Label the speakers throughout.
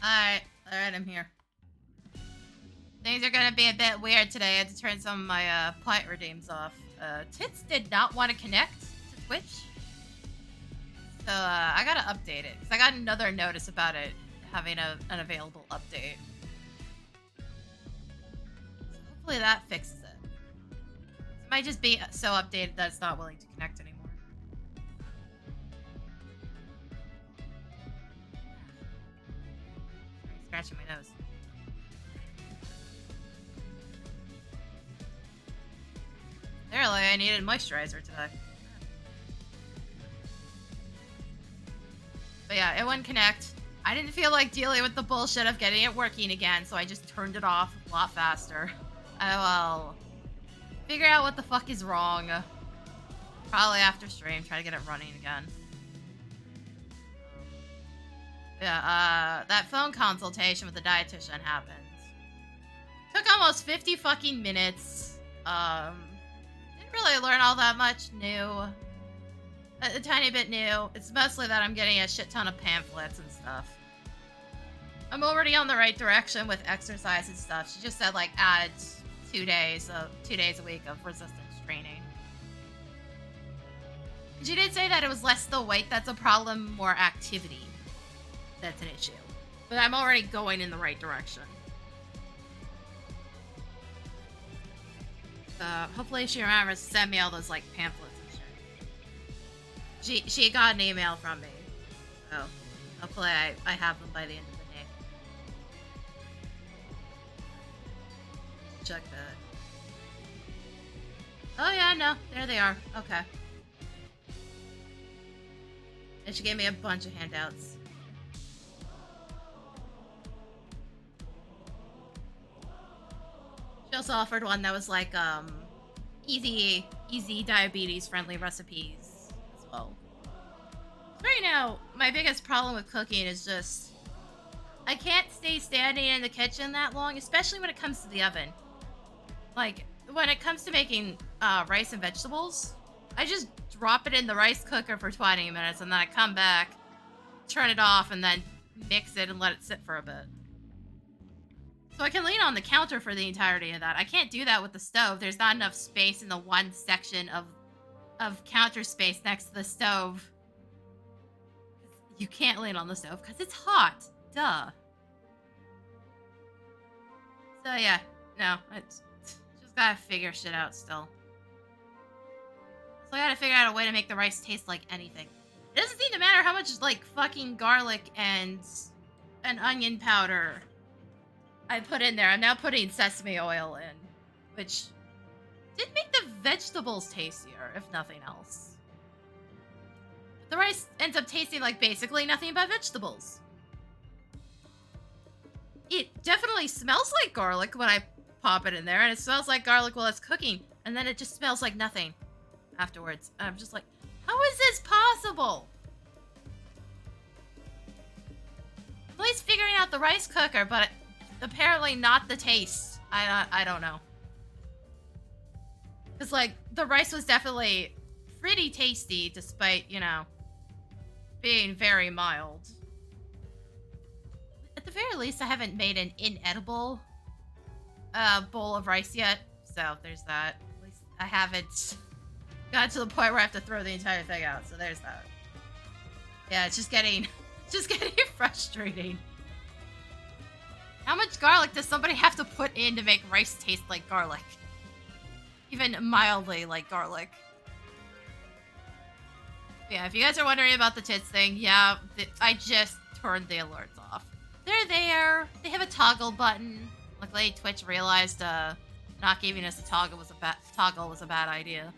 Speaker 1: Alright, I'm here. Things are gonna be a bit weird today. I had to turn some of my point redeems off. Tits did not want to connect to Twitch. So I gotta update it. Because I got another notice about it having an available update. So hopefully that fixes it. It might just be so updated that it's not willing to connect anymore. Scratching my nose. Clearly, I needed moisturizer today. But yeah, it wouldn't connect. I didn't feel like dealing with the bullshit of getting it working again, so I just turned it off a lot faster. I will figure out what the fuck is wrong. Probably after stream, try to get it running again. Yeah, that phone consultation with the dietitian happened. Took almost 50 fucking minutes. Didn't really learn all that much new. A tiny bit new. It's mostly that I'm getting a shit ton of pamphlets and stuff. I'm already on the right direction with exercise and stuff. She just said, like, add 2 days a week of resistance training. She did say that it was less the weight that's a problem, more activity that's an issue. But I'm already going in the right direction. Hopefully she remembers to send me all those, like, pamphlets and shit. She got an email from me. So, hopefully I have them by the end of the day. Check that. Oh yeah, no. There they are. Okay. And she gave me a bunch of handouts. She also offered one that was like, easy diabetes friendly recipes as well. Right now, my biggest problem with cooking is just, I can't stay standing in the kitchen that long, especially when it comes to the oven. Like, when it comes to making, rice and vegetables, I just drop it in the rice cooker for 20 minutes and then I come back, turn it off, and then mix it and let it sit for a bit. So I can lean on the counter for the entirety of that. I can't do that with the stove. There's not enough space in the one section of counter space next to the stove. You can't lean on the stove because it's hot. Duh. So yeah, no, it's just gotta figure shit out still. So I gotta figure out a way to make the rice taste like anything. It doesn't seem to matter how much, like, fucking garlic and onion powder I put in there. I'm now putting sesame oil in, which did make the vegetables tastier, if nothing else. But the rice ends up tasting like basically nothing but vegetables. It definitely smells like garlic when I pop it in there, and it smells like garlic while it's cooking, and then it just smells like nothing afterwards. I'm just like, how is this possible? At least figuring out the rice cooker, but apparently not the taste. I don't know. Because, like, the rice was definitely pretty tasty, despite, you know, being very mild. At the very least, I haven't made an inedible bowl of rice yet, so there's that. At least I haven't got to the point where I have to throw the entire thing out, so there's that. Yeah, it's just getting frustrating. How much garlic does somebody have to put in to make rice taste like garlic? Even mildly like garlic. Yeah, if you guys are wondering about the tits thing, yeah, I just turned the alerts off. They're there. They have a toggle button. Luckily, Twitch realized not giving us a toggle was a bad idea.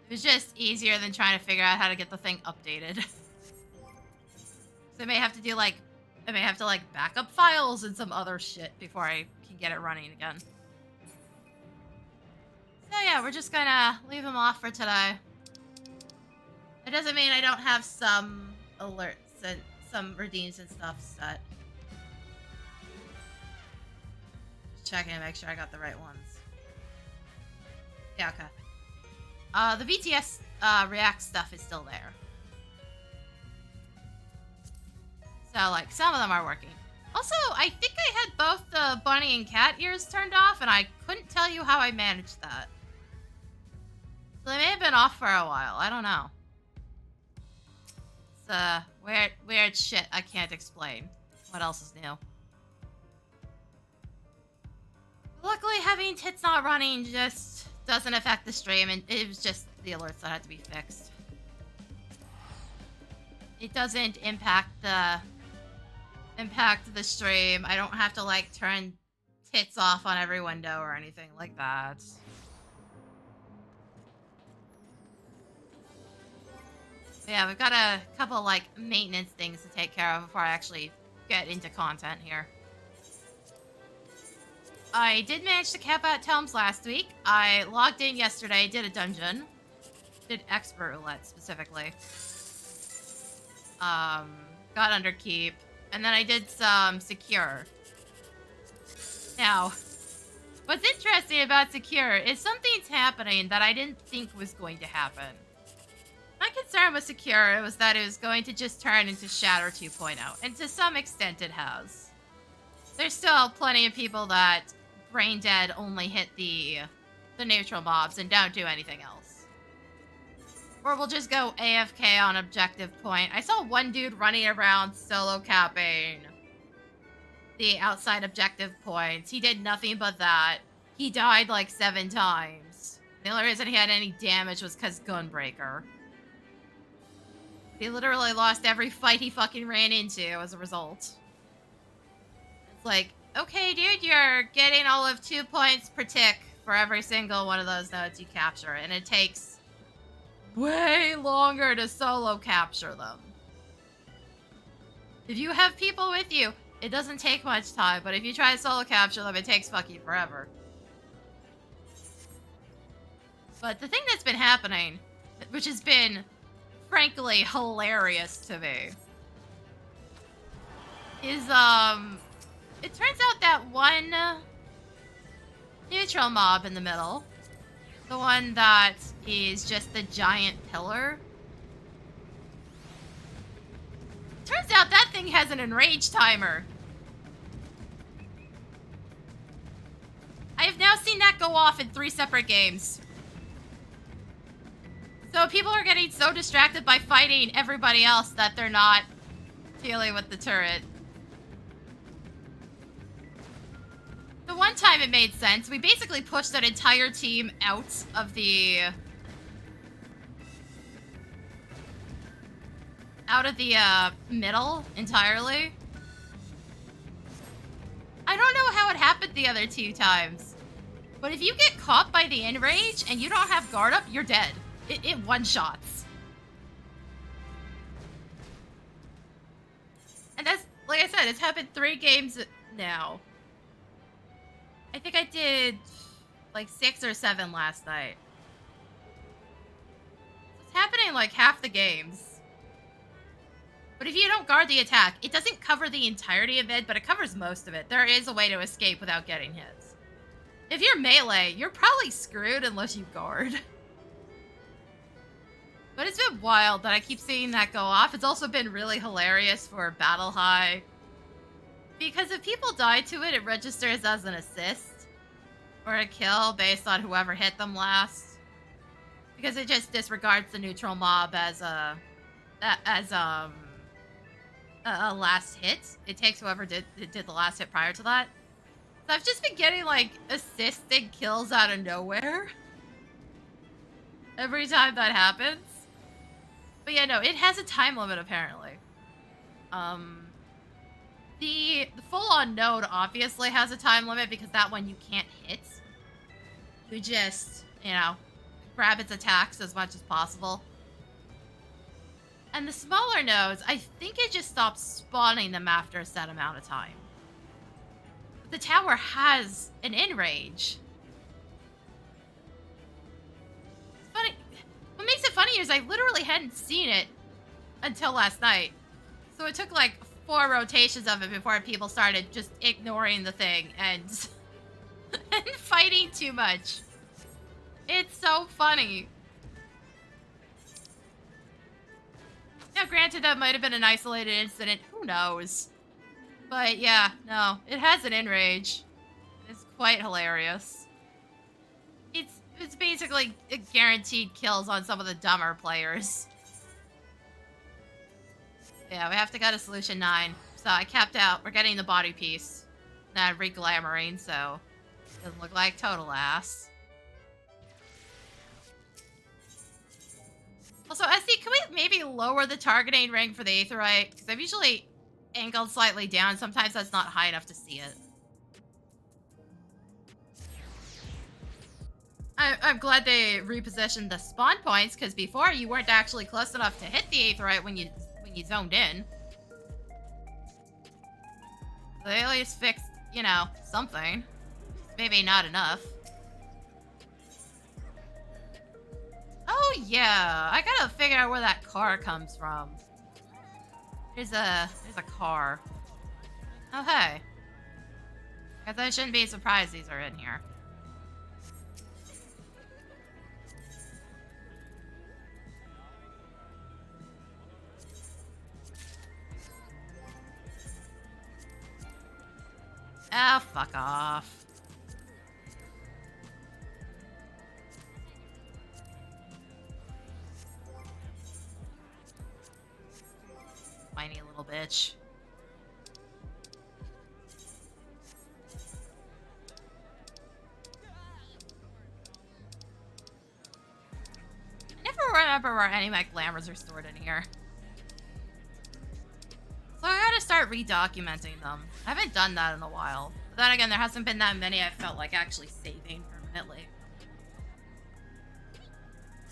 Speaker 1: It was just easier than trying to figure out how to get the thing updated. So I may have to do, like, back up files and some other shit before I can get it running again. So yeah, we're just gonna leave them off for today. It doesn't mean I don't have some alerts and some redeems and stuff set. Just checking to make sure I got the right ones. Yeah, okay. The BTS React stuff is still there. So, like, some of them are working. Also, I think I had both the bunny and cat ears turned off, and I couldn't tell you how I managed that. So they may have been off for a while. I don't know. It's, weird shit I can't explain. What else is new? Luckily, having tits not running just doesn't affect the stream, and it was just the alerts that had to be fixed. It doesn't impact the stream. I don't have to, like, turn tits off on every window or anything like that. Yeah, we've got a couple, like, maintenance things to take care of before I actually get into content here. I did manage to cap out Tomes last week. I logged in yesterday, did a dungeon. Did expert roulette, specifically. Got Underkeep. And then I did some secure. Now, what's interesting about secure is something's happening that I didn't think was going to happen. My concern with secure was that it was going to just turn into Shatter 2.0, and to some extent it has. There's still plenty of people that brain dead only hit the neutral mobs and don't do anything else. Or we'll just go AFK on objective point. I saw one dude running around solo capping the outside objective points. He did nothing but that. He died like 7 times. The only reason he had any damage was because Gunbreaker. He literally lost every fight he fucking ran into as a result. It's like, okay, dude, you're getting all of 2 points per tick for every single one of those nodes you capture, and it takes way longer to solo capture them. If you have people with you, it doesn't take much time, but if you try to solo capture them, it takes fucking forever. But the thing that's been happening, which has been frankly hilarious to me, is, it turns out that one neutral mob in the middle, the one that is just the giant pillar, turns out that thing has an enrage timer. I have now seen that go off in 3 separate games. So people are getting so distracted by fighting everybody else that they're not dealing with the turret. The one time it made sense, we basically pushed an entire team out of the middle entirely. I don't know how it happened the other 2 times, but if you get caught by the enrage and you don't have guard up, you're dead. It one-shots. And that's, like I said, it's happened 3 games now. I think I did like 6 or 7 last night. It's happening like half the games. But if you don't guard the attack, it doesn't cover the entirety of it, but it covers most of it. There is a way to escape without getting hits. If you're melee, you're probably screwed unless you guard. But it's been wild that I keep seeing that go off. It's also been really hilarious for Battle High. Because if people die to it, it registers as an assist. Or a kill based on whoever hit them last. Because it just disregards the neutral mob as a last hit. It takes whoever did the last hit prior to that. So I've just been getting, like, assisted kills out of nowhere. Every time that happens. But yeah, no, it has a time limit, apparently. The full-on node obviously has a time limit because that one you can't hit. You just, you know, grab its attacks as much as possible. And the smaller nodes, I think it just stops spawning them after a set amount of time. But the tower has an in-range. It's funny. What makes it funny is I literally hadn't seen it until last night. So it took like 4 rotations of it before people started just ignoring the thing and, and fighting too much. It's so funny. Now, granted, that might have been an isolated incident. Who knows? But yeah, no, it has an enrage. It's quite hilarious. It's basically guaranteed kills on some of the dumber players. Yeah, we have to go to solution 9. So I capped out. We're getting the body piece. Not re-glamoring, so doesn't look like total ass. Also, SD, can we maybe lower the targeting ring for the Aetherite? Because I've usually angled slightly down. Sometimes that's not high enough to see it. I'm glad they repositioned the spawn points, because before you weren't actually close enough to hit the Aetherite when you zoned in. They at least fixed, you know, something. Maybe not enough. Oh yeah, I gotta figure out where that car comes from. There's a car. Oh hey. Guess I shouldn't be surprised these are in here. Ah, fuck off. Whiny little bitch. I never remember where any of my glamours are stored in here. So I gotta start redocumenting them. I haven't done that in a while. But then again, there hasn't been that many I felt like actually saving permanently.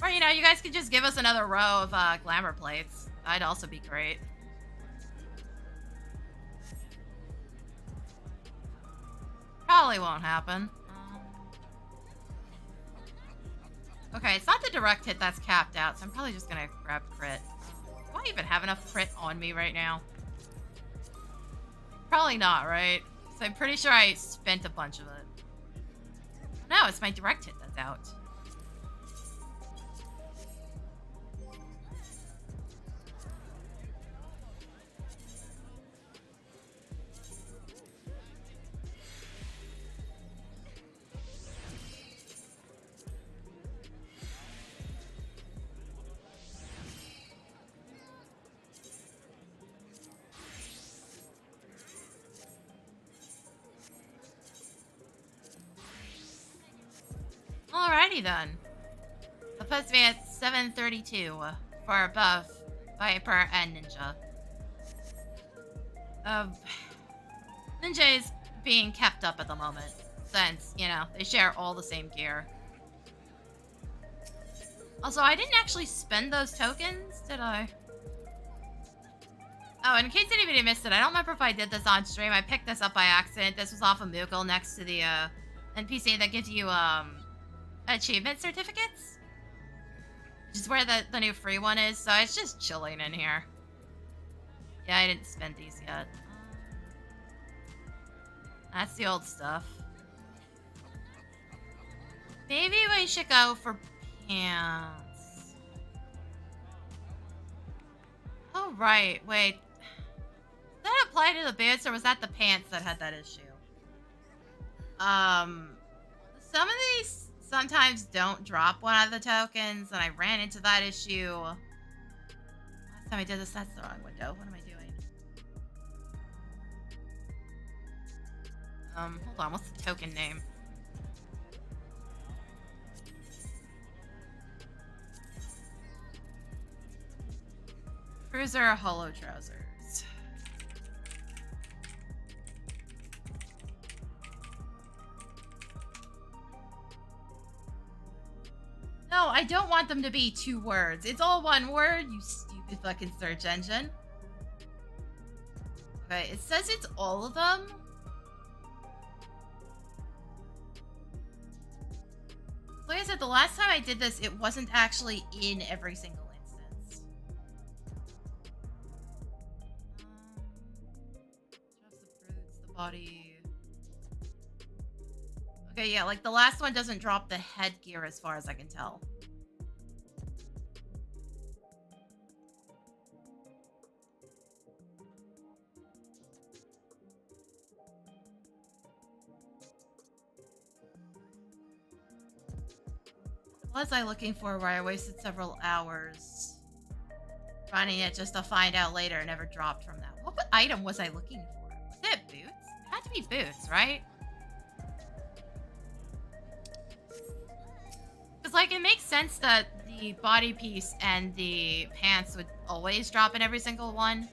Speaker 1: Or, you know, you guys could just give us another row of glamour plates. That'd also be great. Probably won't happen. Okay, it's not the direct hit that's capped out, so I'm probably just gonna grab crit. Do I even have enough crit on me right now? Probably not, right? So I'm pretty sure I spent a bunch of it. No, it's my direct hit that's out. Alrighty then. Supposed to be at 732 for both Viper and Ninja. Ninja is being kept up at the moment, since, you know, they share all the same gear. Also, I didn't actually spend those tokens, did I? Oh, in case anybody missed it, I don't remember if I did this on stream. I picked this up by accident. This was off of Moogle next to the NPC that gives you achievement certificates, which is where the new free one is. So it's just chilling in here. Yeah, I didn't spend these yet. That's the old stuff. Maybe we should go for pants. Oh, right. Wait. Did that apply to the boots, or was that the pants that had that issue? Some of these sometimes don't drop one of the tokens, and I ran into that issue. Last time I did this, that's the wrong window. What am I doing? Hold on. What's the token name? Cruiser Holo Trousers. No, I don't want them to be 2 words. It's all 1 word, you stupid fucking search engine. Okay, it says it's all of them. Like I said, the last time I did this, it wasn't actually in every single instance. Drops the fruits, the body. Okay, yeah, like the last one doesn't drop the headgear as far as I can tell. What was I looking for where I wasted several hours running it just to find out later it never dropped from that? What item was I looking for? Was it boots? It had to be boots, right? Because, like, it makes sense that the body piece and the pants would always drop in every single one.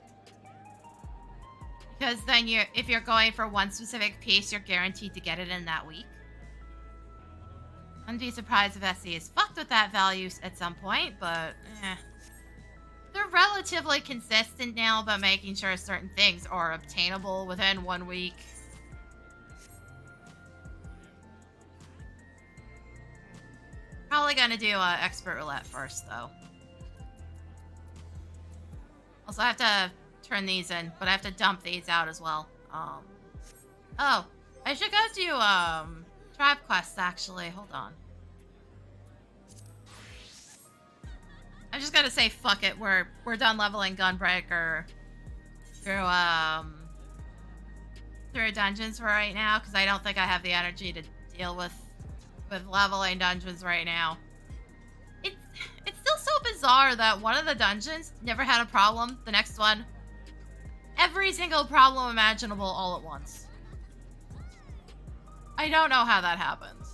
Speaker 1: Because then if you're going for one specific piece, you're guaranteed to get it in that week. I'd be surprised if SC is fucked with that value at some point, but they're relatively consistent now about making sure certain things are obtainable within 1 week. Probably gonna do expert roulette first, though. Also, I have to turn these in, but I have to dump these out as well. Oh, I should go do tribe quests, actually. Hold on. I'm just gonna say fuck it. We're done leveling Gunbreaker through dungeons for right now, because I don't think I have the energy to deal with leveling dungeons right now. It's still so bizarre that one of the dungeons never had a problem. The next one, every single problem imaginable all at once. I don't know how that happens.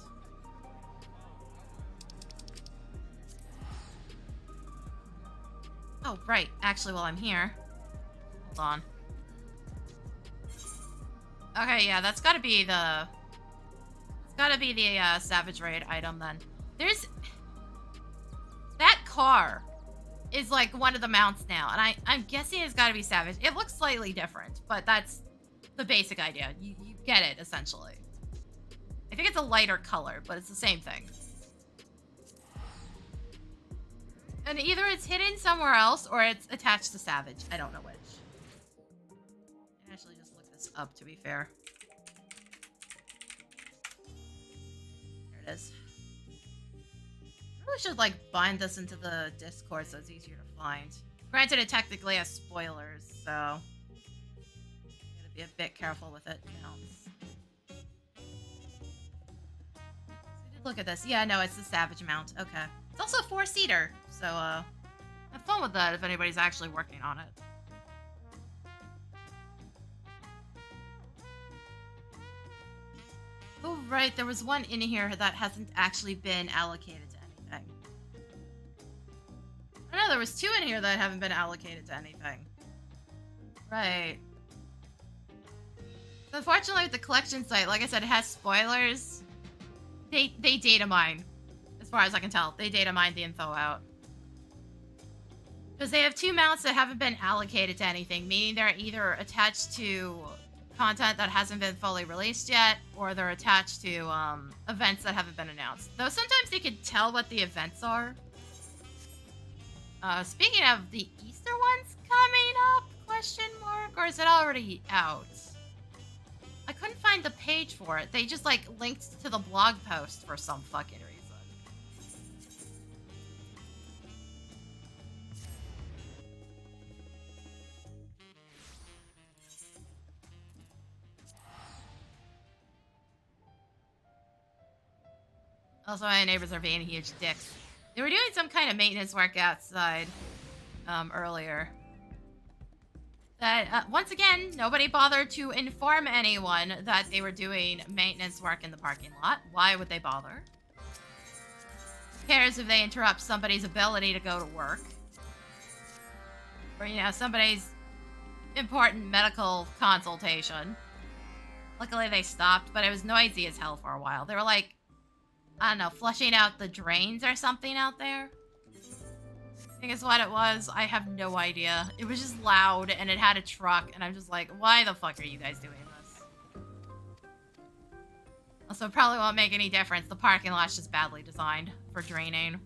Speaker 1: Oh, right. Actually, while I'm here. Hold on. Okay, yeah, that's gotta be the... It's gotta be the Savage Raid item, then. There's... That car is, like, one of the mounts now, and I'm guessing it's gotta be Savage. It looks slightly different, but that's the basic idea. You get it, essentially. I think it's a lighter color, but it's the same thing. And either it's hidden somewhere else, or it's attached to Savage. I don't know which. I actually just looked this up, to be fair. There it is. I really should, like, bind this into the Discord so it's easier to find. Granted, it technically has spoilers, so... Gotta be a bit careful with it. Look at this. Yeah, no, it's the Savage mount. Okay. It's also a 4-seater, so, have fun with that if anybody's actually working on it. Oh, right, there was one in here that hasn't actually been allocated to anything. Oh, no, there was 2 in here that haven't been allocated to anything. Right. Unfortunately, with the collection site, like I said, it has spoilers. They data mine, as far as I can tell. They data mine the info out. Because they have 2 mounts that haven't been allocated to anything, meaning they're either attached to content that hasn't been fully released yet, or they're attached to events that haven't been announced. Though sometimes you can tell what the events are. Speaking of the Easter ones coming up, question mark, or is it already out? I couldn't find the page for it. They just, like, linked to the blog post for some fucking reason. Also, my neighbors are being huge dicks. They were doing some kind of maintenance work outside earlier. That, once again, nobody bothered to inform anyone that they were doing maintenance work in the parking lot. Why would they bother? Who cares if they interrupt somebody's ability to go to work? Or, you know, somebody's important medical consultation. Luckily they stopped, but it was noisy as hell for a while. They were like, I don't know, flushing out the drains or something out there. I think is what it was. I have no idea. It was just loud, and it had a truck, and I'm just like, why the fuck are you guys doing this? Also, it probably won't make any difference. The parking lot's just badly designed for draining.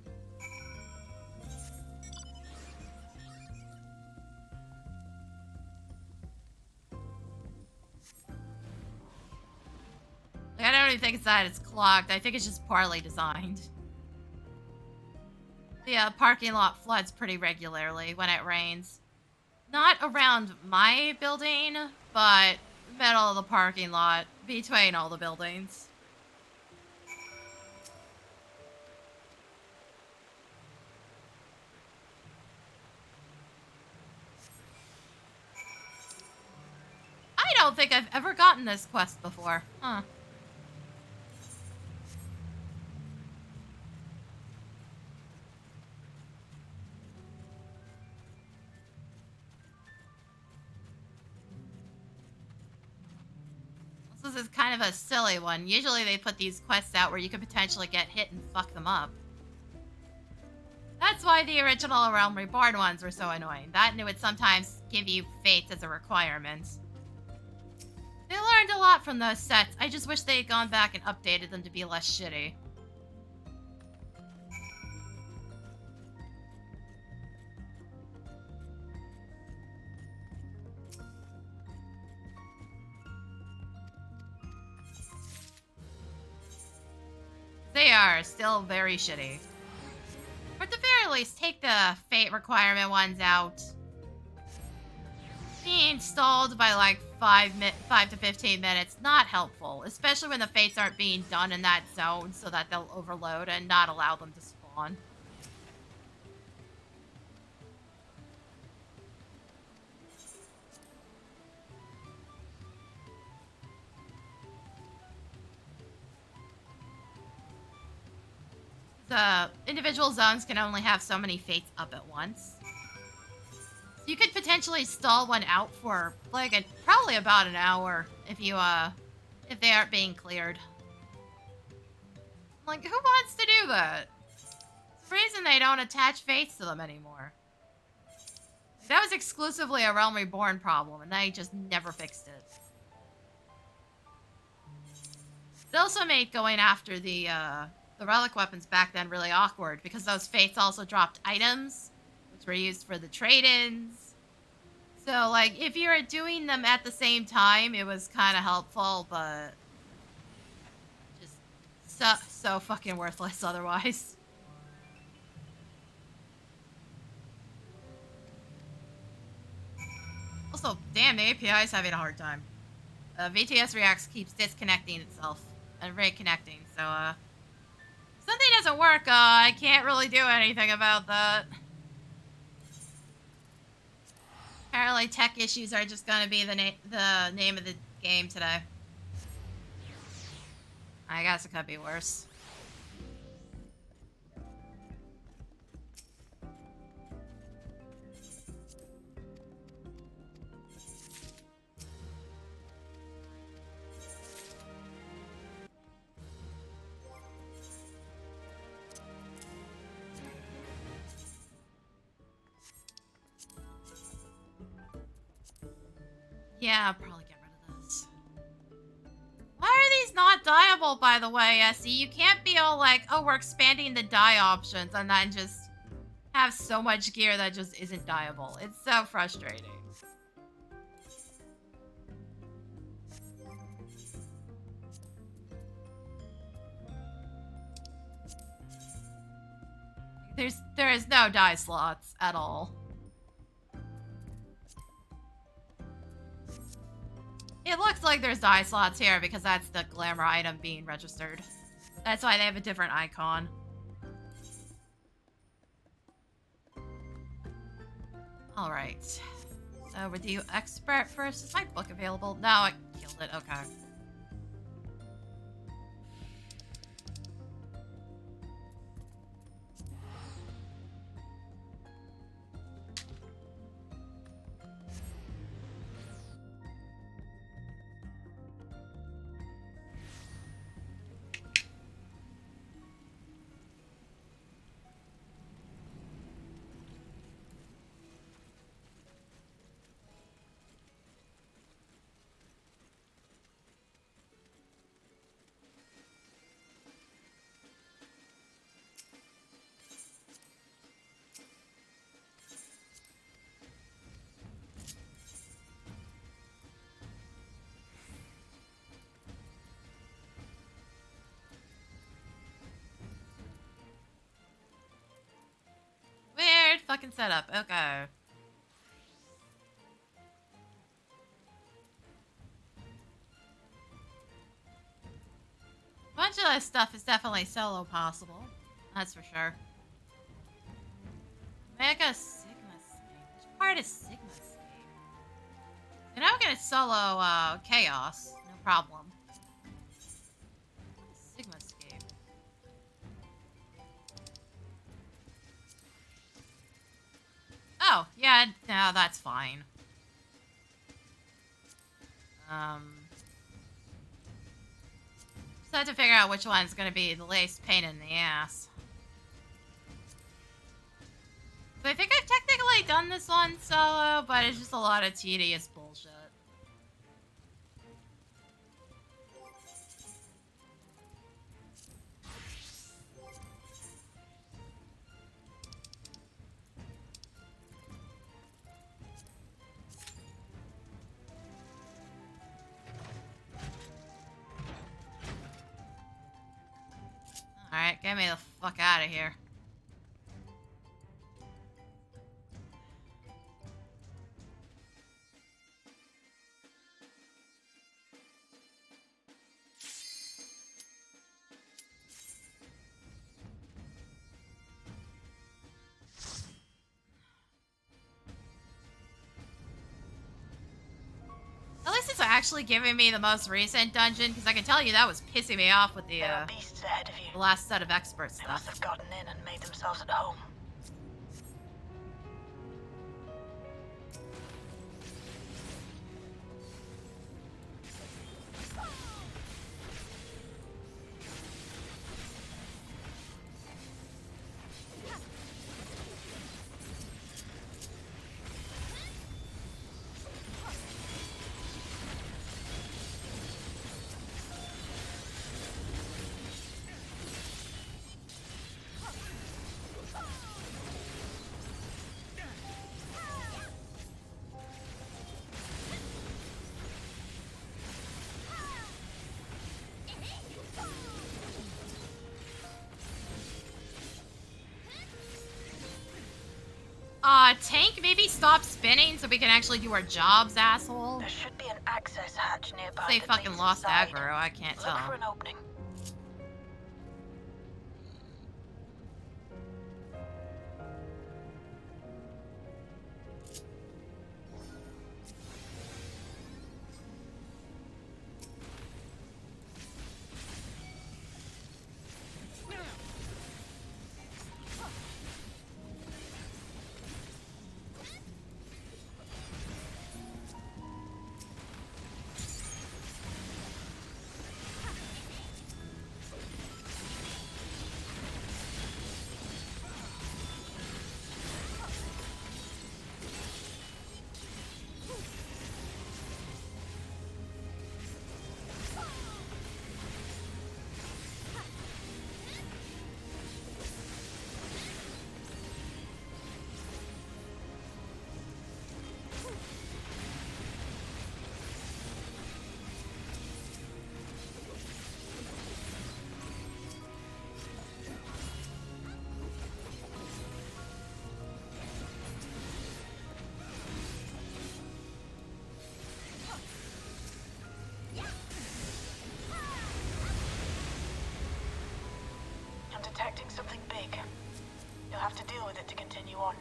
Speaker 1: Like, I don't even think it's that it's clogged. I think it's just poorly designed. The parking lot floods pretty regularly when it rains. Not around my building, but middle of the parking lot between all the buildings. don't think I've ever gotten this quest before. Huh. This is kind of a silly one. Usually they put these quests out where you could potentially get hit and fuck them up. That's why the original Realm Reborn ones were so annoying. That and it would sometimes give you fates as a requirement. They learned a lot from those sets. I just wish they had gone back and updated them to be less shitty. They are still very shitty. Or at the very least, take the fate requirement ones out. Being stalled by like 5 to 15 minutes, not helpful. Especially when the fates aren't being done in that zone so that they'll overload and not allow them to spawn. The individual zones can only have so many fates up at once. So you could potentially stall one out for like probably about an hour if you if they aren't being cleared. Like, who wants to do that? It's the reason they don't attach fates to them anymore. That was exclusively a Realm Reborn problem, and they just never fixed it. It also made going after the relic weapons back then really awkward, because those fates also dropped items, which were used for the trade-ins. So, like, if you were doing them at the same time, it was kind of helpful, but just so fucking worthless otherwise. Also, damn, the API is having a hard time. VTS Reacts keeps disconnecting itself and reconnecting, so, something doesn't work, I can't really do anything about that. Apparently tech issues are just gonna be the name of the game today. I guess it could be worse. Yeah, I'll probably get rid of this. Why are these not dyeable, by the way, Essie? You can't be all like, oh, we're expanding the dye options and then just have so much gear that just isn't dyeable. It's so frustrating. There is no dye slots at all. It looks like there's dye slots here because that's the glamour item being registered. That's why they have a different icon. Alright. So we'll do expert first. Is my book available? No, I killed it. Okay. Weird fucking setup. Okay. A bunch of this stuff is definitely solo possible. That's for sure. Mega Sigma Scape. Which part is Sigma Scape? And now we're gonna solo Chaos. No problem. Sigma Scape. Oh, yeah, no, that's fine. Just have to figure out which one's gonna be the least pain in the ass. So I think I've technically done this one solo, but it's just a lot of tedious bullshit. Alright, get me the fuck out of here. At least it's actually giving me the most recent dungeon, because I can tell you that was pissing me off with the
Speaker 2: beasts ahead of you.
Speaker 1: The last set of expert stuff.
Speaker 2: They must have gotten in and made themselves at home.
Speaker 1: Tank, maybe stop spinning so we can actually do our jobs, asshole.
Speaker 2: There should be an access hatch nearby.
Speaker 1: They fucking lost aggro, I can't tell.
Speaker 2: Look for an opening. Detecting something big. You'll have to deal with it to continue on.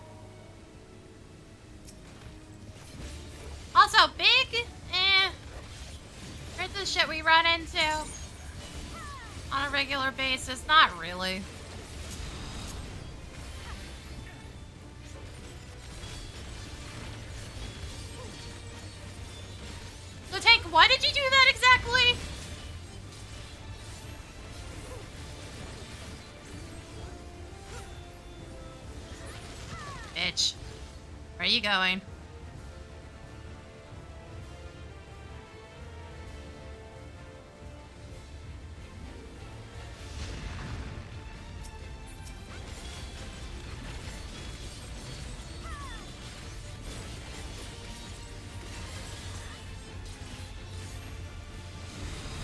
Speaker 1: Also, big? Here's the shit we run into on a regular basis. Not really. So, Tank, why did you do that exactly? Bitch. Where are you going?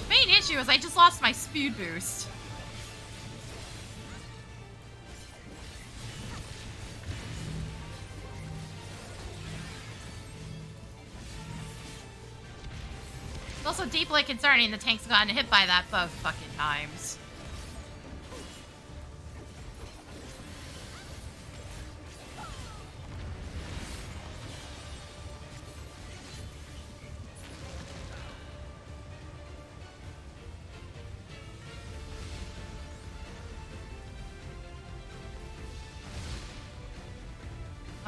Speaker 1: The main issue is I just lost my speed boost. It's also deeply concerning the tank's gotten hit by that both fucking times.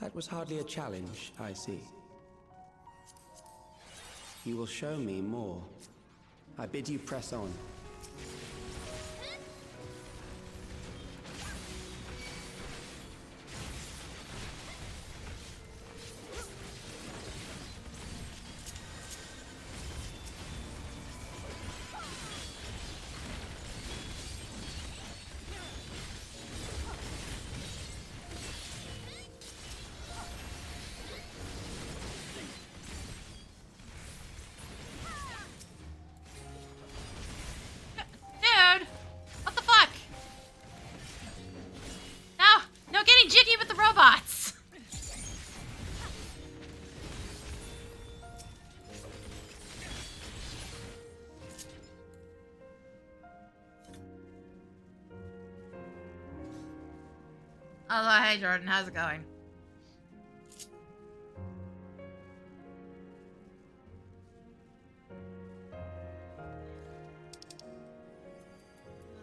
Speaker 3: That was hardly a challenge, I see. You will show me more. I bid you press on.
Speaker 1: Dude! What the fuck? No getting jiggy with the robots! Oh, hey Jordan, how's it going?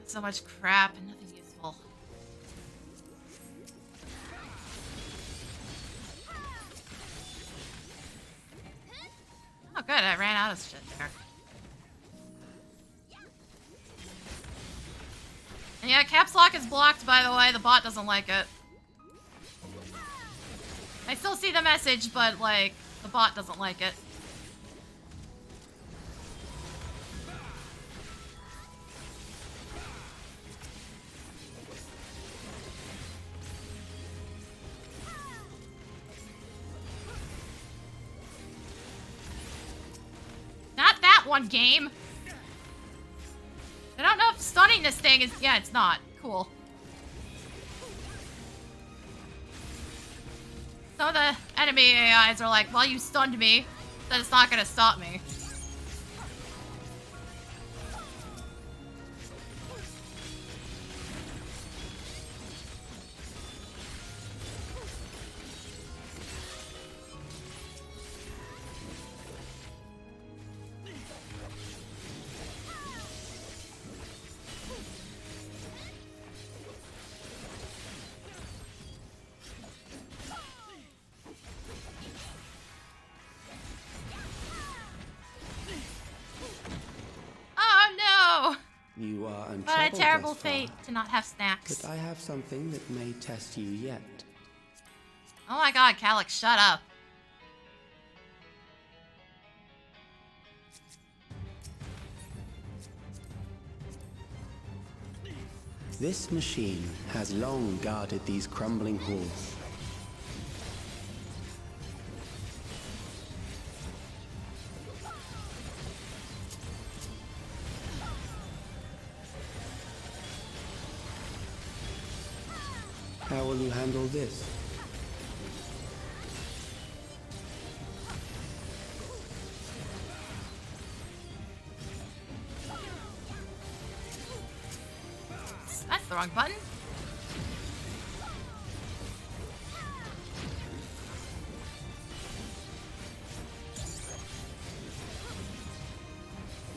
Speaker 1: So much crap and nothing useful. Oh good, I ran out of shit there. And yeah, caps lock is blocked, by the way. The bot doesn't like it. I still see the message, but like, the bot doesn't like it. Not that one game! I don't know if stunning this thing is... Yeah, it's not. Cool. Some of the enemy AIs are like, well, you stunned me, then it's not gonna stop me.
Speaker 3: You are untroubled
Speaker 1: What a terrible
Speaker 3: thus far,
Speaker 1: fate to not have snacks.
Speaker 3: but I have something that may test you yet.
Speaker 1: Oh my god, Calyx, shut up.
Speaker 3: This machine has long guarded these crumbling halls. How will you handle this?
Speaker 1: That's the wrong button.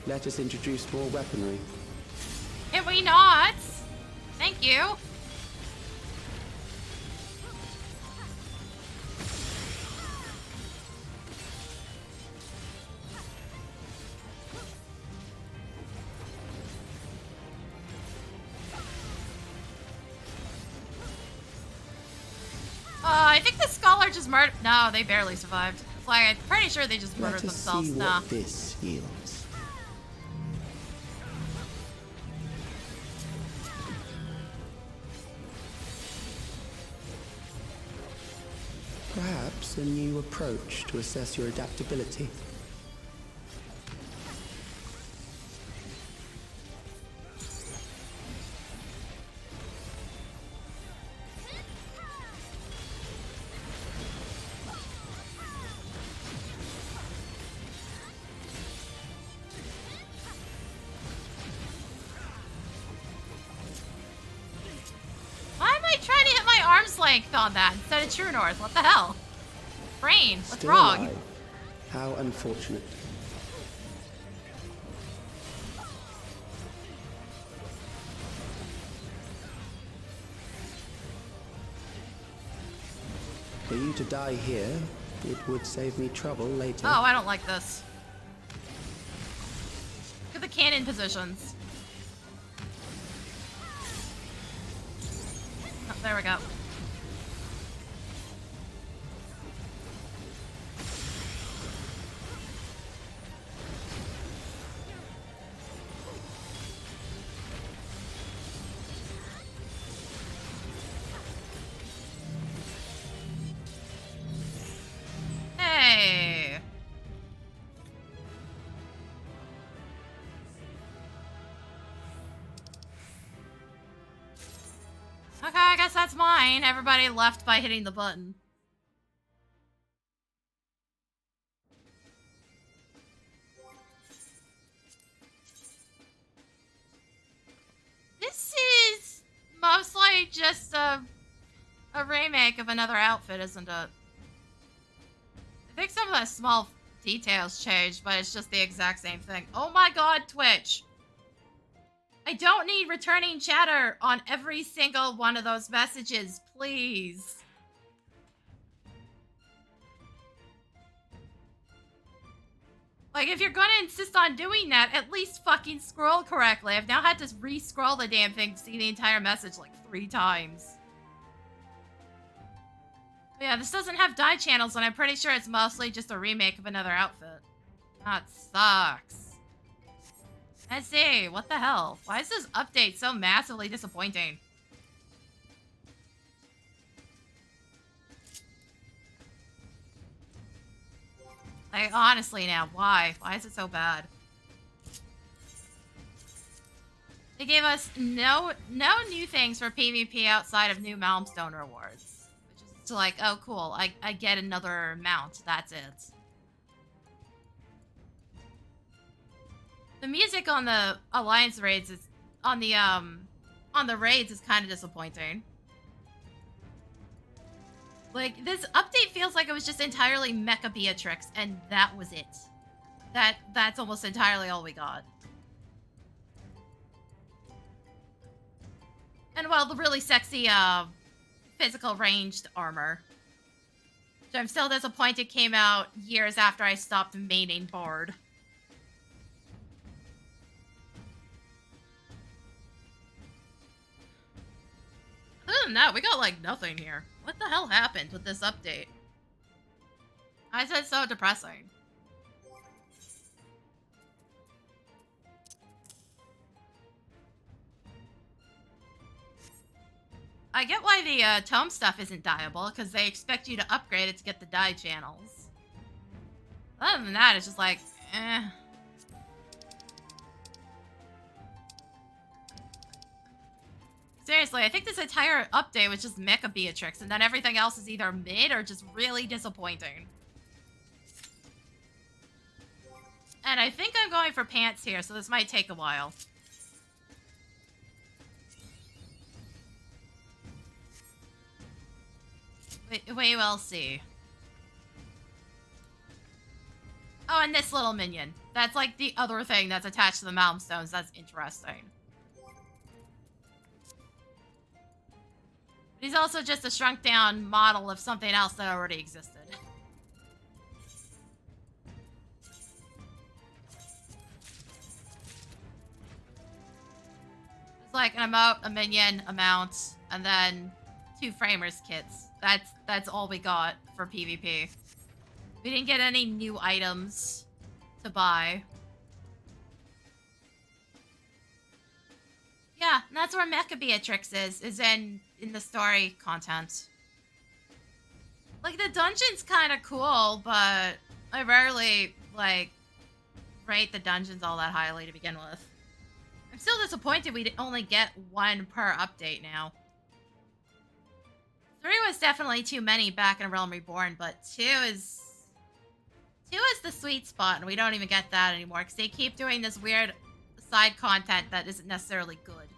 Speaker 3: Let us introduce more weaponry.
Speaker 1: Can we not? Thank you. I think the scholar just murdered. No, they barely survived. It's like, I'm pretty sure they just murdered
Speaker 3: Let us
Speaker 1: themselves.
Speaker 3: see
Speaker 1: Nah.
Speaker 3: what this yields. Perhaps a new approach to assess your adaptability.
Speaker 1: Length on that instead of true north. What the hell? Brain, what's
Speaker 3: Still
Speaker 1: wrong?
Speaker 3: alive. How unfortunate. For you to die here, it would save me trouble later.
Speaker 1: Oh, I don't like this. Look at the cannon positions. Oh, there we go. Hey. Okay, I guess that's mine. Everybody left by hitting the button. This is mostly just a remake of another outfit, isn't it? I think some of the small details changed, but it's just the exact same thing. Oh my god, Twitch! I don't need returning chatter on every single one of those messages, please. Like, if you're gonna insist on doing that, at least fucking scroll correctly. I've now had to re-scroll the damn thing to see the entire message like 3 times. But yeah, this doesn't have dye channels, and I'm pretty sure it's mostly just a remake of another outfit. That sucks. Let's see, what the hell? Why is this update so massively disappointing? Like, honestly now, why? Why is it so bad? They gave us no new things for PvP outside of new Malmstone rewards. Which is like, oh cool, I get another mount, that's it. The music on the Alliance raids is on the raids is kind of disappointing. Like, this update feels like it was just entirely Mecha Beatrix, and that was it. That's almost entirely all we got. And well, the really sexy physical ranged armor, which I'm still disappointed came out years after I stopped maining Bard. Other than that, we got like nothing here. What the hell happened with this update? Why is it so depressing? I get why the tome stuff isn't dyeable, because they expect you to upgrade it to get the dye channels. Other than that, it's just like, eh. Seriously, I think this entire update was just Mecha Beatrix, and then everything else is either mid or just really disappointing. And I think I'm going for pants here, so this might take a while. We will see. Oh, and this little minion. That's like the other thing that's attached to the Malmstones. That's interesting. He's also just a shrunk down model of something else that already existed. It's like an emote, a minion, a mount, and then 2 framers kits. That's all we got for PvP. We didn't get any new items to buy. Yeah, and that's where Mecha Beatrix is in the story content. Like, the dungeon's kind of cool, but I rarely, like, rate the dungeons all that highly to begin with. I'm still disappointed we only get 1 per update now. 3 was definitely too many back in Realm Reborn, but 2 is the sweet spot, and we don't even get that anymore, because they keep doing this weird side content that isn't necessarily good.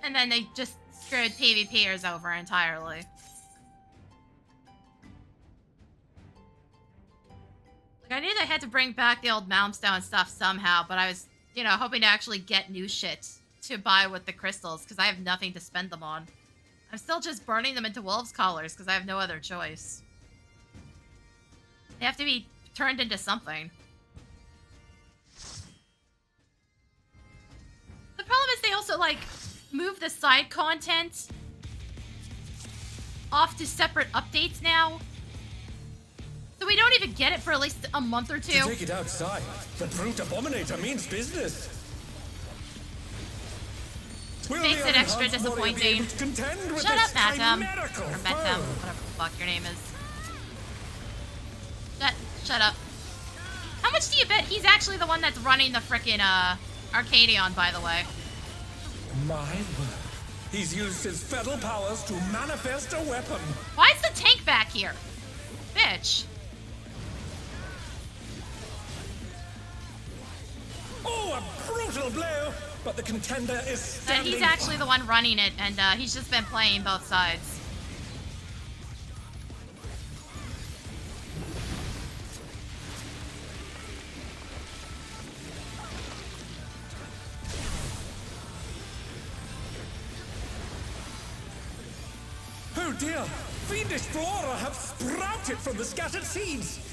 Speaker 1: And then they just screwed PvPers over entirely. Like, I knew they had to bring back the old Malmstone stuff somehow, but I was, you know, hoping to actually get new shit to buy with the crystals because I have nothing to spend them on. I'm still just burning them into wolves' collars because I have no other choice. They have to be turned into something. The problem is they also, like, move the side content off to separate updates now. So we don't even get it for at least a month or two.
Speaker 4: To take it outside, the brute abominator means business.
Speaker 1: Makes it extra disappointing. Shut up, Matam. Or Metam, whatever the fuck your name is. Shut up. How much do you bet he's actually the one that's running the frickin' Arcadion, by the way?
Speaker 4: My word. He's used his fetal powers to manifest a weapon.
Speaker 1: Why is the tank back here? Bitch.
Speaker 4: Oh, a brutal blow! But the contender is standing.
Speaker 1: He's actually the one running it, and he's just been playing both sides.
Speaker 4: Oh dear! Fiendish flora have sprouted from the scattered seeds!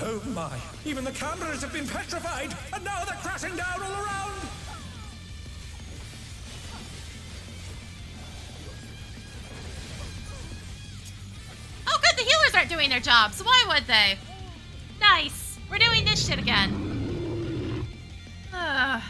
Speaker 4: Oh my, even the cameras have been petrified, and now they're crashing down all around!
Speaker 1: Oh good, the healers aren't doing their job, so why would they? Nice, we're doing this shit again. Ugh.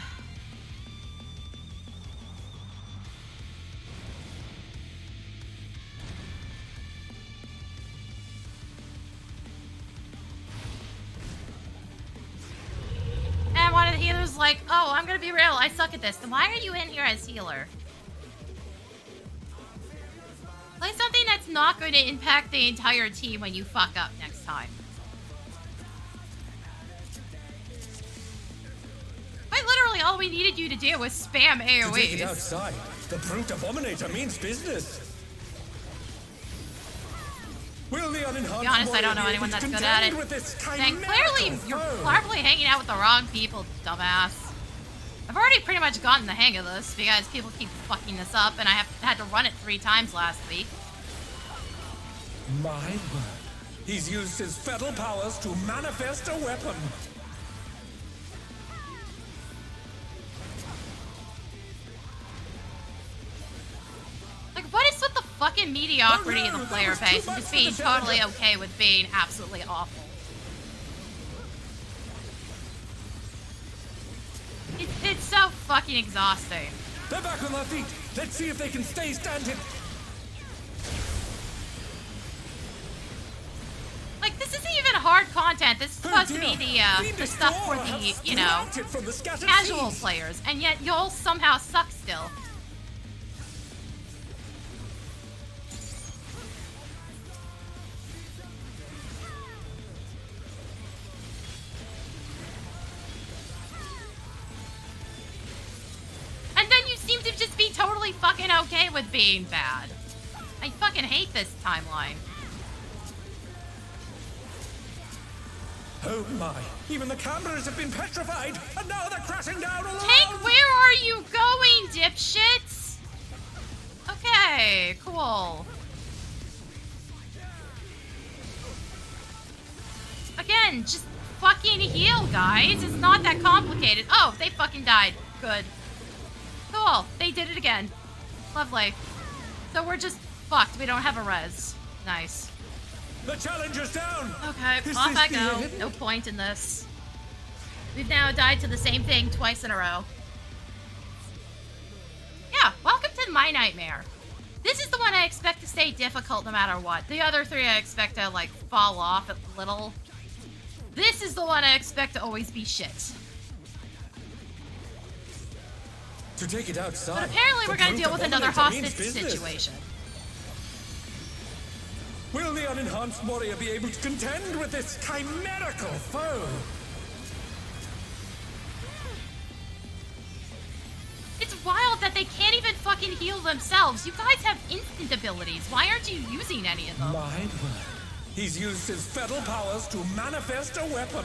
Speaker 1: And one of the healers like, oh, I'm gonna be real, I suck at this. Then why are you in here as healer? Play something that's not going to impact the entire team when you fuck up next time. Quite literally, all we needed you to do was spam AoEs.
Speaker 4: To take it outside, the brute abominator means business. Will the
Speaker 1: To be honest, I don't know anyone that's good at it. Then clearly, you're probably hanging out with the wrong people, dumbass. I've already pretty much gotten the hang of this because people keep fucking this up, and I had to run it 3 times last week.
Speaker 4: My word. He's used his fetal powers to manifest a weapon.
Speaker 1: Like, what is with the fucking mediocrity of the player base and just being totally okay with being absolutely awful? It's so fucking exhausting.
Speaker 4: They're back on their feet. Let's see if they can stay standing.
Speaker 1: Like, this isn't even hard content. This is supposed to be the stuff for the, you know, casual players, and yet you'll somehow suck still. And then you seem to just be totally fucking okay with being bad. I fucking hate this timeline.
Speaker 4: Oh my, even the cameras have been petrified, and now they're crashing down all around!
Speaker 1: Tank, where are you going, dipshits? Okay, cool. Again, just fucking heal, guys. It's not that complicated. Oh, they fucking died. Good. Cool, they did it again. Lovely. So we're just fucked. We don't have a res. Nice.
Speaker 4: The challenger's down!
Speaker 1: Okay, off I go. No point in this. We've now died to the same thing twice in a row. Yeah, welcome to my nightmare. This is the one I expect to stay difficult no matter what. The other 3 I expect to, like, fall off at little. This is the one I expect to always be shit.
Speaker 4: To take it outside.
Speaker 1: But apparently we're gonna deal with another hostage situation.
Speaker 4: Will the unenhanced warrior be able to contend with this chimerical foe?
Speaker 1: It's wild that they can't even fucking heal themselves. You guys have instant abilities. Why aren't you using any of them?
Speaker 4: My word. He's used his fetal powers to manifest a weapon.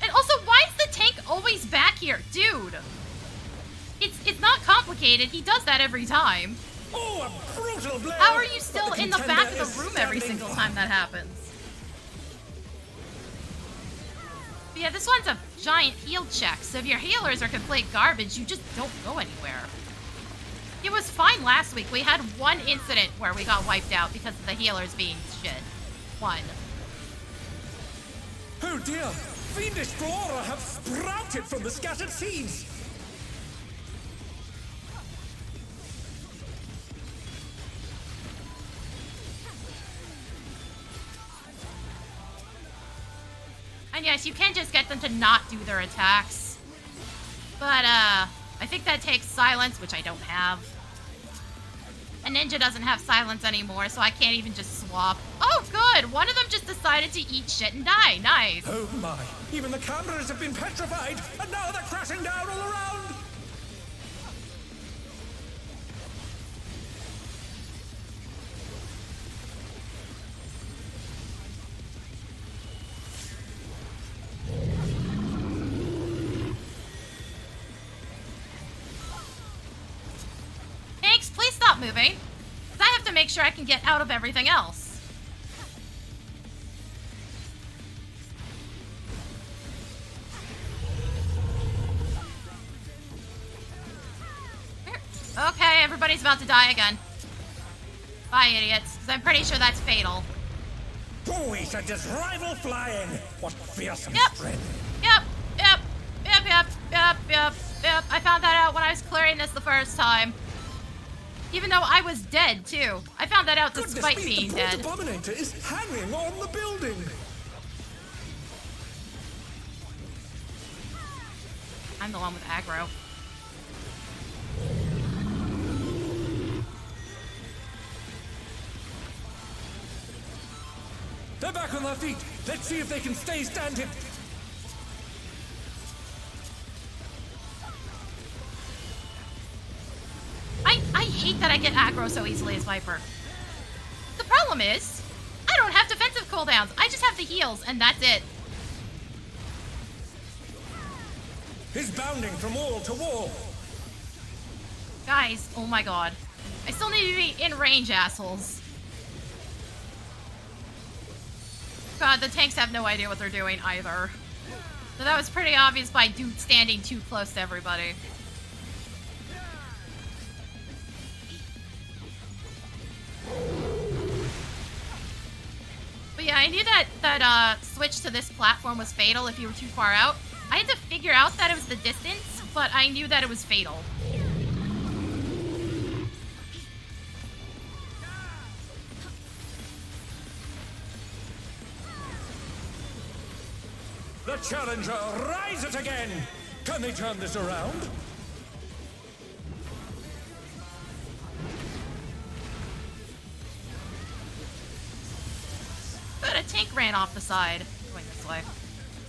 Speaker 1: And also, why is the tank always back here? Dude. It's not complicated. He does that every time.
Speaker 4: Oh, a brutal blow!
Speaker 1: How are you still
Speaker 4: But
Speaker 1: in the back of
Speaker 4: contender
Speaker 1: the room
Speaker 4: is
Speaker 1: every
Speaker 4: standing
Speaker 1: single
Speaker 4: firm.
Speaker 1: time that happens? But yeah, this one's a giant heal check, so if your healers are complete garbage, you just don't go anywhere. It was fine last week. We had one incident where we got wiped out because of the healers being shit. One.
Speaker 4: Oh dear! Fiendish flora have sprouted from the scattered seeds!
Speaker 1: And yes, you can just get them to not do their attacks. But, I think that takes silence, which I don't have. A ninja doesn't have silence anymore, so I can't even just swap. Oh, good! One of them just decided to eat shit and die. Nice.
Speaker 4: Oh my! Even the cameras have been petrified, and now they're crashing down all around!
Speaker 1: Thanks, please stop moving. 'Cause I have to make sure I can get out of everything else. Okay, everybody's about to die again. Bye, idiots. 'Cause I'm pretty sure that's fatal.
Speaker 4: Oh, we should just rival flying! What fearsome
Speaker 1: Yep.
Speaker 4: strength!
Speaker 1: Yep. I found that out when I was clearing this the first time. Even though I was dead, too. I found that out
Speaker 4: Goodness
Speaker 1: despite
Speaker 4: me,
Speaker 1: being
Speaker 4: the
Speaker 1: dead.
Speaker 4: Abominator is hanging on the building!
Speaker 1: I'm the one with aggro.
Speaker 4: They're back on their feet! Let's see if they can stay standing!
Speaker 1: I hate that I get aggro so easily as Viper. The problem is, I don't have defensive cooldowns. I just have the heals, and that's it.
Speaker 4: He's bounding from wall to wall!
Speaker 1: Guys, oh my god. I still need to be in range, assholes. God, the tanks have no idea what they're doing either. So that was pretty obvious by dude standing too close to everybody. But yeah, I knew that switch to this platform was fatal if you were too far out. I had to figure out that it was the distance, but I knew that it was fatal.
Speaker 4: The challenger rises again! Can they turn this around?
Speaker 1: But a tank ran off the side. Going this way.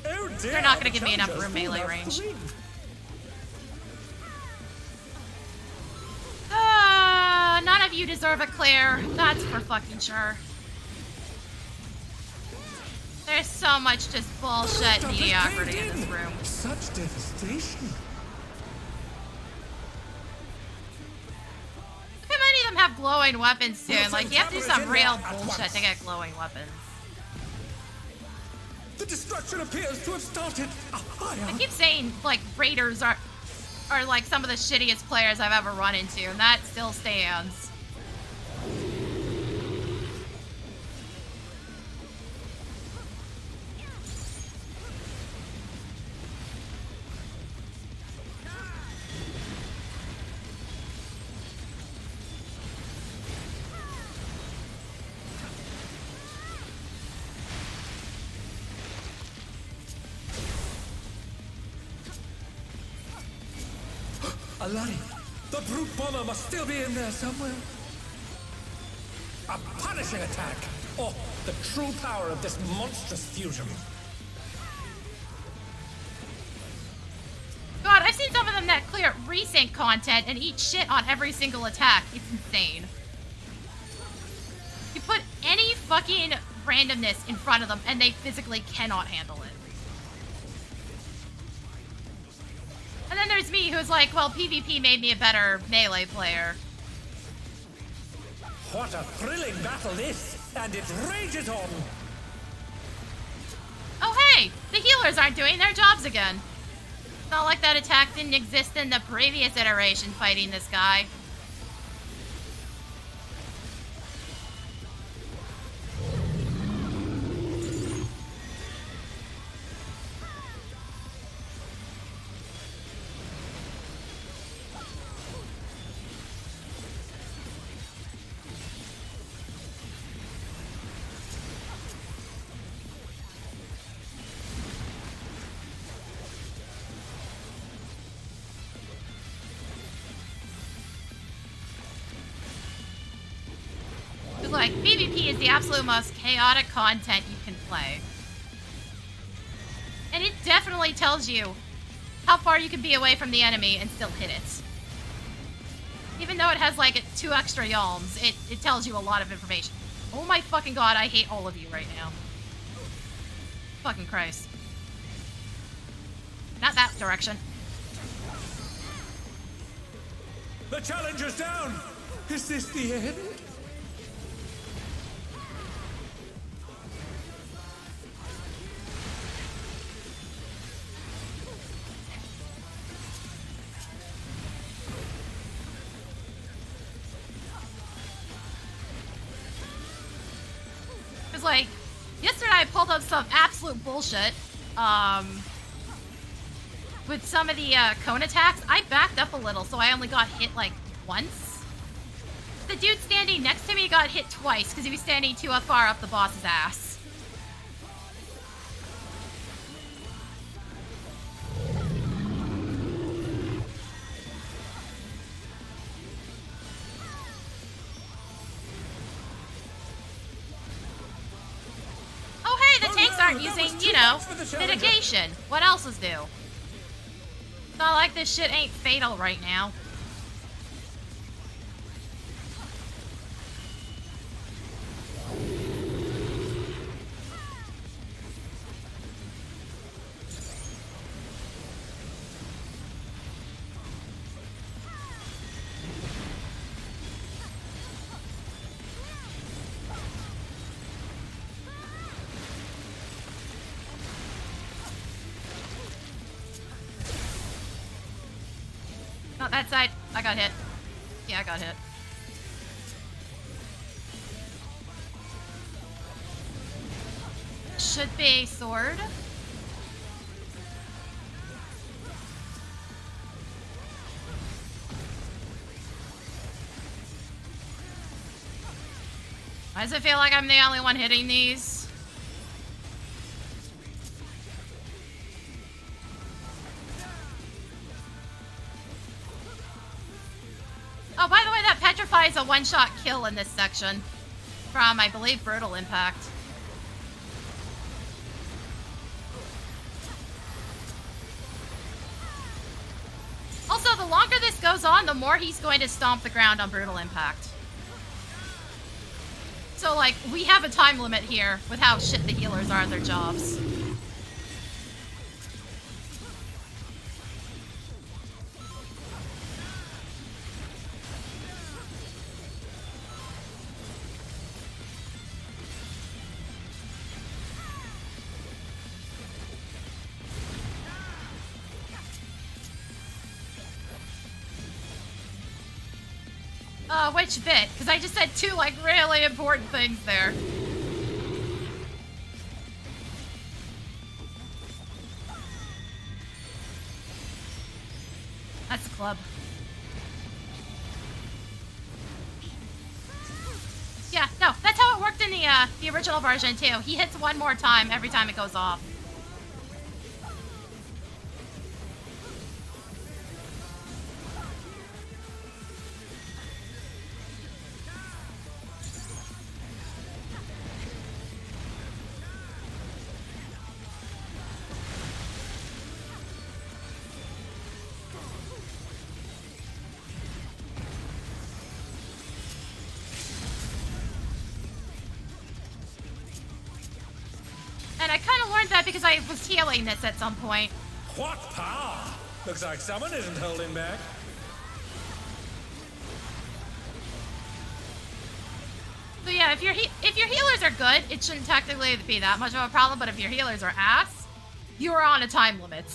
Speaker 4: Oh dear!
Speaker 1: They're not gonna
Speaker 4: the
Speaker 1: give me enough
Speaker 4: challengers
Speaker 1: room
Speaker 4: will
Speaker 1: melee
Speaker 4: have
Speaker 1: range.
Speaker 4: to win.
Speaker 1: None of you deserve a clear. That's for fucking sure. There's so much just bullshit
Speaker 4: Stop it,
Speaker 1: mediocrity
Speaker 4: caved
Speaker 1: in this
Speaker 4: in.
Speaker 1: room.
Speaker 4: Such devastation.
Speaker 1: Look how many of them have glowing weapons too.
Speaker 4: Wilson
Speaker 1: Like, you have to do
Speaker 4: Travers
Speaker 1: some
Speaker 4: in
Speaker 1: real
Speaker 4: there at
Speaker 1: bullshit
Speaker 4: once.
Speaker 1: to get glowing weapons.
Speaker 4: The destruction appears to have started.
Speaker 1: I keep saying, like, Raiders are like some of the shittiest players I've ever run into, and that still stands.
Speaker 4: Alani, the brute bomber must still be in there somewhere. A punishing attack. Oh, the true power of this monstrous fusion.
Speaker 1: God, I've seen some of them that clear resync content and eat shit on every single attack. It's insane. You put any fucking randomness in front of them and they physically cannot handle it. And then there's me who's like, well, PvP made me a better melee player.
Speaker 4: What a thrilling battle this, and it rages on.
Speaker 1: Oh hey, the healers aren't doing their jobs again. It's not like that attack didn't exist in the previous iteration fighting this guy. Like, PvP is the absolute most chaotic content you can play. And it definitely tells you how far you can be away from the enemy and still hit it. Even though it has, like, 2 extra yalms, it tells you a lot of information. Oh my fucking god, I hate all of you right now. Fucking Christ. Not that direction.
Speaker 4: The challenger's down! Is this the end?
Speaker 1: Like, yesterday I pulled up some absolute bullshit, with some of the, cone attacks. I backed up a little, so I only got hit, like, once. The dude standing next to me got hit twice, because he was standing too far up the boss's ass. Aren't using, you know, mitigation. What else is new? It's not like this shit ain't fatal right now. Not that side. I got hit. Yeah, I got hit. Should be a sword. Why does it feel like I'm the only one hitting these? Oh, by the way, that Petrify is a one-shot kill in this section. From, I believe, Brutal Impact. Also, the longer this goes on, the more he's going to stomp the ground on Brutal Impact. So, like, we have a time limit here with how shit the healers are at their jobs. Which bit? Because I just said 2, like, really important things there. That's the club. Yeah, no, that's how it worked in the original version, too. He hits one more time every time it goes off. I was healing this at some point.
Speaker 4: What power? Looks like someone isn't holding back.
Speaker 1: So yeah, if your healers are good, it shouldn't technically be that much of a problem. But if your healers are ass, you are on a time limit.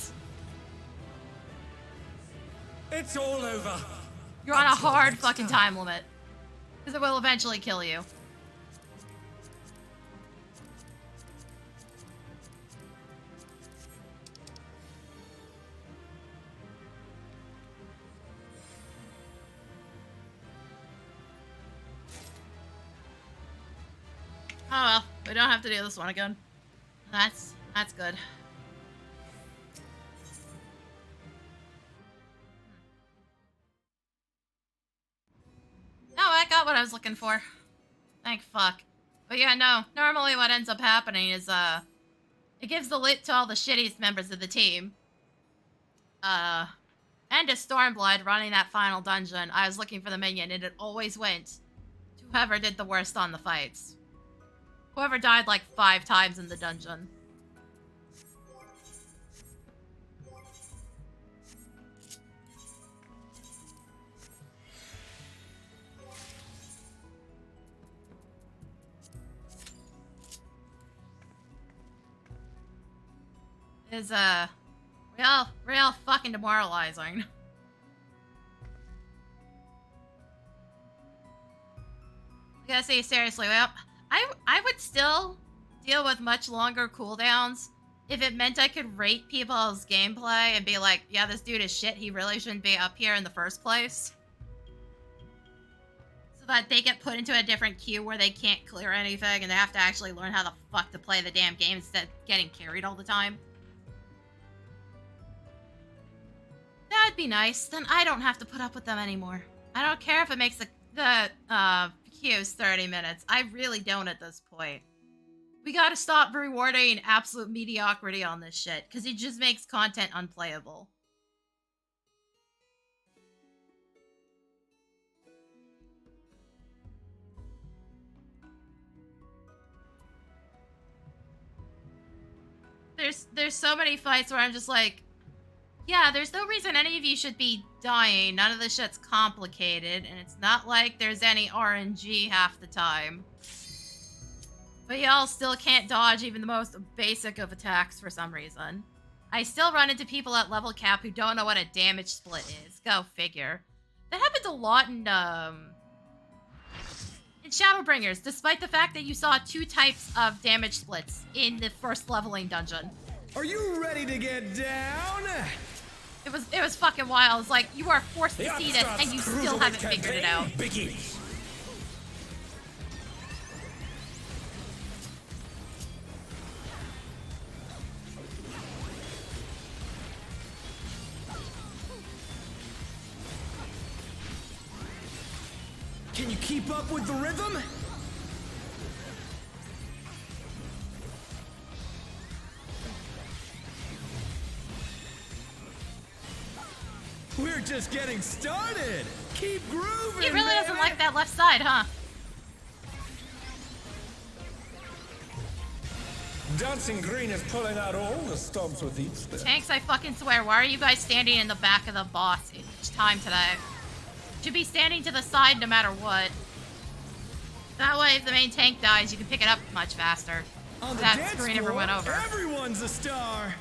Speaker 4: It's all over.
Speaker 1: You're on a hard fucking time limit. Because it will eventually kill you. Oh well, we don't have to do this one again. That's good. Oh, I got what I was looking for. Thank fuck. But yeah, no. Normally what ends up happening is, it gives the lit to all the shittiest members of the team. And to Stormblood running that final dungeon, I was looking for the minion, and it always went to whoever did the worst on the fights. Whoever died like 5 times in the dungeon. Is real fucking demoralizing. I gotta say seriously, well, I would still deal with much longer cooldowns if it meant I could rate people's gameplay and be like, yeah, this dude is shit, he really shouldn't be up here in the first place. So that they get put into a different queue where they can't clear anything and they have to actually learn how the fuck to play the damn game instead of getting carried all the time. That'd be nice. Then I don't have to put up with them anymore. I don't care if it makes the queues 30 minutes. I really don't at this point. We gotta stop rewarding absolute mediocrity on this shit, because it just makes content unplayable. There's so many fights where I'm just like, yeah, there's no reason any of you should be dying. None of this shit's complicated, and it's not like there's any RNG half the time. But y'all still can't dodge even the most basic of attacks for some reason. I still run into people at level cap who don't know what a damage split is. Go figure. That happens a lot in Shadowbringers, despite the fact that you saw 2 types of damage splits in the first leveling dungeon.
Speaker 5: Are you ready to get down?
Speaker 1: It was fucking wild. It's like, you are forced to see this and you still haven't figured it out.
Speaker 4: Begins.
Speaker 5: Can you keep up with the rhythm? We're just getting started. Keep grooving.
Speaker 1: He really doesn't like that left side, huh?
Speaker 4: Dancing Green is pulling out all the stops with each step.
Speaker 1: Tanks, I fucking swear. Why are you guys standing in the back of the boss each time today? Should be standing to the side no matter what. That way, if the main tank dies, you can pick it up much faster.
Speaker 5: On the
Speaker 1: That
Speaker 5: dance
Speaker 1: screen never
Speaker 5: floor,
Speaker 1: went over.
Speaker 5: Everyone's a star.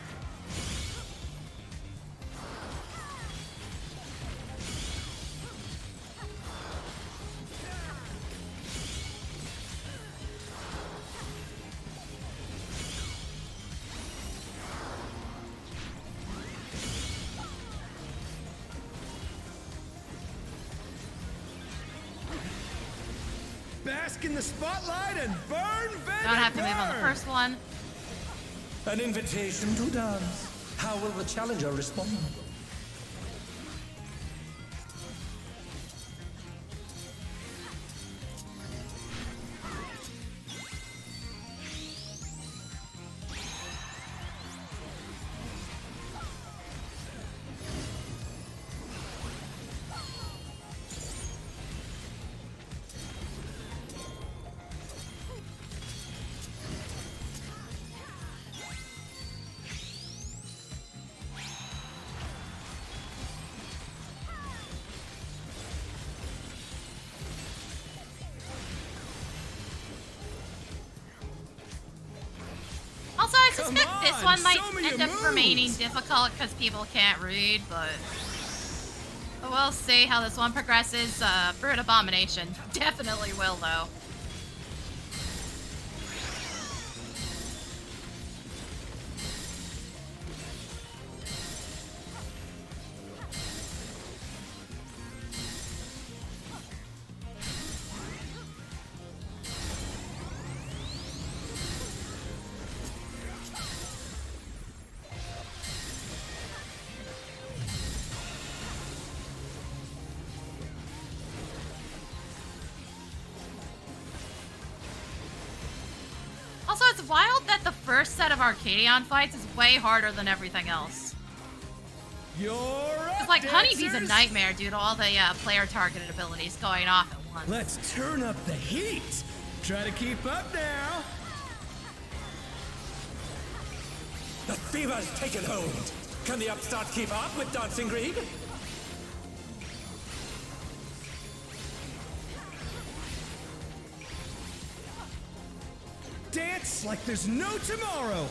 Speaker 5: Bask in the spotlight and burn, baby,
Speaker 1: Don't have to move on the
Speaker 5: burn.
Speaker 1: first one.
Speaker 4: An invitation to dance. How will the challenger respond?
Speaker 1: suspect this
Speaker 5: on,
Speaker 1: one might
Speaker 5: show me
Speaker 1: end
Speaker 5: your
Speaker 1: up remaining
Speaker 5: moves.
Speaker 1: difficult because people can't read, but we'll see how this one progresses. Brute Abomination definitely will, though. Also, it's wild that the first set of Arcadion fights is way harder than everything else.
Speaker 5: You're
Speaker 1: It's
Speaker 5: up,
Speaker 1: like Honeybee's a
Speaker 5: dancers.
Speaker 1: nightmare due to all the player-targeted abilities going off at once.
Speaker 5: Let's turn up the heat. Try to keep up now.
Speaker 4: The fever's taken hold. Can the upstart keep up with Dancing Greed?
Speaker 5: Dance like there's no tomorrow.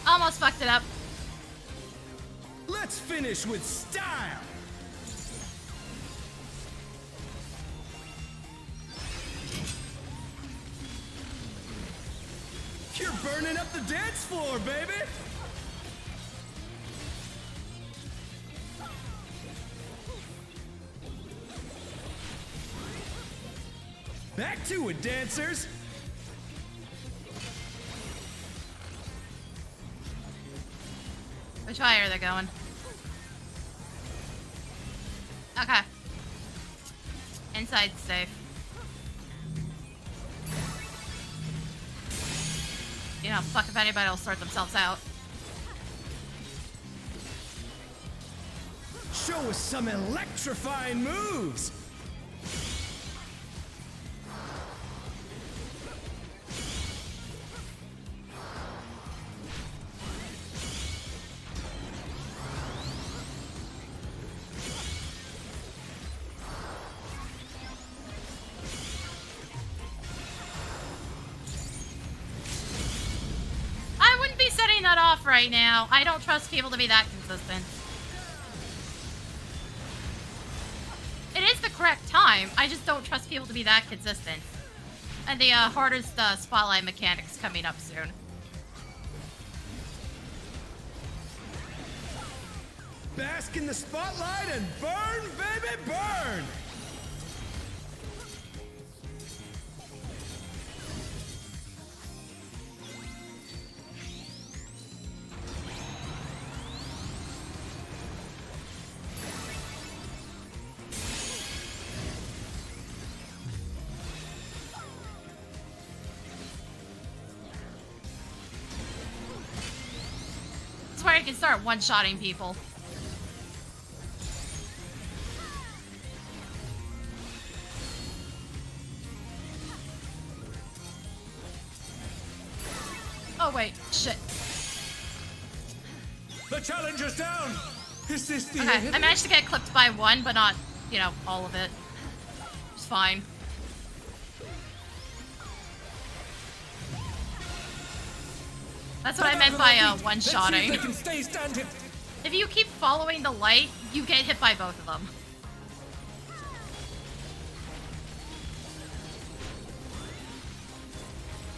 Speaker 1: Almost fucked it up.
Speaker 5: Let's finish with style. You're burning up the dance floor, baby. Back to it, dancers.
Speaker 1: Which way are they going? Okay. Inside's safe. You know, fuck if anybody will sort themselves out.
Speaker 5: Show us some electrifying moves.
Speaker 1: I wouldn't be setting that off right now. I don't trust people to be that consistent. It is the correct time. I just don't trust people to be that consistent. And the hardest spotlight mechanics coming up soon.
Speaker 5: Bask in the spotlight and burn, baby, burn!
Speaker 1: That's where you can start one-shotting people. Oh wait, shit.
Speaker 4: The challenger's down. Is this the
Speaker 1: Okay,
Speaker 4: end?
Speaker 1: I managed to get clipped by one, but not, you know, all of it. It's fine. That's what I meant by one-shotting.
Speaker 4: They can stay standing.
Speaker 1: If you keep following the light, you get hit by both of them.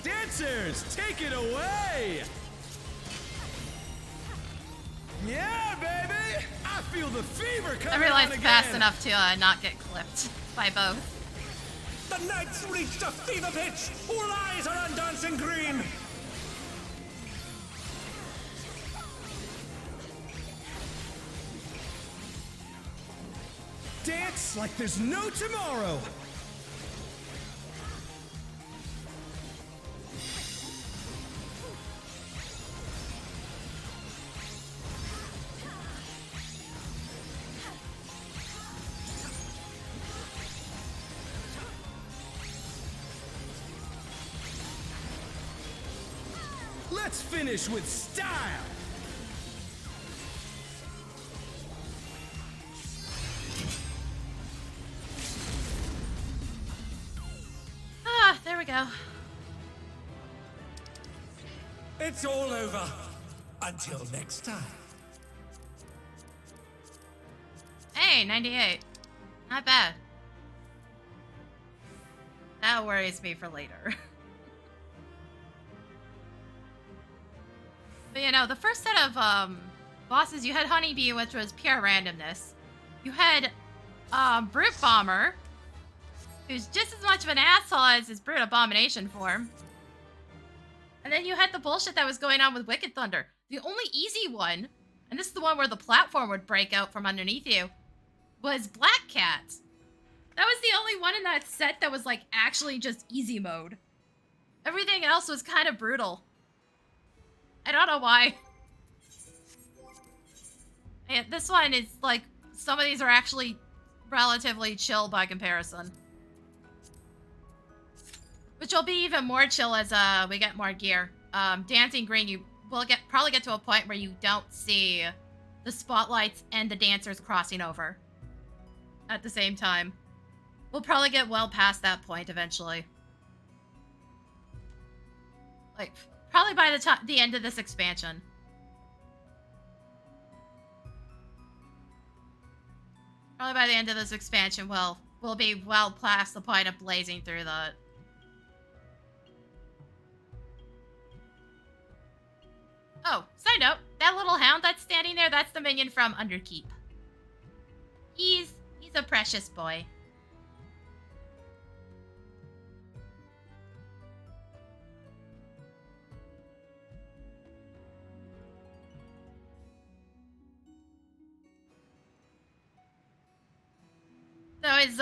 Speaker 5: Dancers, take it away! Yeah, baby! I feel the fever coming
Speaker 1: I realized
Speaker 5: on
Speaker 1: fast
Speaker 5: again.
Speaker 1: enough to not get clipped by both.
Speaker 4: The night's reached a fever pitch. All eyes are on Dancing Green.
Speaker 5: Dance like there's no tomorrow! Let's finish with style.
Speaker 1: Ah, there we go.
Speaker 4: It's all over. Until next time.
Speaker 1: Hey, 98. Not bad. That worries me for later. But you know, the first set of bosses, you had Honeybee, which was pure randomness. You had Brute Bomber, who's just as much of an asshole as his Brute Abomination form. And then you had the bullshit that was going on with Wicked Thunder. The only easy one, and this is the one where the platform would break out from underneath you, was Black Cat. That was the only one in that set that was, like, actually just easy mode. Everything else was kind of brutal. I don't know why. And this one is, like, some of these are actually relatively chill by comparison. Which will be even more chill as we get more gear. Dancing Green, you will probably get to a point where you don't see the spotlights and the dancers crossing over at the same time. We'll probably get well past that point eventually. Like, probably by the end of this expansion. Probably by the end of this expansion, we'll be well past the point of blazing through the... Oh, side note, that little hound that's standing there, that's the minion from Underkeep. He's a precious boy. So his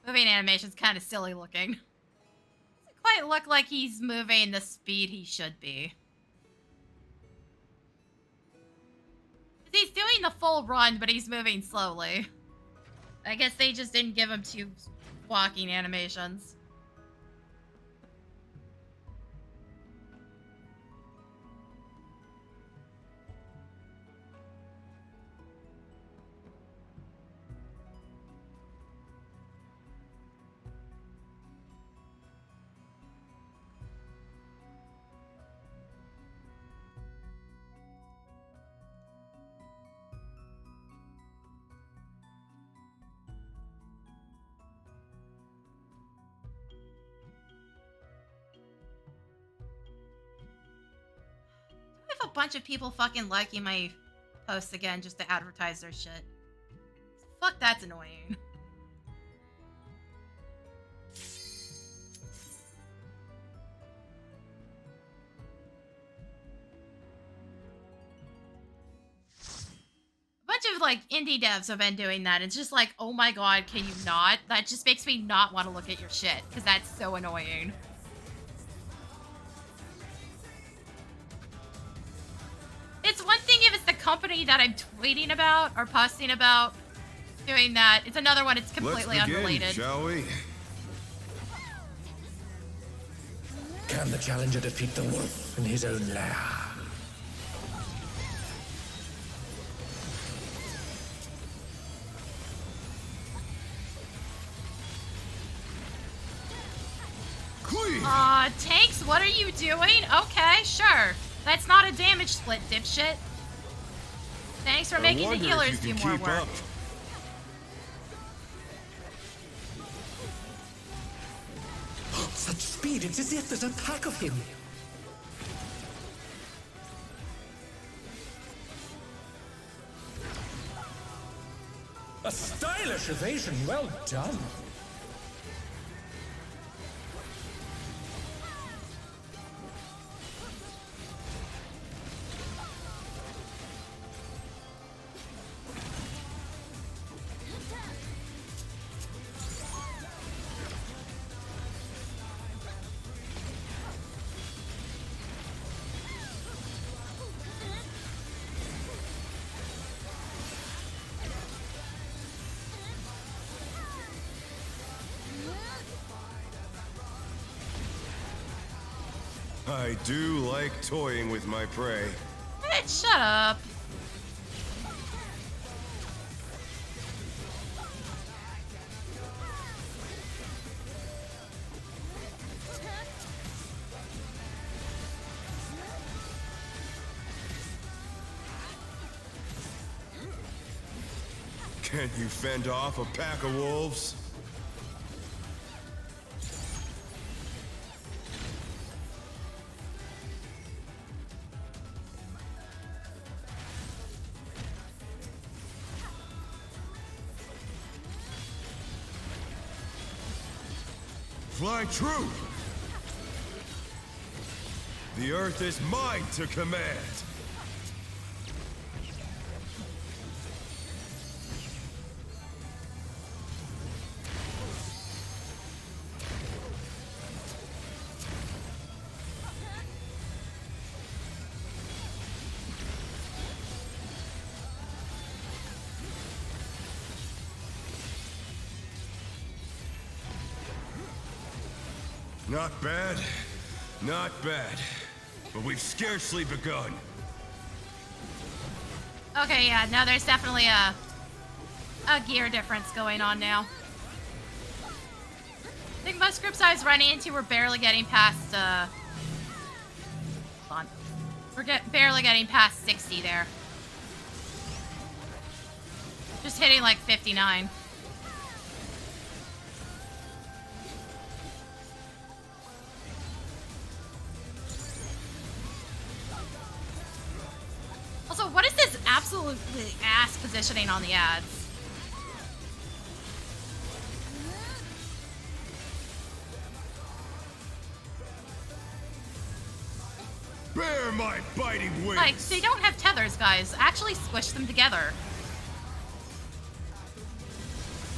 Speaker 1: moving animation's kind of silly looking. Doesn't quite look like he's moving the speed he should be. He's doing the full run, but he's moving slowly. I guess they just didn't give him 2 walking animations. A bunch of people fucking liking my posts again just to advertise their shit. Fuck, that's annoying. A bunch of, like, indie devs have been doing that. It's just like, oh my god, can you not? That just makes me not want to look at your shit, because that's so annoying. It's one thing if it's the company that I'm tweeting about or posting about doing that. It's another one, it's completely unrelated.
Speaker 6: Shall we?
Speaker 4: Can the challenger defeat the wolf in his own lair?
Speaker 1: Tanks, what are you doing? Okay, sure. That's not a damage split, dipshit. Thanks for making the healers do more work.
Speaker 4: Such speed, it's as if there's a pack of him. A stylish evasion, well done.
Speaker 5: I do like toying with my prey.
Speaker 1: Shut up.
Speaker 5: Can't you fend off a pack of wolves? Fly true! The Earth is mine to command! Not bad, not bad, but we've scarcely begun.
Speaker 1: Okay, yeah, no, there's definitely a gear difference going on now. I think most groups I was running into were barely getting past, hold on. Barely getting past 60 there. Just hitting like 59. Also, what is this absolutely ass positioning on the ads?
Speaker 5: Bear my biting wings!
Speaker 1: Like, they don't have tethers, guys. Actually squish them together.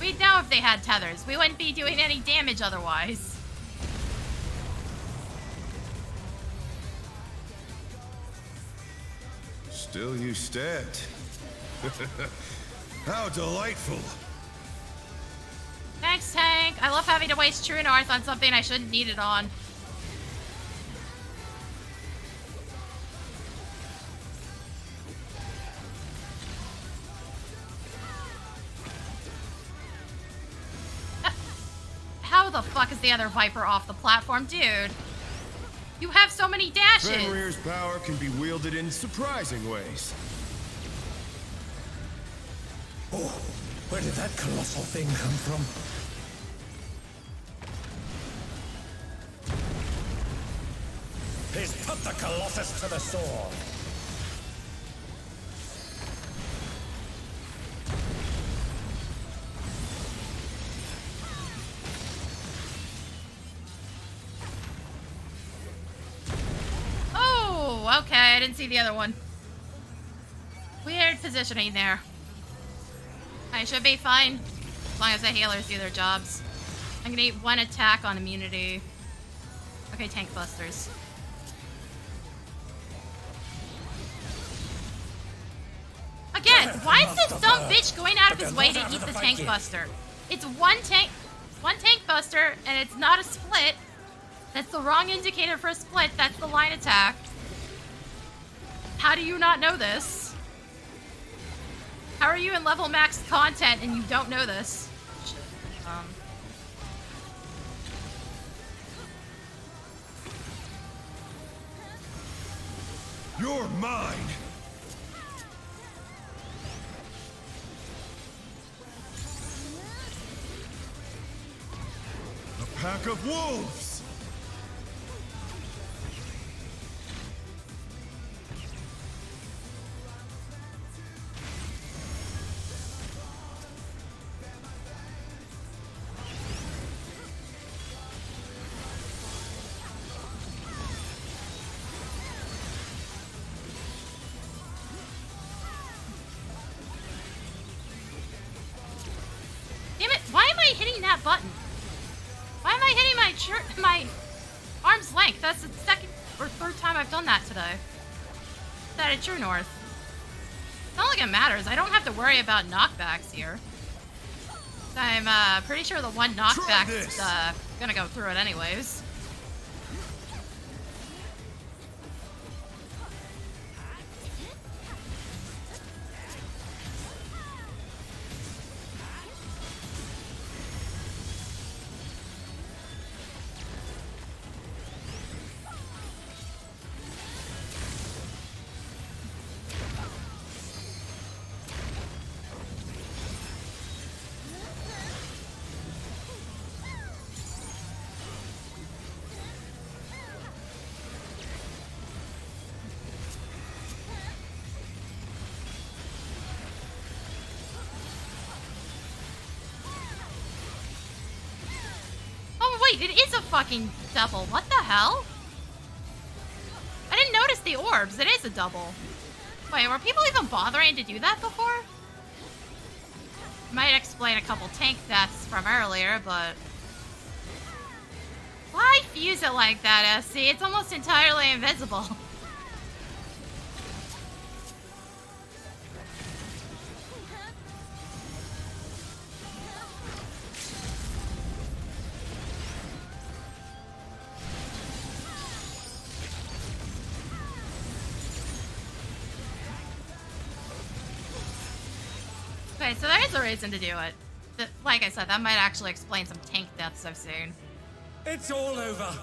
Speaker 1: We'd know if they had tethers. We wouldn't be doing any damage otherwise.
Speaker 5: Still you stabbed. How delightful.
Speaker 1: Thanks, Tank. I love having to waste True North on something I shouldn't need it on. How the fuck is the other Viper off the platform? Dude, you have so many dashes!
Speaker 5: Fenrir's power can be wielded in surprising ways.
Speaker 4: Oh, where did that colossal thing come from? He's put the Colossus to the sword.
Speaker 1: Oh, okay, I didn't see the other one. Weird positioning there. I should be fine, as long as the healers do their jobs. I'm gonna eat one attack on immunity. Okay, tank busters. Again, why is this dumb bitch going out of his way to eat the tank buster? It's one tank buster, and it's not a split. That's the wrong indicator for a split. That's the line attack. How do you not know this? How are you in level max content and you don't know this?
Speaker 5: You're mine! A pack of wolves!
Speaker 1: That button. Why am I hitting my arm's length? That's the second or third time I've done that today. That at True North. It's not like it matters. I don't have to worry about knockbacks here. I'm pretty sure the one knockback is gonna go through it anyways. right, it is a fucking double. What the hell? I didn't notice the orbs. It is a double. Wait, were people even bothering to do that before? Might explain a couple tank deaths from earlier, but... Why fuse it like that, SC? It's almost entirely invisible. Okay, so there is a reason to do it. Like I said, that might actually explain some tank deaths I've seen.
Speaker 4: It's all over.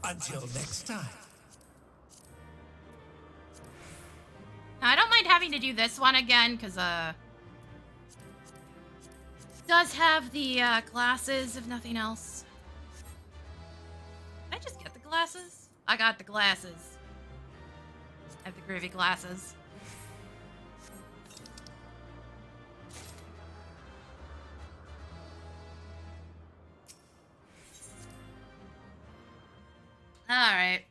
Speaker 4: Until next time.
Speaker 1: Now, I don't mind having to do this one again, because, does have the, glasses, if nothing else. Did I just get the glasses? I got the glasses. I have the groovy glasses. Alright.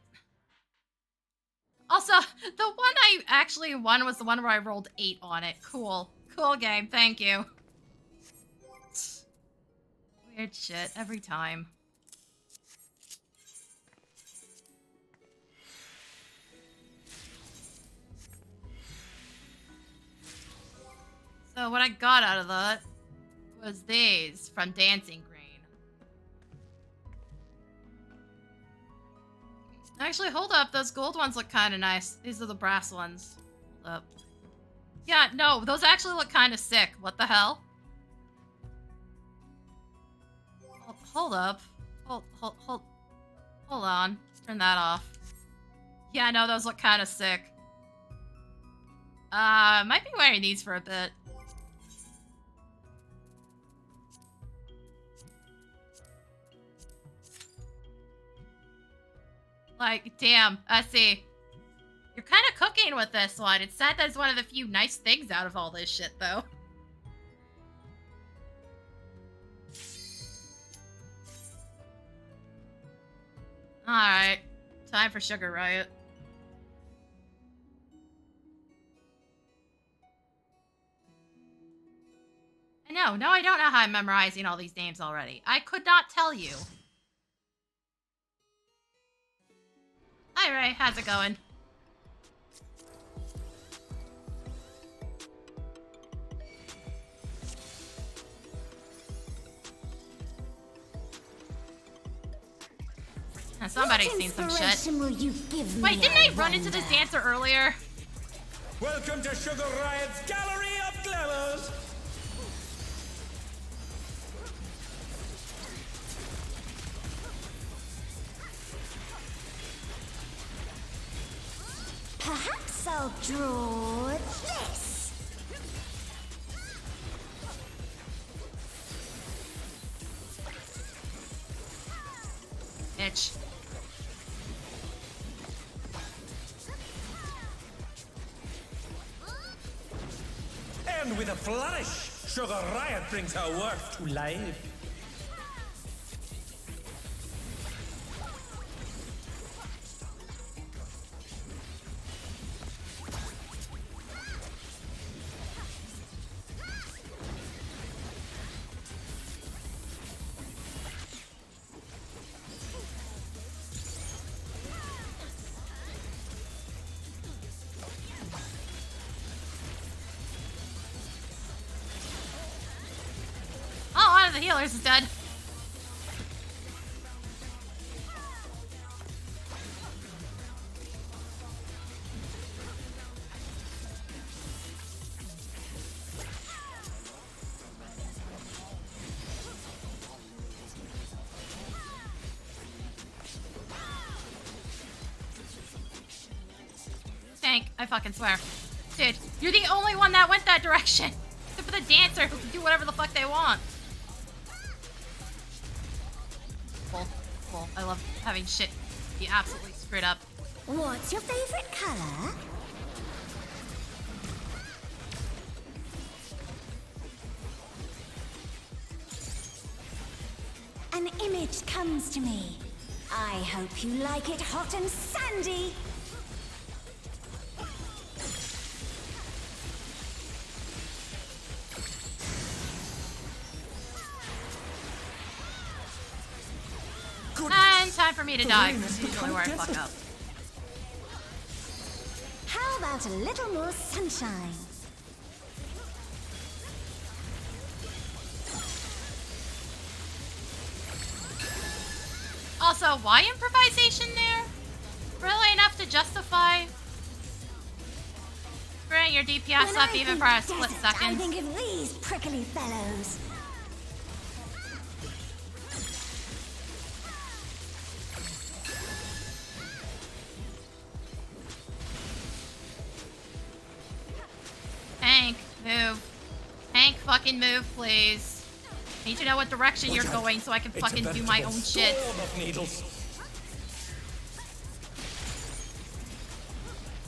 Speaker 1: Also, the one I actually won was the one where I rolled 8 on it. Cool. Cool game, thank you. Weird shit, every time. So what I got out of that was these from Dancing Green. Actually, hold up. Those gold ones look kind of nice. These are the brass ones. Hold up. Yeah, no, those actually look kind of sick. What the hell? Hold up. Hold on. Turn that off. Yeah, no, those look kind of sick. Might be wearing these for a bit. Like, damn, I see. You're kind of cooking with this one. It's sad that it's one of the few nice things out of all this shit, though. Alright. Time for Sugar Riot. I know I don't know how I'm memorizing all these names already. I could not tell you. Hi, Ray. How's it going? Now, somebody's seen some shit. Wait, didn't I run into this dancer earlier?
Speaker 4: Welcome to Sugar Riot's Gallery of Glamours!
Speaker 6: Perhaps I'll draw this.
Speaker 1: Bitch.
Speaker 4: And with a flourish, Sugar Riot brings her work to life.
Speaker 1: The healer's is dead. Tank, I fucking swear. Dude, you're the only one that went that direction. Except for the dancer who can do whatever the fuck they want. Cool. I love having shit be absolutely screwed up.
Speaker 6: What's your favorite color? An image comes to me. I hope you like it hot and sandy.
Speaker 1: And time for me to die, because this is usually where I fuck up.
Speaker 6: How about a little more sunshine?
Speaker 1: Also, why improvisation there? Really enough to justify bringing your DPS up even for a split second?
Speaker 6: I think of these prickly fellows.
Speaker 1: Hank, move. Hank, fucking move, please. I need to know what direction you're going so I can fucking do my own shit.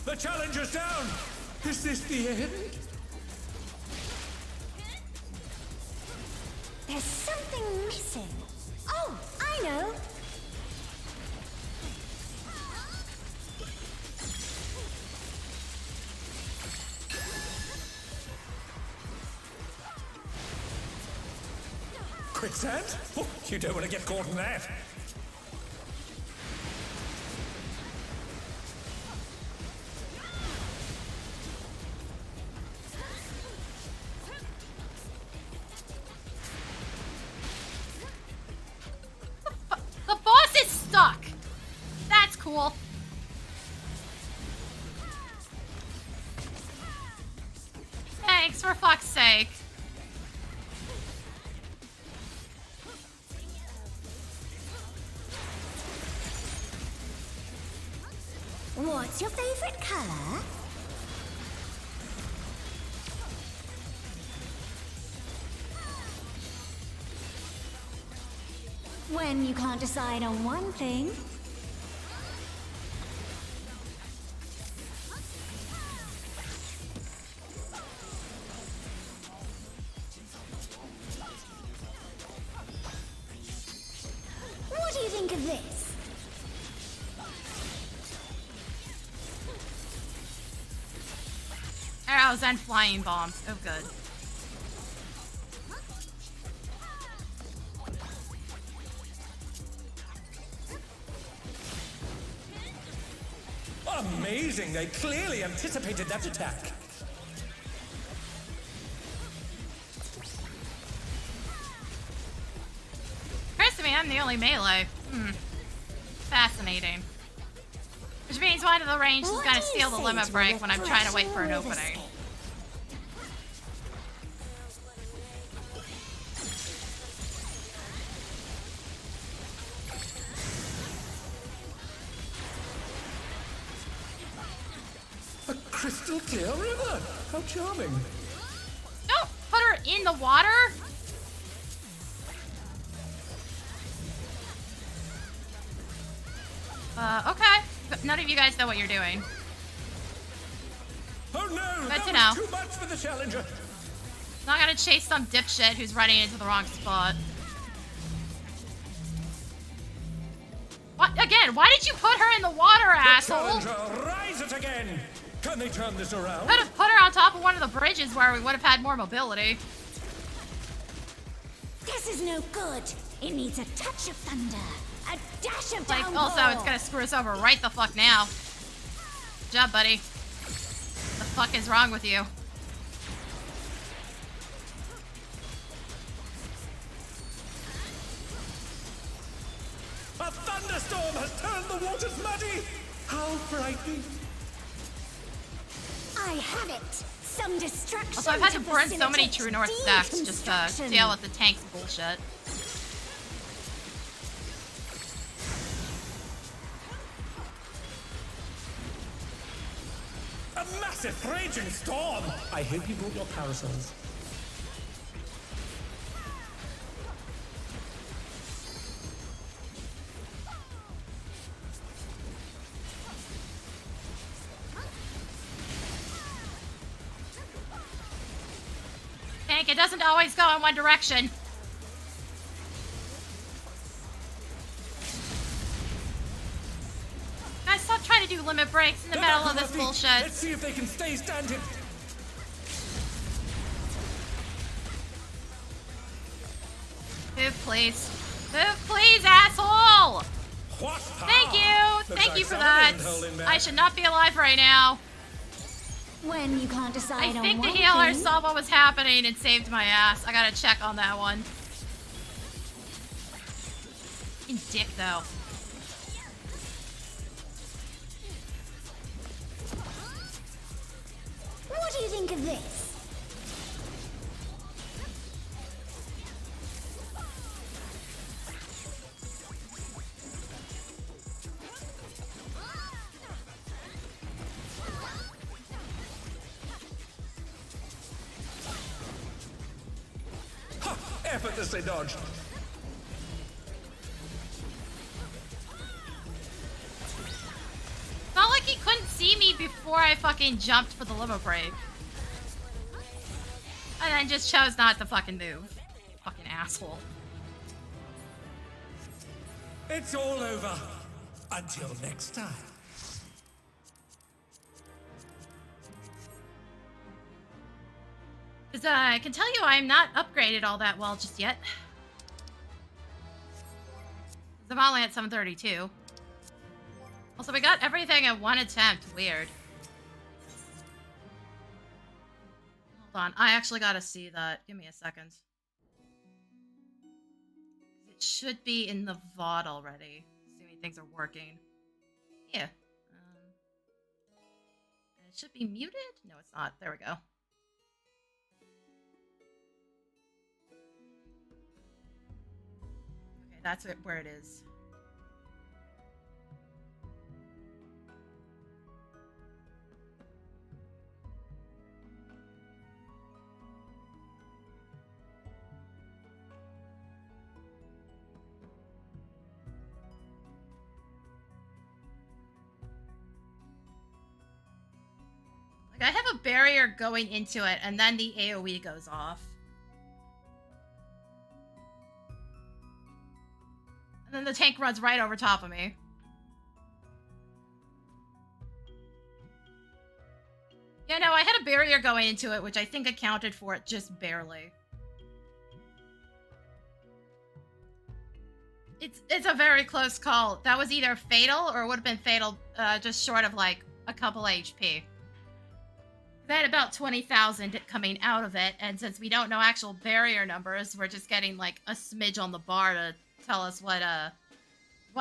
Speaker 4: The challenger's down! Is this the end?
Speaker 6: There's something missing. Oh, I know.
Speaker 4: Quicksand? Oh, you don't want to get caught in that.
Speaker 1: The boss is stuck! That's cool. Thanks, for fuck's sake.
Speaker 6: What's your favorite color? When you can't decide on one thing. What do you think of this?
Speaker 1: Arrows and flying bombs. Oh, good.
Speaker 4: Amazing! They clearly anticipated that attack.
Speaker 1: Occurs to me I'm the only melee. Fascinating. Which means one of the range is gonna steal the limit break when I'm trying to wait for an opening.
Speaker 4: A crystal clear river! How charming!
Speaker 1: Don't put her in the water! Okay. But none of you guys know what you're doing.
Speaker 4: Oh no!
Speaker 1: Good to
Speaker 4: That
Speaker 1: know.
Speaker 4: was too much for the challenger!
Speaker 1: Not gonna chase some dipshit who's running into the wrong spot. What? Again, why did you put her in the water, asshole?
Speaker 4: Challenger, rise it again! Can they turn this around?
Speaker 1: Could have put her on top of one of the bridges where we would have had more mobility.
Speaker 6: This is no good. It needs a touch of thunder, a dash of
Speaker 1: Like,
Speaker 6: downpour.
Speaker 1: also, it's gonna screw us over right the fuck now. Good job, buddy. The fuck is wrong with you?
Speaker 4: A thunderstorm has turned the waters muddy! How frightening!
Speaker 6: I have it. Some destruction.
Speaker 1: Also, I've had to burn so many
Speaker 6: facilitate
Speaker 1: True North stacks just to
Speaker 6: deconstruction.
Speaker 1: deal with the tank's bullshit.
Speaker 4: A massive raging storm! I hope you brought your parasols.
Speaker 1: Tank, it doesn't always go in one direction. do limit breaks in the
Speaker 4: Go
Speaker 1: middle
Speaker 4: back
Speaker 1: of
Speaker 4: on
Speaker 1: this
Speaker 4: their feet.
Speaker 1: bullshit.
Speaker 4: Let's see if they can stay standing.
Speaker 1: Move, please. Move, please, asshole!
Speaker 4: What?
Speaker 1: Thank you! Thank you for that. I should not be alive right now.
Speaker 6: When you can't
Speaker 1: I
Speaker 6: decide on
Speaker 1: think the
Speaker 6: one
Speaker 1: healer
Speaker 6: thing,
Speaker 1: saw what was happening and saved my ass. I gotta check on that one. Fucking dick, though.
Speaker 6: what do you think of this?
Speaker 4: Ha! Effortlessly dodged.
Speaker 1: It's not like he couldn't see me before I fucking jumped for the limo break. And then just chose not to fucking move. Fucking asshole.
Speaker 4: It's all over. Until next time.
Speaker 1: Because I can tell you I'm not upgraded all that well just yet. I'm only at 732. Also, we got everything in one attempt. Weird. Hold on. I actually gotta see that. Give me a second. It should be in the VOD already. Assuming things are working. Yeah. And it should be muted? No, it's not. There we go. Okay, that's where it is. I have a barrier going into it, and then the AoE goes off. And then the tank runs right over top of me. Yeah, no, I had a barrier going into it, which I think accounted for it just barely. It's a very close call. That was either fatal, or it would have been fatal just short of, like, a couple HP. I had about 20,000 coming out of it, and since we don't know actual barrier numbers, we're just getting like a smidge on the bar to tell us what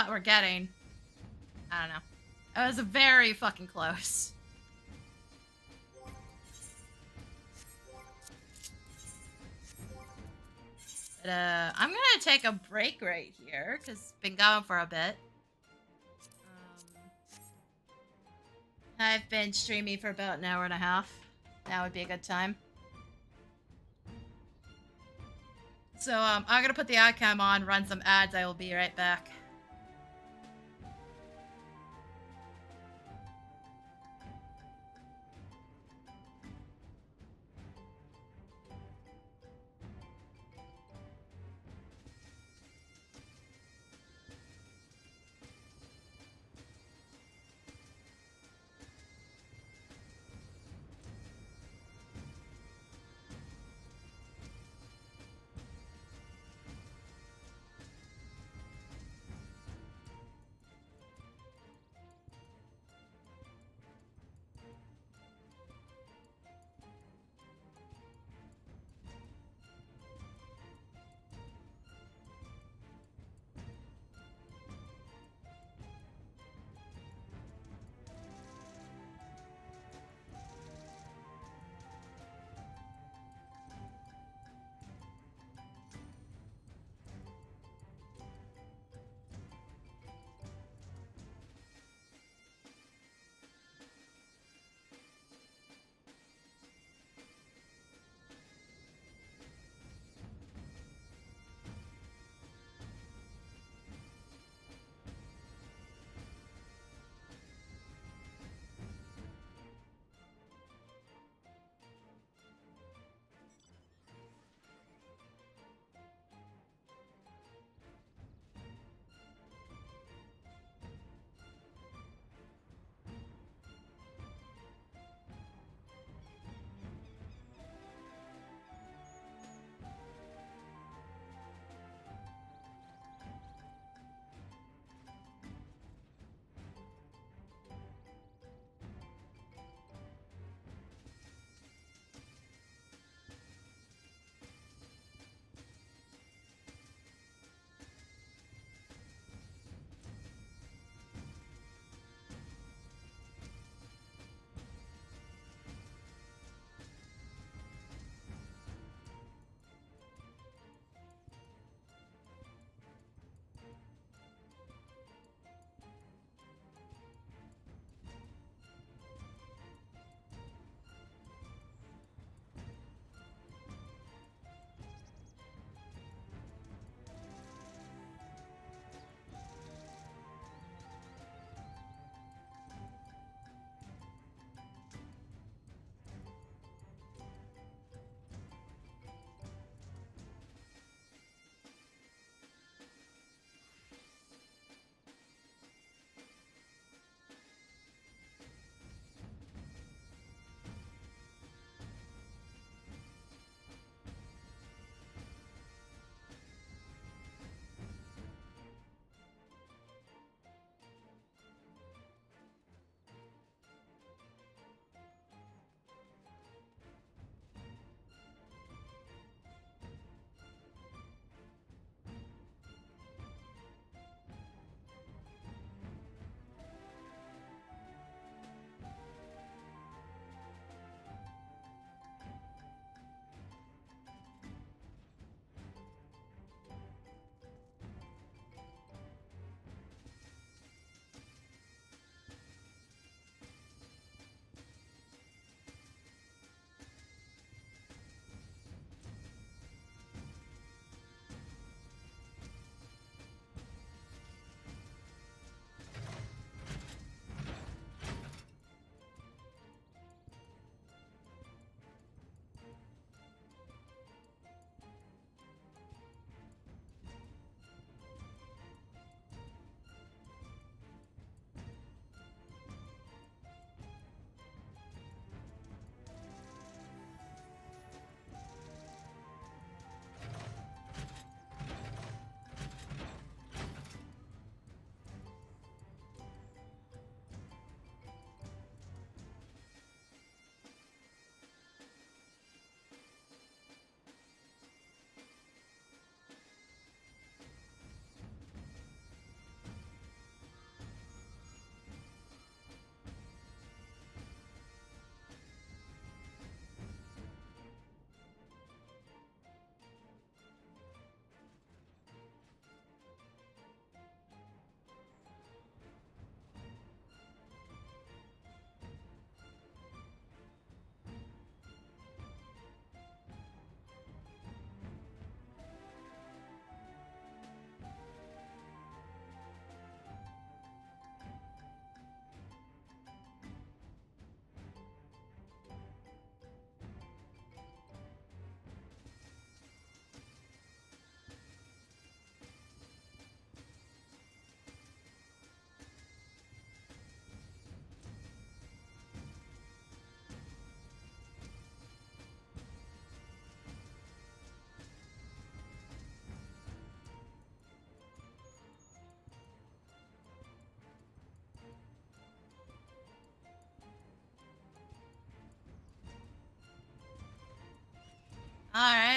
Speaker 1: we're getting. I don't know. It was very fucking close. But I'm gonna take a break right here because it's been going for a bit. I've been streaming for about an hour and a half. That would be a good time. So, I'm gonna put the ad cam on, run some ads. I will be right back.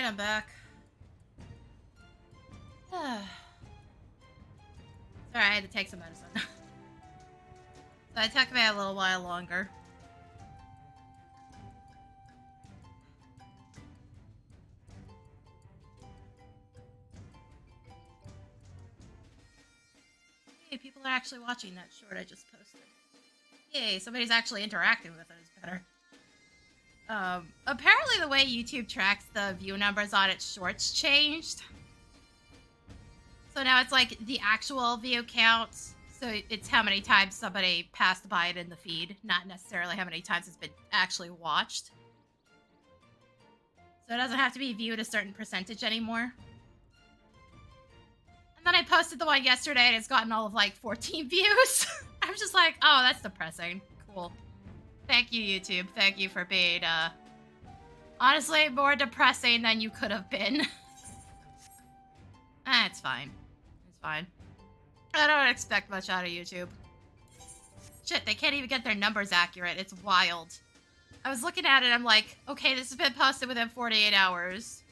Speaker 1: Alright, I'm back. Sorry, I had to take some medicine. So it took me a little while longer. Hey, people are actually watching that short I just posted. Yay, somebody's actually interacting with it is better. Apparently the way YouTube tracks the view numbers on its shorts changed. So now it's like the actual view count. So it's how many times somebody passed by it in the feed, not necessarily how many times it's been actually watched. So it doesn't have to be viewed a certain percentage anymore. And then I posted the one yesterday and it's gotten all of like 14 views. I'm just like, oh, that's depressing. Cool. Thank you, YouTube. Thank you for being, honestly, more depressing than you could have been. It's fine. It's fine. I don't expect much out of YouTube. Shit, they can't even get their numbers accurate. It's wild. I was looking at it, I'm like, okay, this has been posted within 48 hours.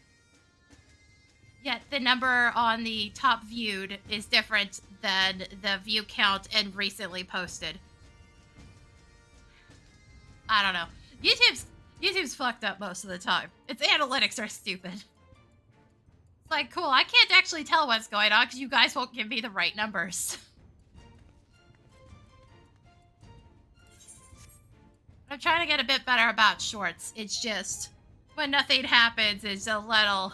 Speaker 1: Yet the number on the top viewed is different than the view count and recently posted. I don't know. YouTube's fucked up most of the time. Its analytics are stupid. It's like, cool, I can't actually tell what's going on because you guys won't give me the right numbers. I'm trying to get a bit better about shorts. It's just, when nothing happens, it's a little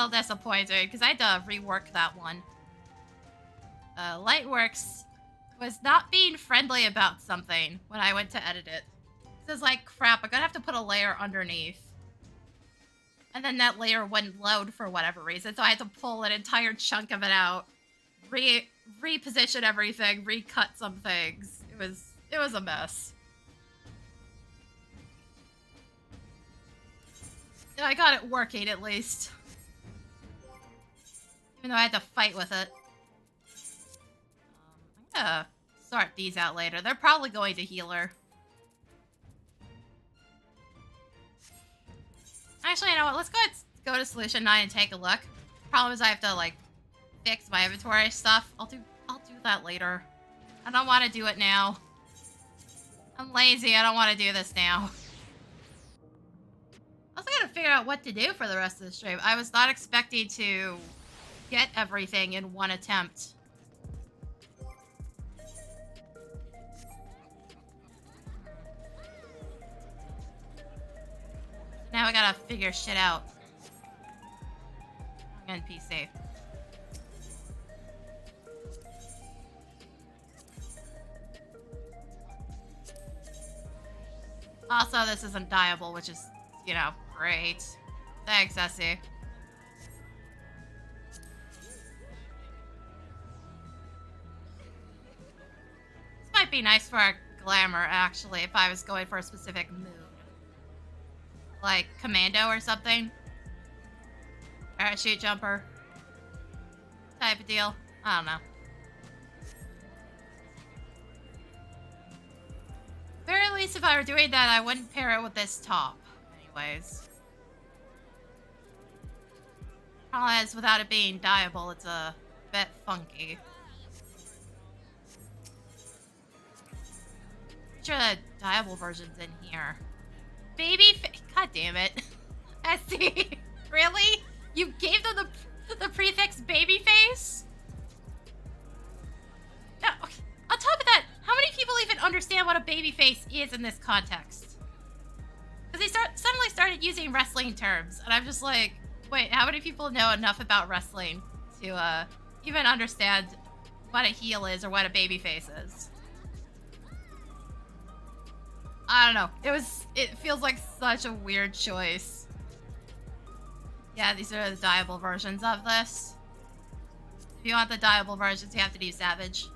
Speaker 1: disappointing because I had to rework that one. Lightworks was not being friendly about something when I went to edit it. It was like, crap, I'm gonna have to put a layer underneath. And then that layer wouldn't load for whatever reason, so I had to pull an entire chunk of it out, reposition everything, recut some things. It was a mess. I got it working, at least. Even though I had to fight with it. I'm gonna sort these out later. They're probably going to healer. Actually, you know what? Let's go to Solution 9 and take a look. Problem is I have to, like, fix my inventory stuff. I'll do that later. I don't want to do it now. I'm lazy. I don't want to do this now. I also gotta figure out what to do for the rest of the stream. I was not expecting to get everything in one attempt. Now I gotta figure shit out. NPC. Also, this isn't dyeable, which is, you know, great. Thanks, Essie. This might be nice for a glamour, actually, if I was going for a specific mood. Like, commando or something. Parachute jumper. Type of deal. I don't know. Very least, if I were doing that, I wouldn't pair it with this top. Anyways. Problem is, without it being dyeable, it's a bit funky. Sure the dyeable version's in here. God damn it. Essie, really? You gave them the prefix babyface? No, on top of that, how many people even understand what a babyface is in this context? Because they suddenly started using wrestling terms, and I'm just like, wait, how many people know enough about wrestling to even understand what a heel is or what a babyface is? I don't know. It feels like such a weird choice. Yeah, these are the dyeable versions of this. If you want the dyeable versions, you have to do Savage.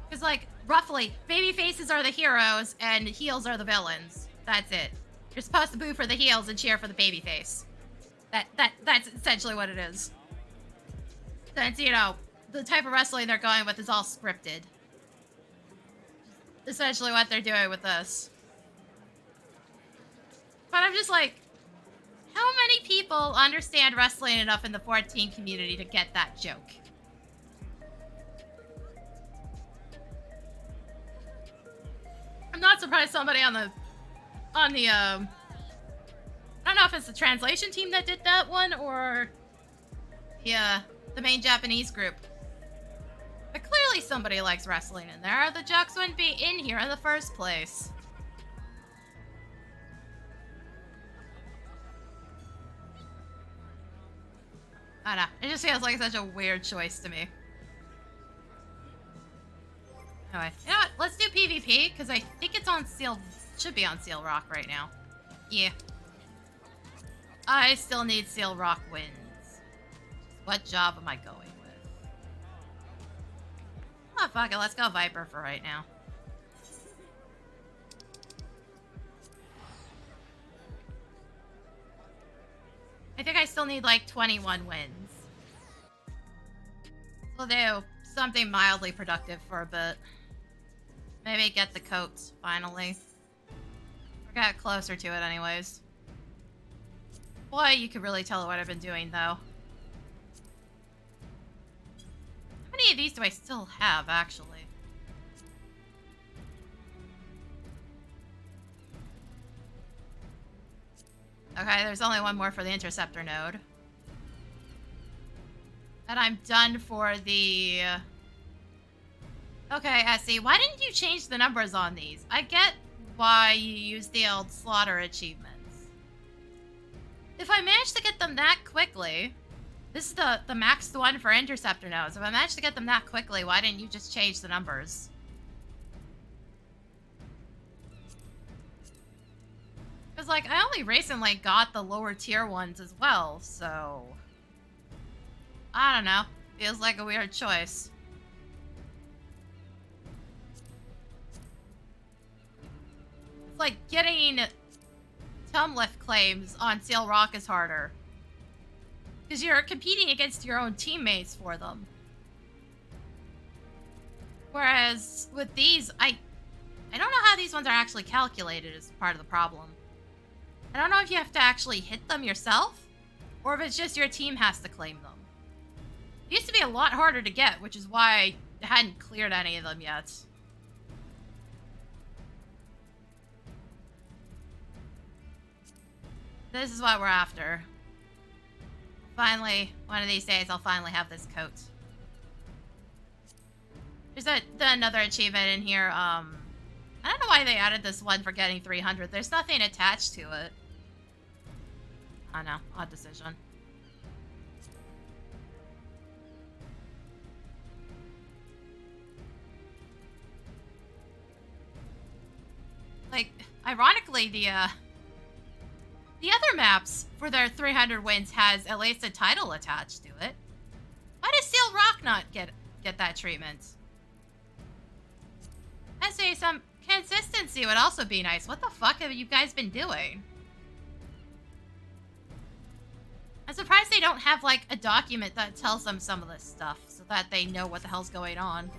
Speaker 1: Because, like, roughly, baby faces are the heroes and heels are the villains. That's it. You're supposed to boo for the heels and cheer for the baby face. That's essentially what it is. Since, you know, the type of wrestling they're going with is all scripted. essentially what they're doing with this. But I'm just like, how many people understand wrestling enough in the 14 community to get that joke? I'm not surprised somebody on the I don't know if it's the translation team that did that one or the main Japanese group. But clearly somebody likes wrestling in there, or the jokes wouldn't be in here in the first place. I don't know. It just feels like such a weird choice to me. Anyway, you know what? Let's do PvP, because I think it's on Seal... should be on Seal Rock right now. Yeah. I still need Seal Rock wins. What job am I going with? Oh, fuck it. Let's go Viper for right now. I think I still need like 21 wins. We'll do something mildly productive for a bit. Maybe get the coats, finally. We're getting closer to it anyways. Boy, you could really tell what I've been doing, though. How many of these do I still have, actually? Okay, there's only one more for the Interceptor node. And I'm done for the... Okay, Essie, why didn't you change the numbers on these? I get why you use the old slaughter achievements. If I managed to get them that quickly... This is the maxed one for Interceptor nodes. If I managed to get them that quickly, why didn't you just change the numbers? Because, like, I only recently got the lower tier ones as well, so... I don't know. Feels like a weird choice. It's like getting Tumlift claims on Seal Rock is harder. Because you're competing against your own teammates for them. Whereas with these, I don't know how these ones are actually calculated as part of the problem. I don't know if you have to actually hit them yourself, or if it's just your team has to claim them. It used to be a lot harder to get, which is why I hadn't cleared any of them yet. This is what we're after. Finally, one of these days, I'll finally have this coat. There's another achievement in here. I don't know why they added this one for getting 300. There's nothing attached to it. I know, odd decision. Like, ironically, the other maps for their 300 wins has at least a title attached to it. Why does Seal Rock not get that treatment? I'd say some consistency would also be nice. What the fuck have you guys been doing? I'm surprised they don't have, like, a document that tells them some of this stuff so that they know what the hell's going on.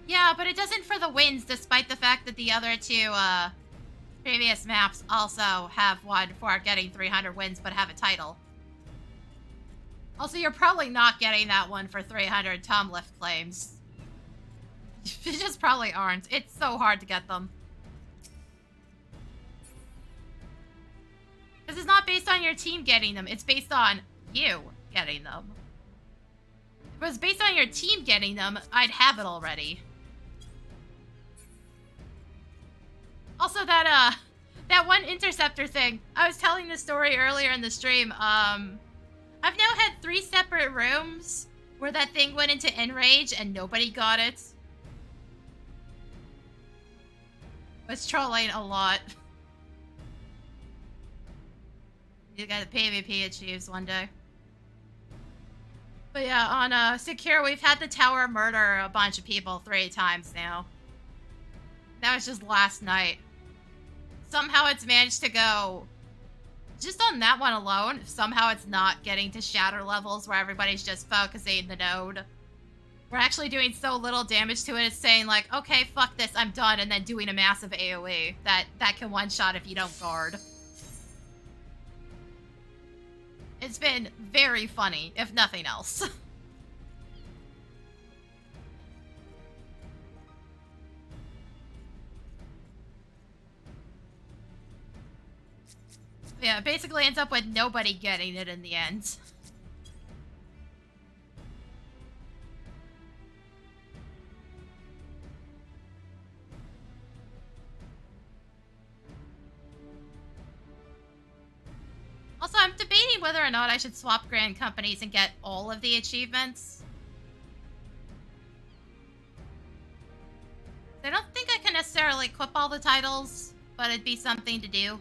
Speaker 1: Yeah, but it doesn't for the wins, despite the fact that the other two previous maps also have one for getting 300 wins but have a title. Also, you're probably not getting that one for 300 Tumlift claims. You just probably aren't. It's so hard to get them. This is not based on your team getting them. It's based on you getting them. If it was based on your team getting them, I'd have it already. Also, that one Interceptor thing. I was telling the story earlier in the stream. I've now had 3 separate rooms where that thing went into Enrage and nobody got it. Was trolling a lot. You got the PvP achieves one day. But yeah, on Secure, we've had the tower murder a bunch of people 3 times now. That was just last night. Somehow it's managed to go just on that one alone, if somehow it's not getting to shatter levels where everybody's just focusing the node, we're actually doing so little damage to it, it's saying like, okay, fuck this, I'm done, and then doing a massive AoE that can one-shot if you don't guard. It's been very funny, if nothing else. Yeah, it basically ends up with nobody getting it in the end. Also, I'm debating whether or not I should swap Grand Companies and get all of the achievements. I don't think I can necessarily equip all the titles, but it'd be something to do.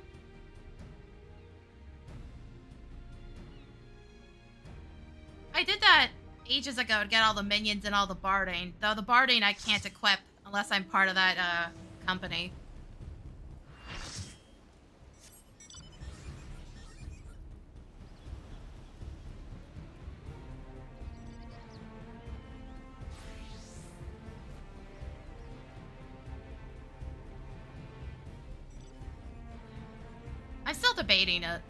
Speaker 1: I did that ages ago to get all the minions and all the barding, though the barding I can't equip unless I'm part of that company. I'm still debating it.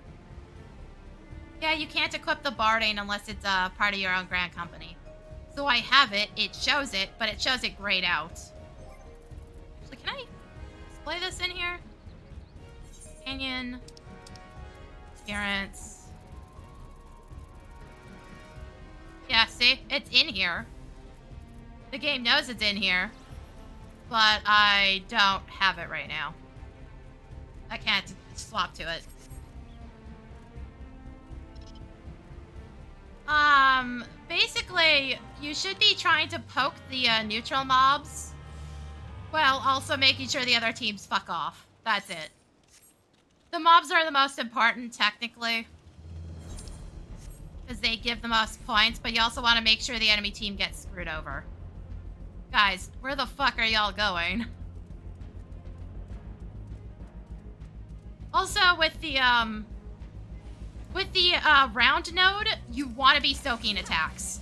Speaker 1: Yeah, you can't equip the barding unless it's part of your own Grand Company. So I have it, it shows it, but it shows it grayed out. Actually, can I display this in here? Companion. Appearance. Yeah, see? It's in here. The game knows it's in here. But I don't have it right now. I can't swap to it. Basically, you should be trying to poke the neutral mobs while also making sure the other teams fuck off. That's it. The mobs are the most important, technically, because they give the most points, but you also want to make sure the enemy team gets screwed over. Guys, where the fuck are y'all going? Also, with the round node, you want to be soaking attacks.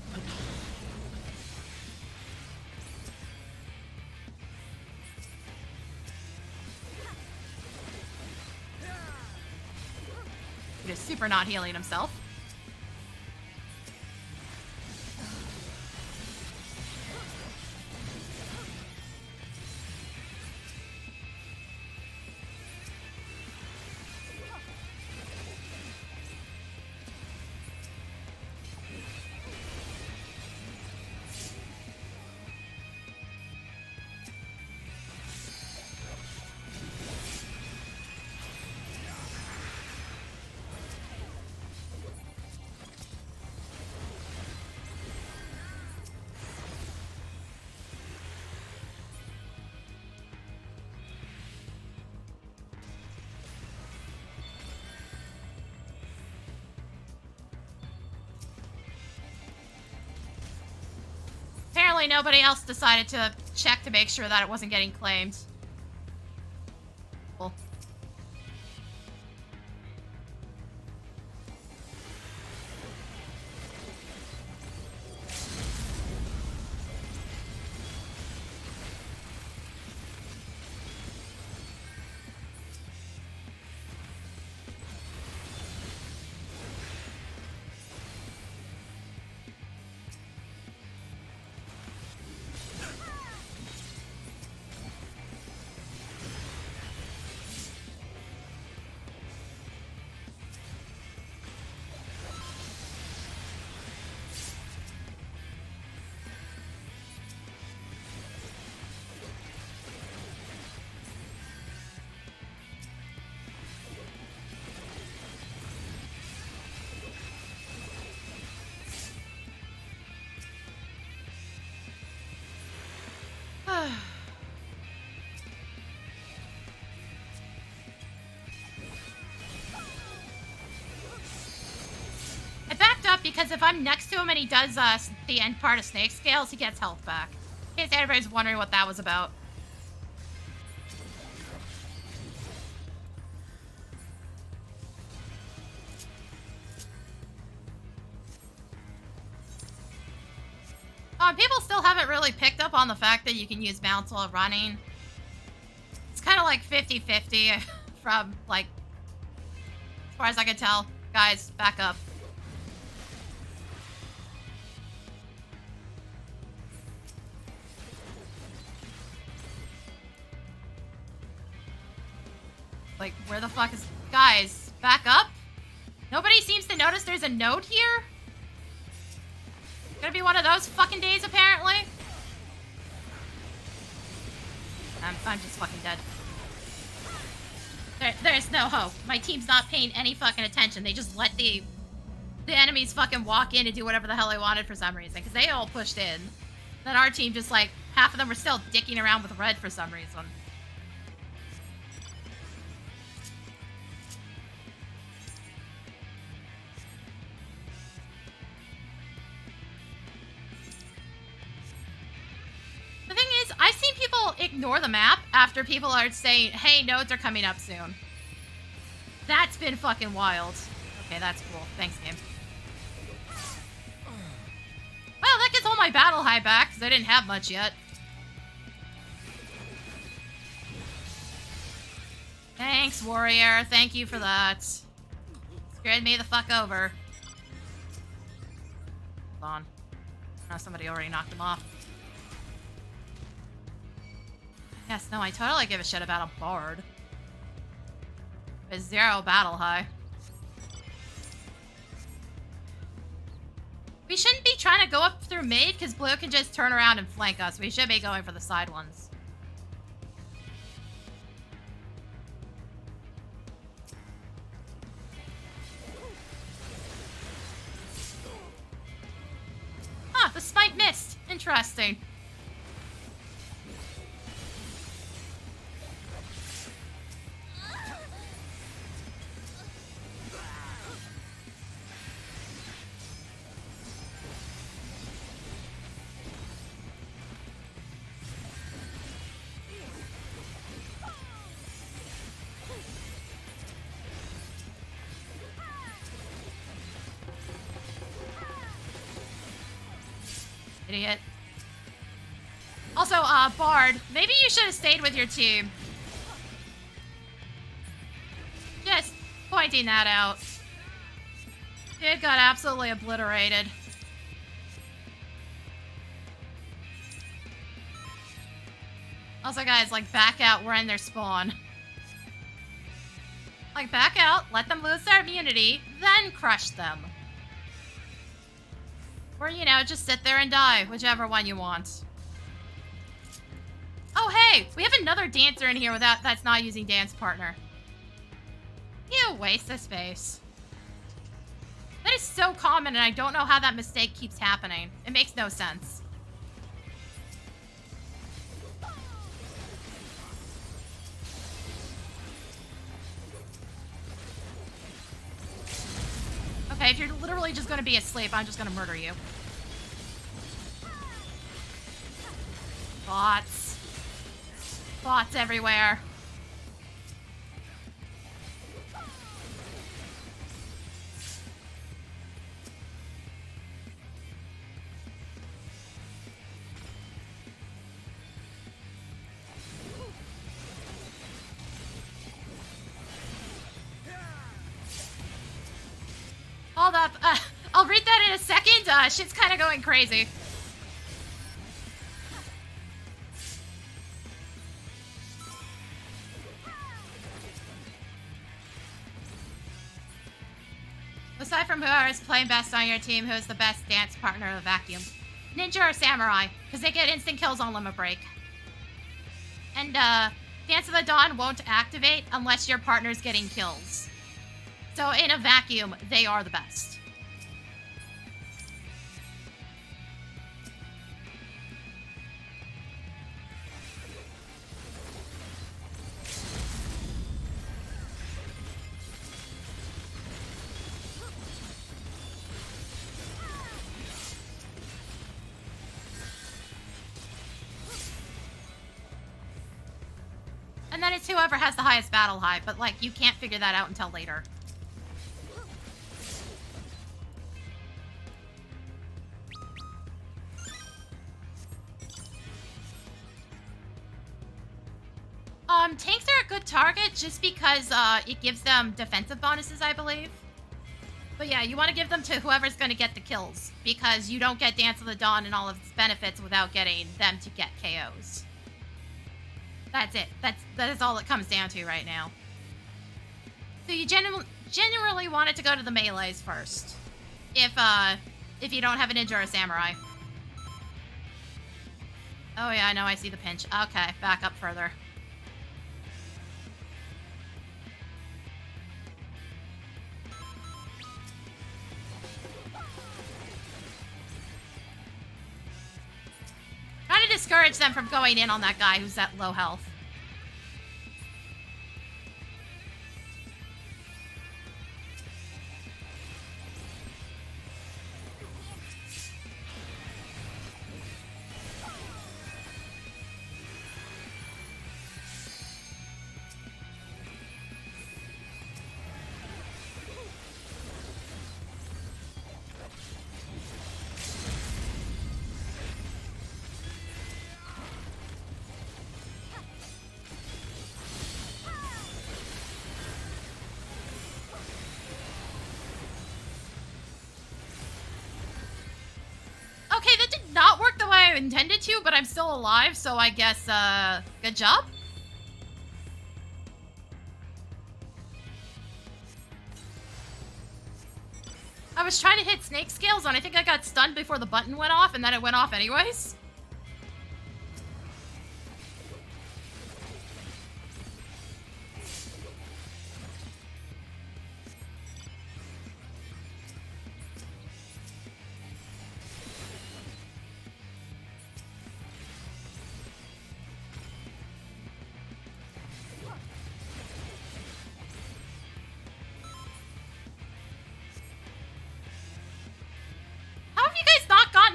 Speaker 1: He is super not healing himself. Apparently nobody else decided to check to make sure that it wasn't getting claimed. Cool. I backed up because if I'm next to him and he does the end part of Snake Scales, he gets health back. In case anybody's wondering what that was about. People still haven't really picked up on the fact that you can use mounts while running. It's kind of like 50-50 from, like, as far as I can tell. Guys, back up. Like, where the fuck is... Guys, back up? Nobody seems to notice there's a node here? Gonna be one of those fucking days, apparently. I'm just fucking dead. There's no hope. My team's not paying any fucking attention. They just let the enemies fucking walk in and do whatever the hell they wanted for some reason. Because they all pushed in. Then our team just, like, half of them were still dicking around with red for some reason. The thing is, I've seen people ignore the map after people are saying, hey, nodes are coming up soon. That's been fucking wild. Okay, that's cool. Thanks, game. Well, that gets all my battle high back, because I didn't have much yet. Thanks, warrior. Thank you for that. Scared me the fuck over. Hold on. Oh, somebody already knocked him off. Yes, no, I totally give a shit about a bard. With 0 battle high. We shouldn't be trying to go up through mid, because blue can just turn around and flank us. We should be going for the side ones. Huh, the smite missed. Interesting. Idiot. Also, Bard, maybe you should have stayed with your team. Just pointing that out. It got absolutely obliterated. Also, guys, like, back out. We're in their spawn. Like, back out, let them lose their immunity, then crush them. Or, you know, just sit there and die, whichever one you want. Oh, hey! We have another dancer in here that's not using dance partner. You waste of space. That is so common, and I don't know how that mistake keeps happening. It makes no sense. Okay, if you're literally just gonna be asleep, I'm just gonna murder you. Bots. Bots everywhere. Hold up. I'll read that in a second. Shit's kind of going crazy. Aside from whoever is playing best on your team, who is the best dance partner of Vacuum? Ninja or Samurai, because they get instant kills on Limit Break. And, Dance of the Dawn won't activate unless your partner's getting kills. So in a vacuum, they are the best. And then it's whoever has the highest battle high, but like you can't figure that out until later. Tanks are a good target just because it gives them defensive bonuses, I believe. But yeah, you want to give them to whoever's going to get the kills, because you don't get Dance of the Dawn and all of its benefits without getting them to get KOs. That's it. That is all it comes down to right now. So you generally want it to go to the melees first, if you don't have a ninja or a samurai. Oh yeah, I know, I see the pinch. Okay, back up further. Trying to discourage them from going in on that guy who's at low health. Okay, that did not work the way I intended to, but I'm still alive, so I guess, good job? I was trying to hit snake scales, and I think I got stunned before the button went off, and then it went off anyways.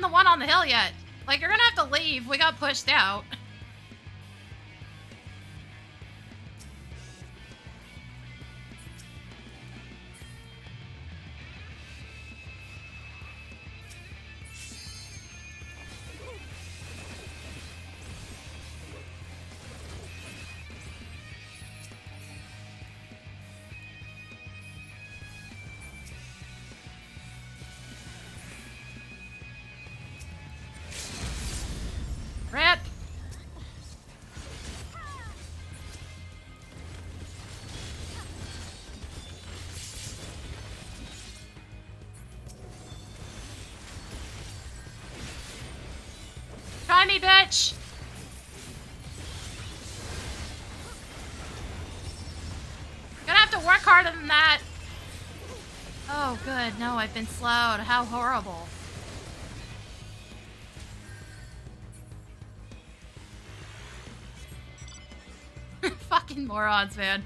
Speaker 1: The one on the hill yet. Like, you're gonna have to leave. We got pushed out. Rip! Try me, bitch! Gonna have to work harder than that. Oh, good. No, I've been slowed. How horrible. Fucking morons, man.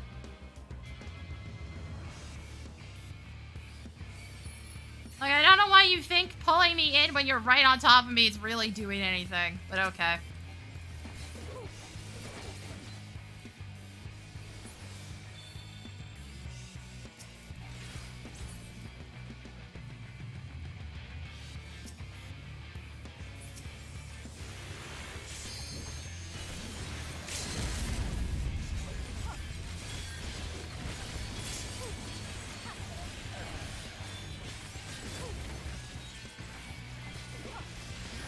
Speaker 1: Like, I don't know why you think pulling me in when you're right on top of me is really doing anything, but okay.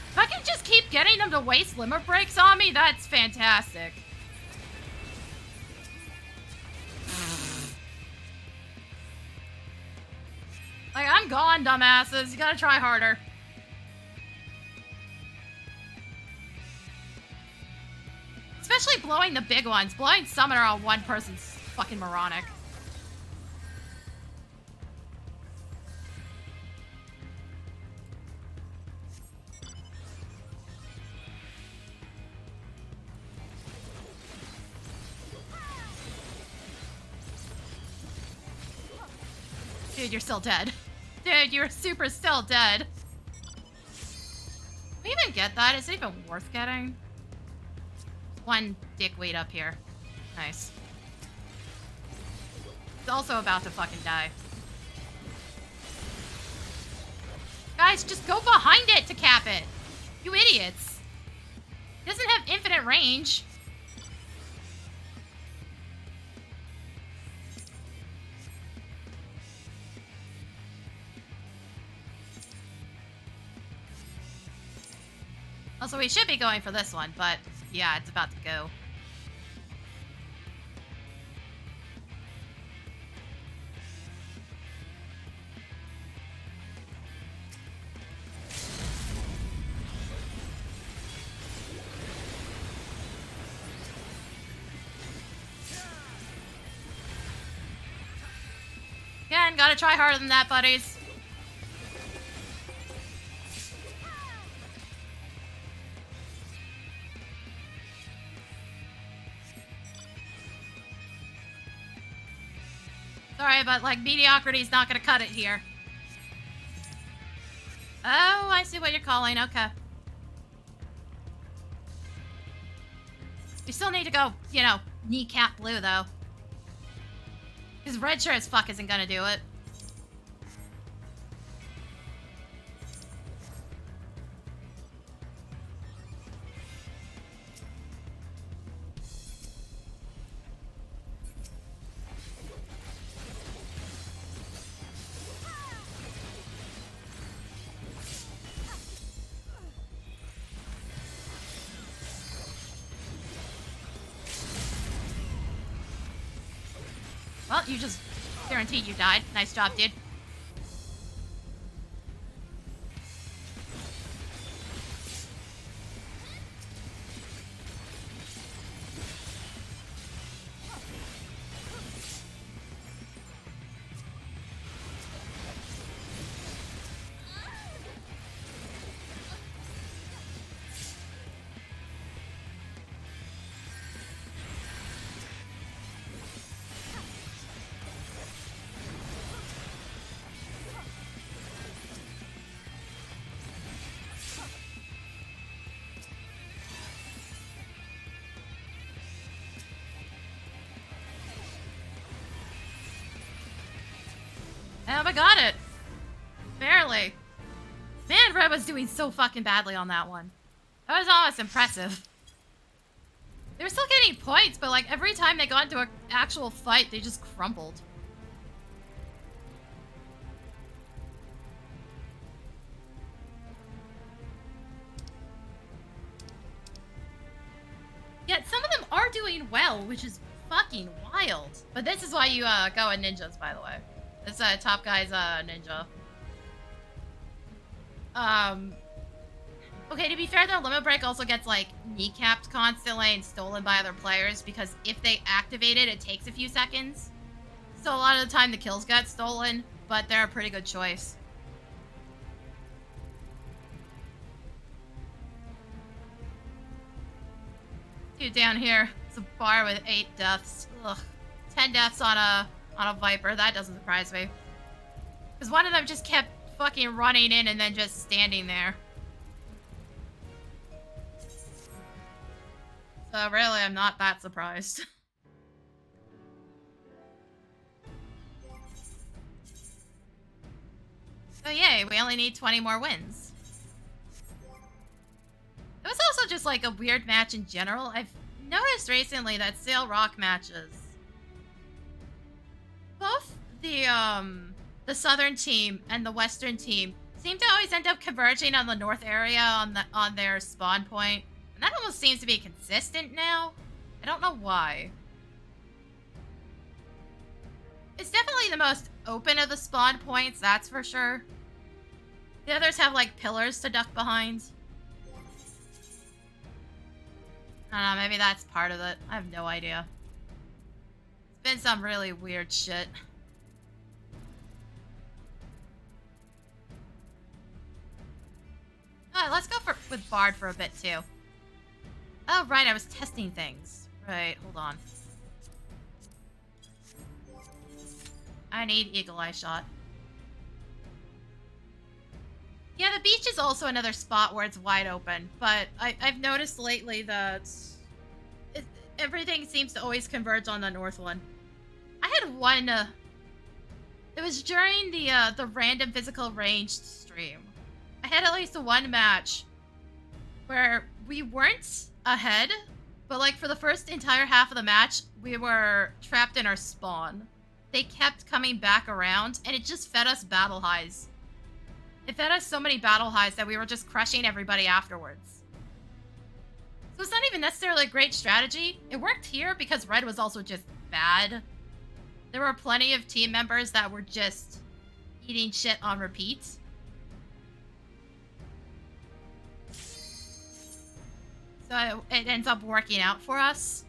Speaker 1: If I can just keep getting them to waste limit breaks on me, that's fantastic. Like, I'm gone, dumbasses. You gotta try harder. Especially blowing the big ones. Blowing Summoner on one person's fucking moronic. Dude, you're still dead. Dude, you're super still dead. Can we even get that? Is it even worth getting? One dickweed up here. Nice. It's also about to fucking die. Guys, just go behind it to cap it. You idiots. It doesn't have infinite range. Also, we should be going for this one, but yeah, it's about to go. Again, gotta try harder than that, buddies. Sorry, but like mediocrity's not gonna cut it here. Oh, I see what you're calling. Okay. You still need to go, you know, kneecap blue though. Because red sure as fuck isn't gonna do it. Well, you just guaranteed you died. Nice job, dude. Oh, I got it. Barely. Man, Red was doing so fucking badly on that one. That was almost impressive. They were still getting points, but like every time they got into an actual fight, they just crumbled. Yet some of them are doing well, which is fucking wild. But this is why you go with ninjas, by the way. This top guy's ninja. Okay, to be fair though, Limit Break also gets like kneecapped constantly and stolen by other players because if they activate it, it takes a few seconds. So a lot of the time the kills get stolen, but they're a pretty good choice. Dude, down here, it's a bar with 8 deaths. Ugh. 10 deaths on a Viper. That doesn't surprise me. Because one of them just kept fucking running in and then just standing there. So really, I'm not that surprised. So yay, we only need 20 more wins. It was also just like a weird match in general. I've noticed recently that Sail Rock matches, both the southern team and the western team seem to always end up converging on the north area on their spawn point. And that almost seems to be consistent now. I don't know why. It's definitely the most open of the spawn points, that's for sure. The others have like pillars to duck behind. I don't know, maybe that's part of it. I have no idea. It's been some really weird shit. Alright, let's go with Bard for a bit too. Oh, right, I was testing things. Right, hold on. I need Eagle Eye Shot. Yeah, the beach is also another spot where it's wide open, but I've noticed lately that everything seems to always converge on the north one. I had one, it was during the random physical ranged stream. I had at least one match where we weren't ahead, but like for the first entire half of the match, we were trapped in our spawn. They kept coming back around, and it just fed us battle highs. It fed us so many battle highs that we were just crushing everybody afterwards. So it's not even necessarily a great strategy. It worked here because red was also just bad. There were plenty of team members that were just eating shit on repeat. So it ends up working out for us.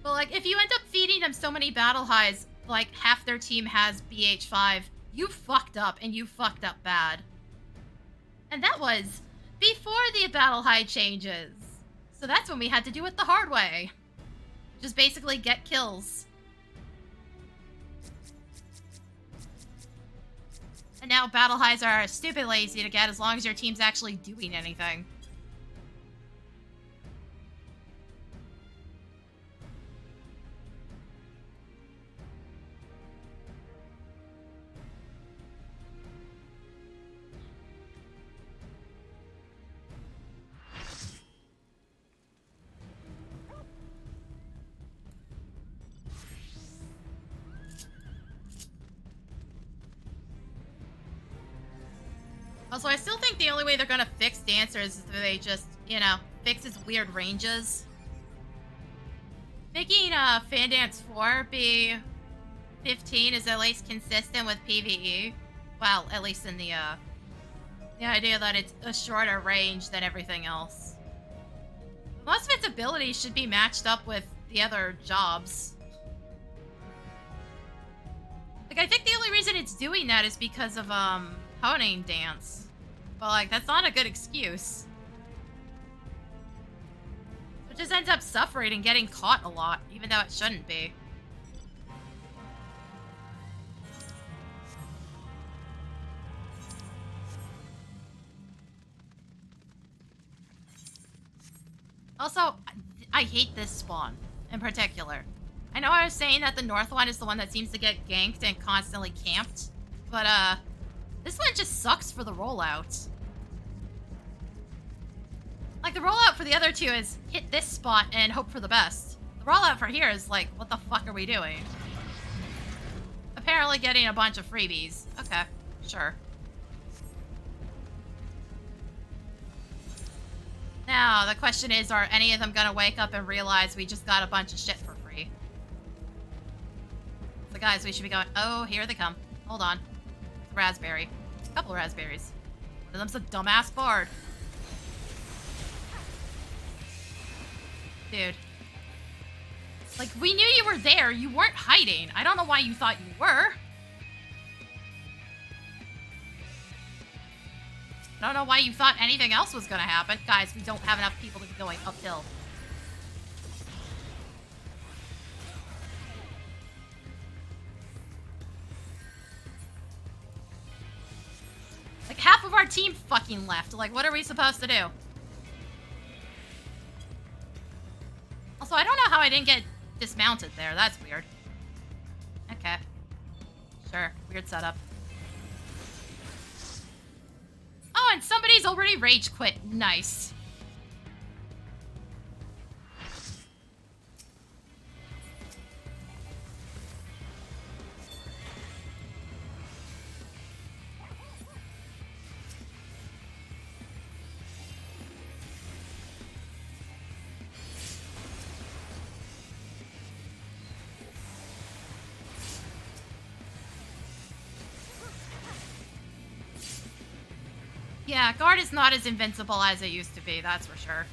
Speaker 1: But like, if you end up feeding them so many battle highs, like half their team has BH5, you fucked up, and you fucked up bad. And that was before the battle high changes. So that's when we had to do it the hard way. Just basically get kills. And now battle highs are stupidly easy to get as long as your team's actually doing anything. Also, I still think the only way they're gonna fix dancers is if they just, you know, fix his weird ranges. Making Fan Dance 4 be 15 is at least consistent with PvE. Well, at least in the idea that it's a shorter range than everything else. Most of its abilities should be matched up with the other jobs. Like, I think the only reason it's doing that is because of, honing dance. But, like, that's not a good excuse. It just ends up suffering and getting caught a lot, even though it shouldn't be. Also, I hate this spawn, in particular. I know I was saying that the north one is the one that seems to get ganked and constantly camped, but, this one just sucks for the rollout. Like, the rollout for the other two is hit this spot and hope for the best. The rollout for here is like, what the fuck are we doing? Apparently getting a bunch of freebies. Okay, sure. Now, the question is, are any of them gonna wake up and realize we just got a bunch of shit for free? So guys, we should be going, oh, here they come. Hold on. Raspberry. A couple raspberries. One of them's a dumbass bard. Dude. Like, we knew you were there. You weren't hiding. I don't know why you thought you were. I don't know why you thought anything else was gonna happen. Guys, we don't have enough people to be going uphill. Like, half of our team fucking left. Like, what are we supposed to do? Also, I don't know how I didn't get dismounted there. That's weird. Okay. Sure. Weird setup. Oh, and somebody's already rage quit. Nice. Yeah, guard is not as invincible as it used to be, that's for sure.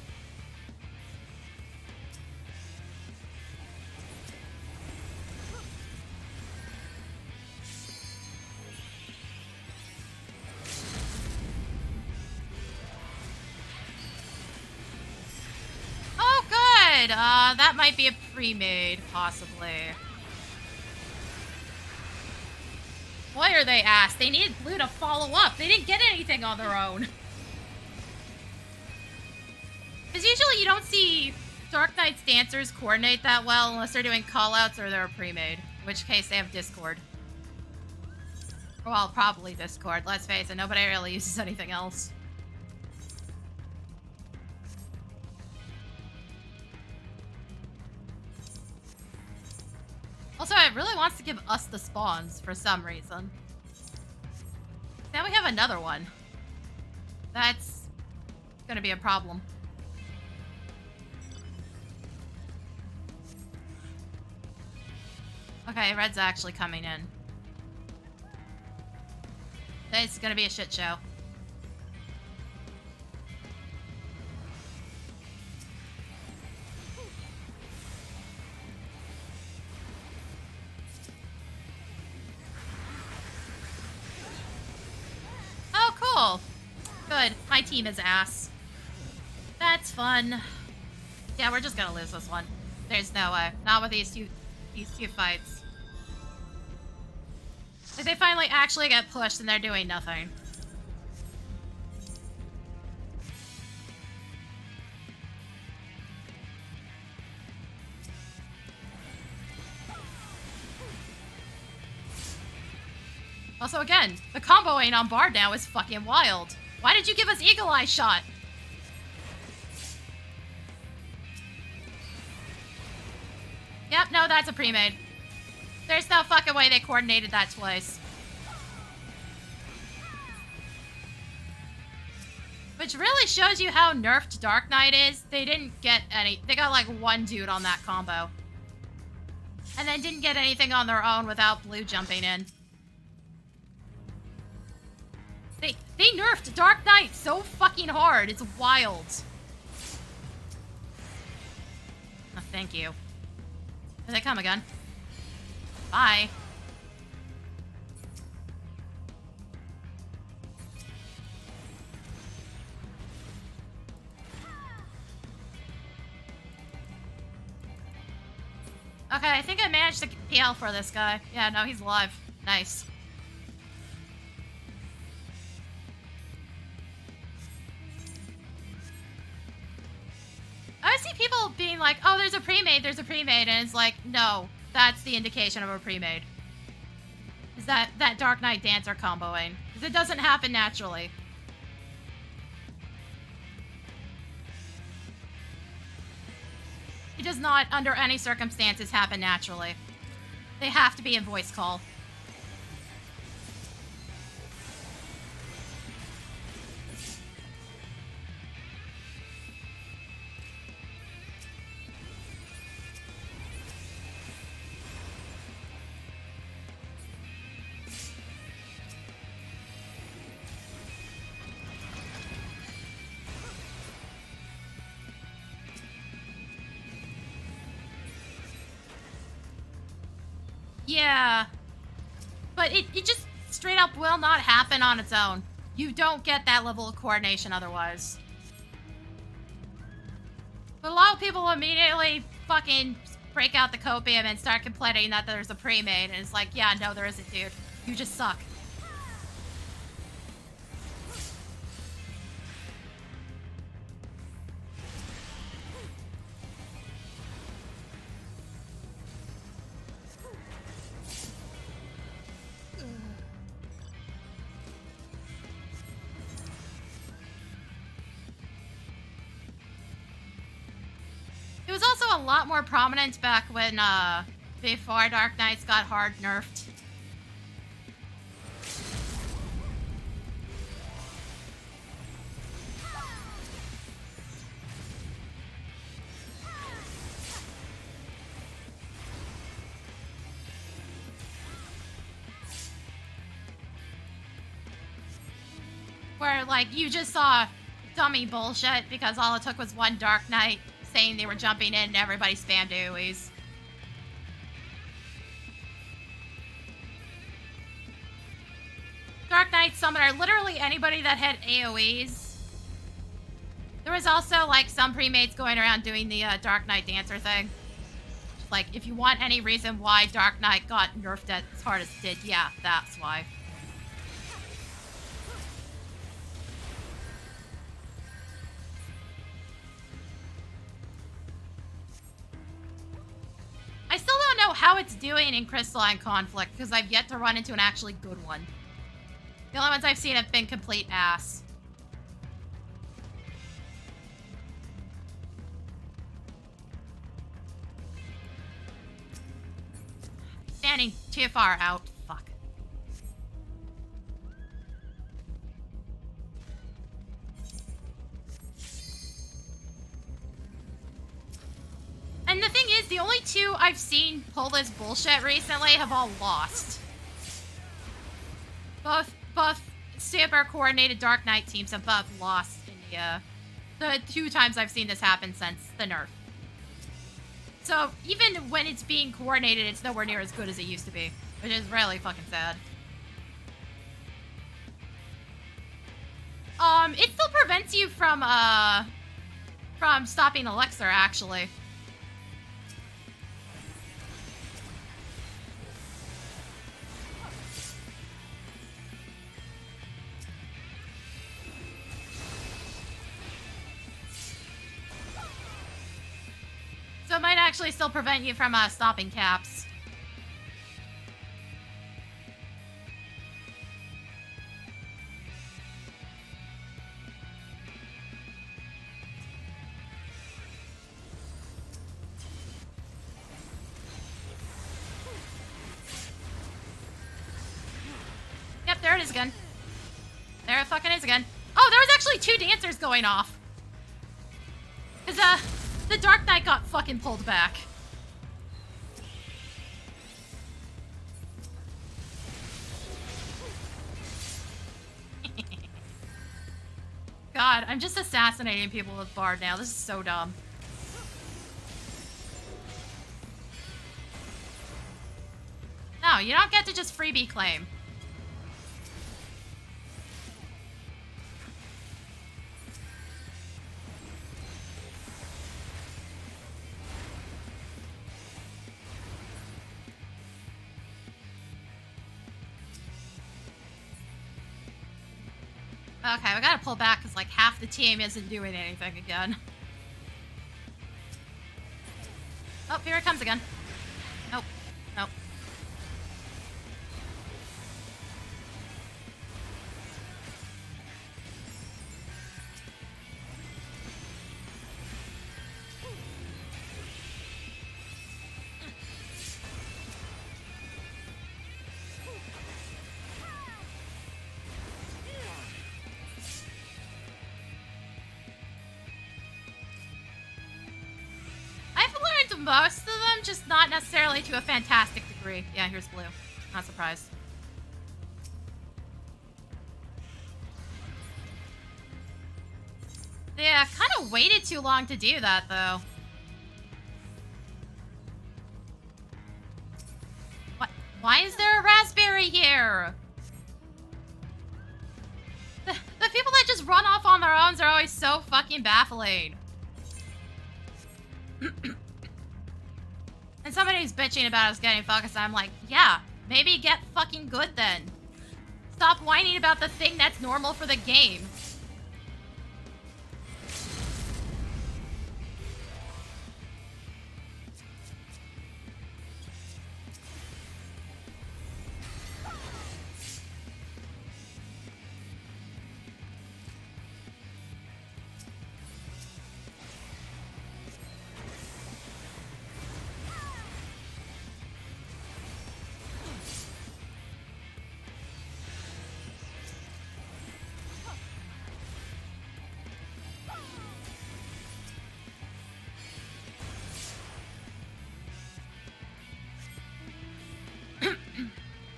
Speaker 1: Oh, good! That might be a pre-made, possibly. Boy, are they ass. They needed blue to follow up. They didn't get anything on their own. Because usually you don't see Dark Knight's dancers coordinate that well unless they're doing callouts or they're pre-made. In which case they have Discord. Well, probably Discord. Let's face it, nobody really uses anything else. Also, it really wants to give us the spawns for some reason. Now we have another one. That's gonna be a problem. Okay, red's actually coming in. It's gonna be a shit show. Oh, cool. Good. My team is ass. That's fun. Yeah, we're just gonna lose this one. There's no way. Not with these two fights. If they finally actually get pushed, then they're doing nothing. Also, again, the comboing on Bard now is fucking wild. Why did you give us Eagle Eye shot? Yep, no, that's a pre-made. There's no fucking way they coordinated that twice. Which really shows you how nerfed Dark Knight is. They didn't get any... They got like one dude on that combo. And then didn't get anything on their own without blue jumping in. They nerfed Dark Knight so fucking hard. It's wild. Oh, thank you. Here they come again. Bye. Okay, I think I managed to PL for this guy. Yeah, no, he's alive. Nice. I see people being like, oh, there's a pre-made, and it's like, no, that's the indication of a pre-made. Is that Dark Knight Dancer comboing. Because it doesn't happen naturally. It does not, under any circumstances, happen naturally. They have to be in voice call. Yeah, but it just straight up will not happen on its own. You don't get that level of coordination otherwise. But a lot of people immediately fucking break out the copium and start complaining that there's a pre-made, and it's like, yeah, no, there isn't, dude. You just suck. It was also a lot more prominent back when, before Dark Knights got hard nerfed. Where, like, you just saw dummy bullshit because all it took was one Dark Knight saying they were jumping in and everybody spammed AoEs. Dark Knight Summoner, literally anybody that had AoEs. There was also, like, some pre-mates going around doing the Dark Knight Dancer thing. Like, if you want any reason why Dark Knight got nerfed as hard as it did, yeah, that's why. I still don't know how it's doing in Crystalline Conflict, because I've yet to run into an actually good one. The only ones I've seen have been complete ass. Standing too far out. Fuck. the only two I've seen pull this bullshit recently have all lost. Both super coordinated Dark Knight teams have both lost in the 2 times I've seen this happen since the nerf. So even when it's being coordinated, it's nowhere near as good as it used to be, which is really fucking sad. It still prevents you from stopping Elixir, actually. So it might actually still prevent you from stopping caps. Yep, there it is again. There it fucking is again. Oh, there was actually 2 dancers going off. Because, the Dark Knight got fucking pulled back. God, I'm just assassinating people with Bard now. This is so dumb. No, you don't get to just freebie claim. Okay, we gotta pull back because like half the team isn't doing anything again. Oh, here it comes again. Nope. Nope. Most of them, just not necessarily to a fantastic degree. Yeah, here's blue. Not surprised. Yeah, kind of waited too long to do that, though. What? Why is there a raspberry here? The people that just run off on their own are always so fucking baffling. And somebody's bitching about us getting focused. I'm like, yeah, maybe get fucking good then. Stop whining about the thing that's normal for the game.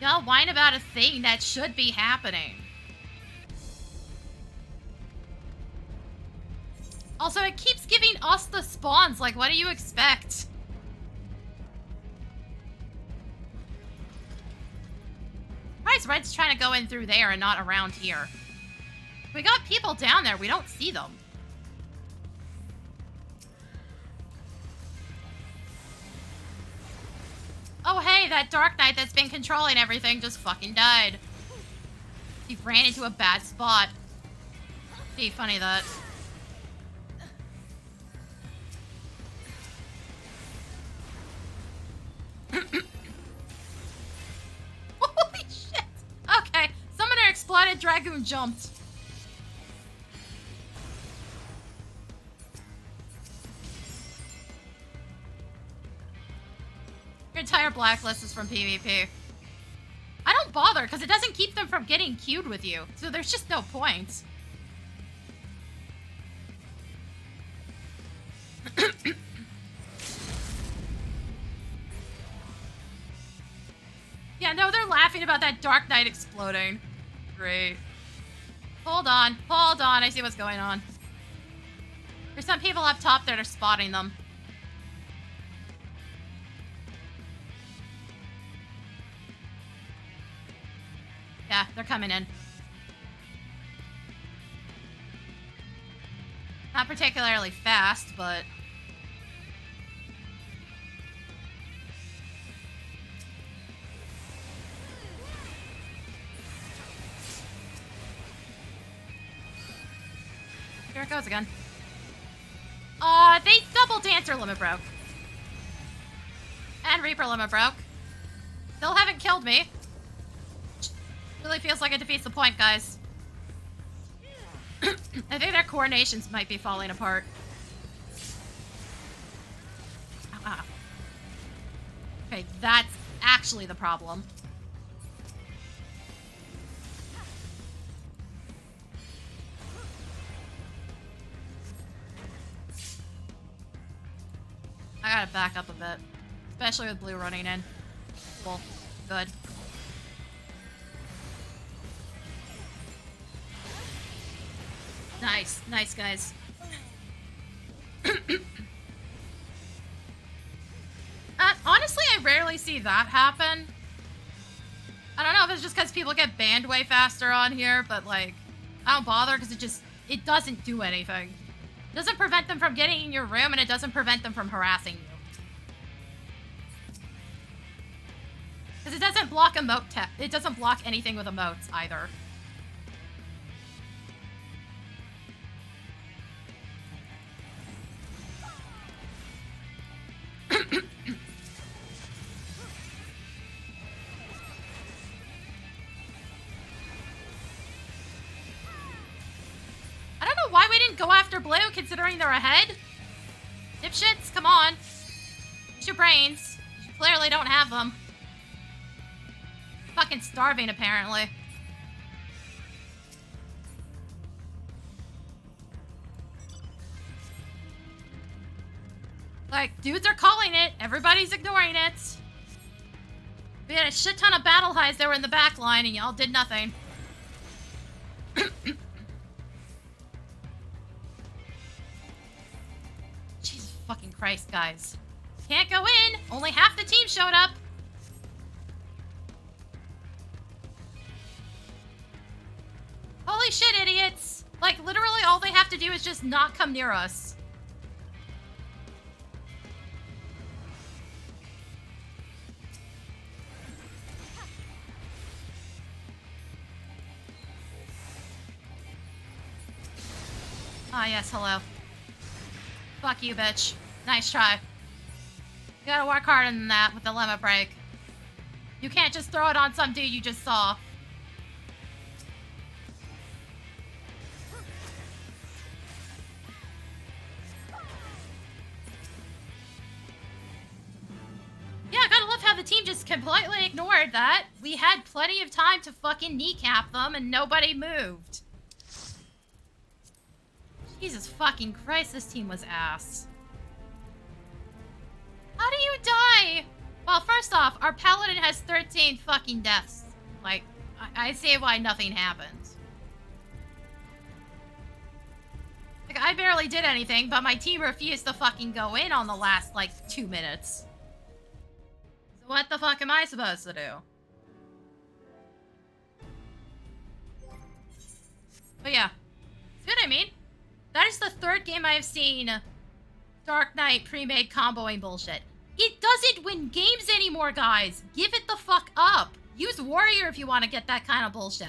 Speaker 1: Y'all whine about a thing that should be happening. Also, it keeps giving us the spawns. Like, what do you expect? Why is Red's trying to go in through there and not around here? We got people down there. We don't see them. Oh, hey, that Dark Knight that's been controlling everything just fucking died. He ran into a bad spot. Be funny, that. Holy shit! Okay, Summoner exploded, Dragoon jumped. Your entire blacklist is from PvP. I don't bother, because it doesn't keep them from getting queued with you, so there's just no point. laughing about that Dark Knight exploding. Great. Hold on, I see what's going on. There's some people up top that are spotting them. Yeah, they're coming in. Not particularly fast, but... Here it goes again. They double Dancer limit broke. And Reaper limit broke. Still haven't killed me. Really feels like it defeats the point, guys. I think their coordinations might be falling apart. Ah. Okay, that's actually the problem. I gotta back up a bit. Especially with blue running in. Cool. Good. Nice. Nice, guys. Honestly, I rarely see that happen. I don't know if it's just because people get banned way faster on here, but, like, I don't bother because it doesn't do anything. It doesn't prevent them from getting in your room, and it doesn't prevent them from harassing you. Because it doesn't block it doesn't block anything with emotes, either. I don't know why we didn't go after blue, considering they're ahead. Dipshits, come on. Use your brains. You clearly don't have them. Fucking starving, apparently. Like, dudes are calling it. Everybody's ignoring it. We had a shit ton of battle highs that were in the back line, and y'all did nothing. Jesus fucking Christ, guys. Can't go in. Only half the team showed up. Holy shit, idiots. Like, literally all they have to do is just not come near us. Ah, yes, hello. Fuck you, bitch. Nice try. You gotta work harder than that with the limit break. You can't just throw it on some dude you just saw. Yeah, I gotta love how the team just completely ignored that. We had plenty of time to fucking kneecap them and nobody moved. Jesus fucking Christ, this team was ass. How do you die? Well, first off, our paladin has 13 fucking deaths. Like, I see why nothing happened. Like, I barely did anything, but my team refused to fucking go in on the last, like, 2 minutes. So what the fuck am I supposed to do? But yeah. See what I mean? That is the third game I have seen Dark Knight pre-made comboing bullshit. It doesn't win games anymore, guys. Give it the fuck up. Use Warrior if you want to get that kind of bullshit.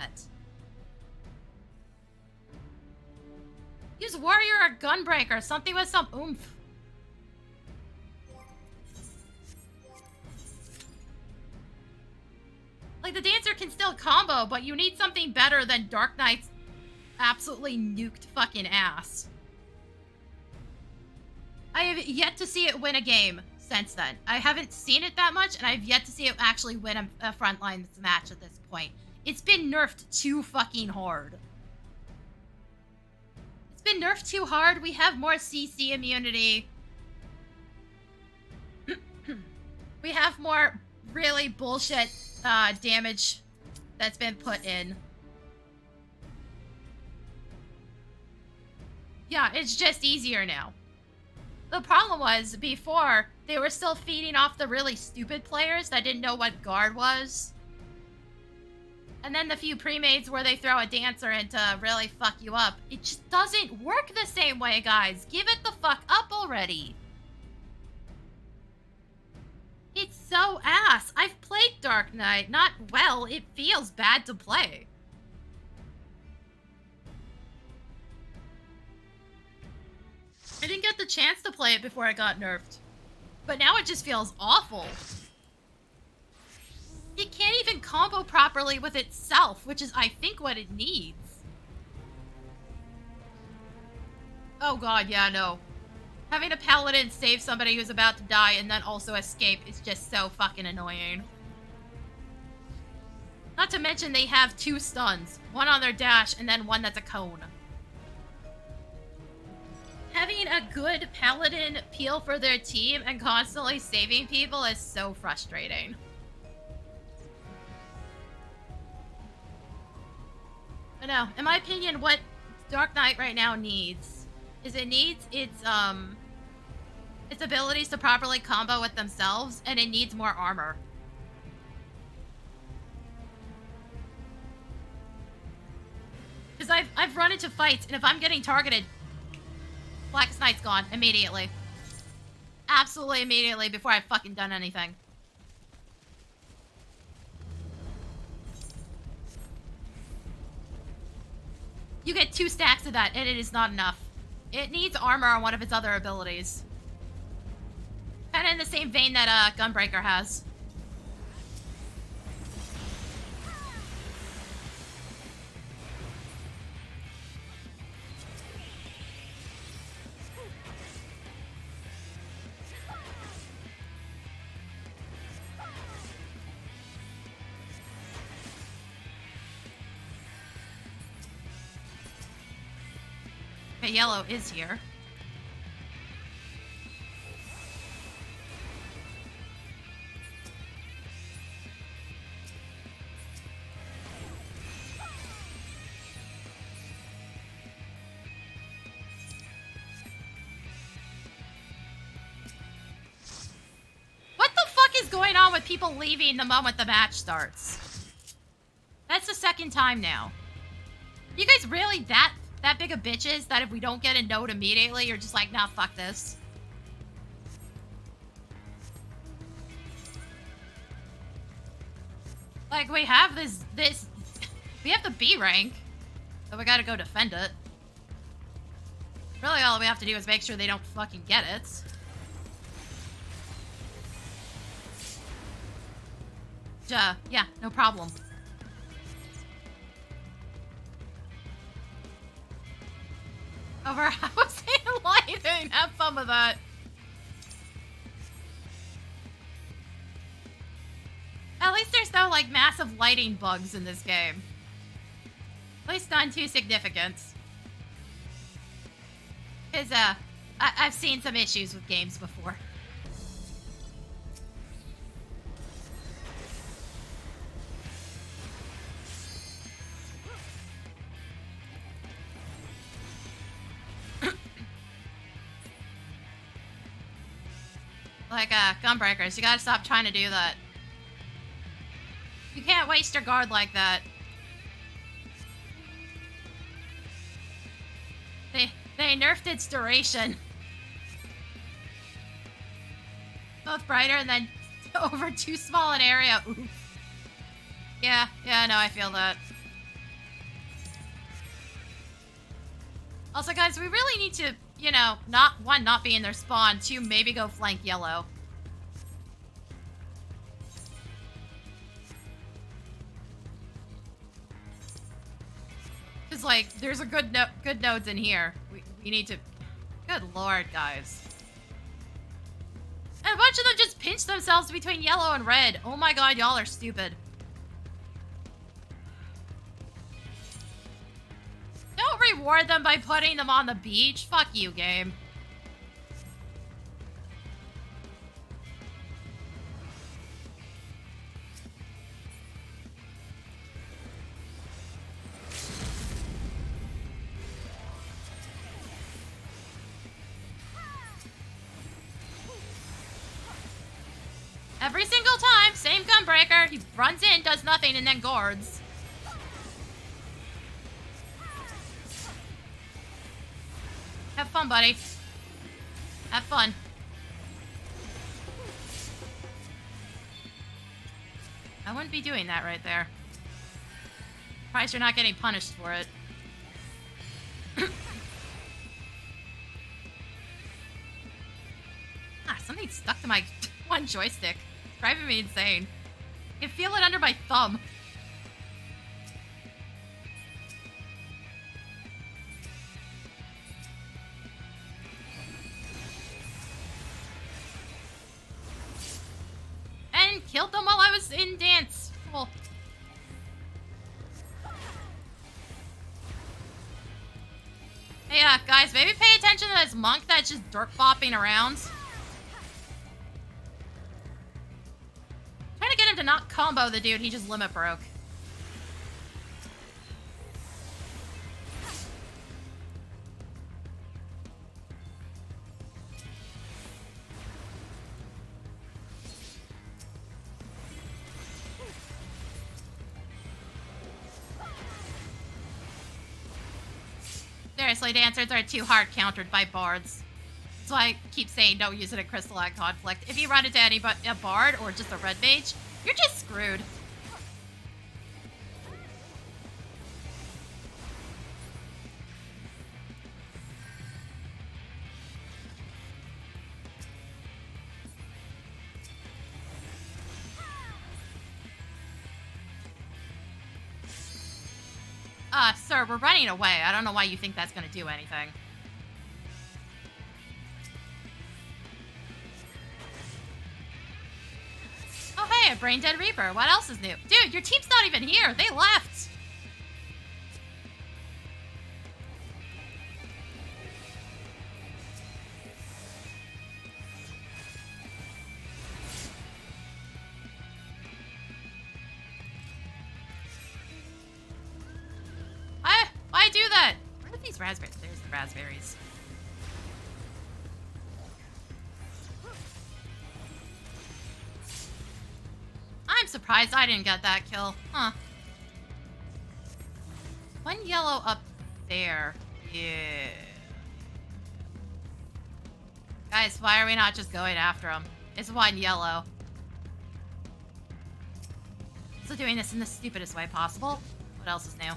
Speaker 1: Use Warrior or Gunbreaker, something with some oomph. Like, the Dancer can still combo, but you need something better than Dark Knight's absolutely nuked fucking ass. I have yet to see it win a game since then. I haven't seen it that much, and I've yet to see it actually win a Frontlines match at this point. It's been nerfed too fucking hard. It's been nerfed too hard. We have more CC immunity. We have more really bullshit damage that's been put in. Yeah, it's just easier now. The problem was, before, they were still feeding off the really stupid players that didn't know what guard was. And then the few pre-mates where they throw a dancer in to really fuck you up. It just doesn't work the same way, guys. Give it the fuck up already. It's so ass. I've played Dark Knight. Not well. It feels bad to play. I didn't get the chance to play it before it got nerfed. But now it just feels awful. It can't even combo properly with itself, which is, I think, what it needs. Oh god, yeah, no. Having a paladin save somebody who's about to die and then also escape is just so fucking annoying. Not to mention they have 2 stuns. One on their dash and then one that's a cone. Having a good paladin peel for their team and constantly saving people is so frustrating. But no, in my opinion, what Dark Knight right now needs is it needs its abilities to properly combo with themselves, and it needs more armor. Because I've run into fights, and if I'm getting targeted, Blackest Knight's gone immediately. Absolutely immediately before I've fucking done anything. You get 2 stacks of that, and it is not enough. It needs armor on one of its other abilities. Kinda in the same vein that Gunbreaker has. Okay, yellow is here. What the fuck is going on with people leaving the moment the match starts? That's the 2nd time now. You guys really that big of bitches that if we don't get a note immediately, you're just like, nah, fuck this. Like, we have this, we have the B rank, so we gotta go defend it. Really, all we have to do is make sure they don't fucking get it. Yeah, no problem. Over housing and lighting. Have fun with that. At least there's no, like, massive lighting bugs in this game. At least none too significant. Because, I've seen some issues with games before. Like, Gunbreakers, you gotta stop trying to do that. You can't waste your guard like that. They nerfed its duration. Both brighter and then over too small an area. Oof. Yeah, no, I feel that. Also, guys, we really need to, you know, not be in their spawn, 2, maybe go flank yellow. Because, like, there's a good nodes in here. We need to... Good lord, guys. And a bunch of them just pinch themselves between yellow and red. Oh my god, y'all are stupid. Don't reward them by putting them on the beach. Fuck you, game. Every single time, same gunbreaker. He runs in, does nothing, and then guards. Have fun, buddy. Have fun. I wouldn't be doing that right there. Surprised you're not getting punished for it. Something stuck to my one joystick. It's driving me insane. I can feel it under my thumb. And killed them while I was in dance. Cool. Hey, guys, maybe pay attention to this monk that's just dirt bopping around. Trying to get him to not combo the dude he just limit broke. Seriously, dancers are too hard countered by bards. That's why I keep saying don't use it in Crystalline Conflict. If you run into anybody, a bard or just a red mage, you're just screwed. Sir, we're running away. I don't know why you think that's gonna do anything. Oh, hey, a Brain Dead Reaper. What else is new? Dude, your team's not even here. They left. Why do that? Where are these raspberries? There's the raspberries. I'm surprised I didn't get that kill. Huh. One yellow up there. Yeah. Guys, why are we not just going after him? It's one yellow. Also doing this in the stupidest way possible. What else is new?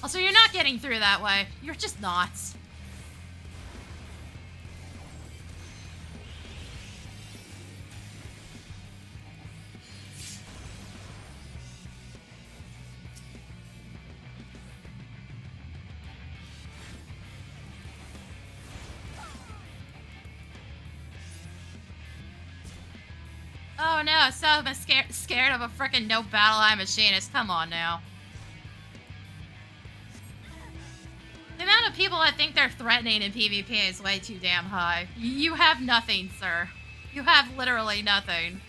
Speaker 1: Also, you're not getting through that way. You're just not. Oh no, so I'm scared of a frickin' no battle eye machinist. Come on now. The amount of people that think they're threatening in PvP is way too damn high. You have nothing, sir. You have literally nothing.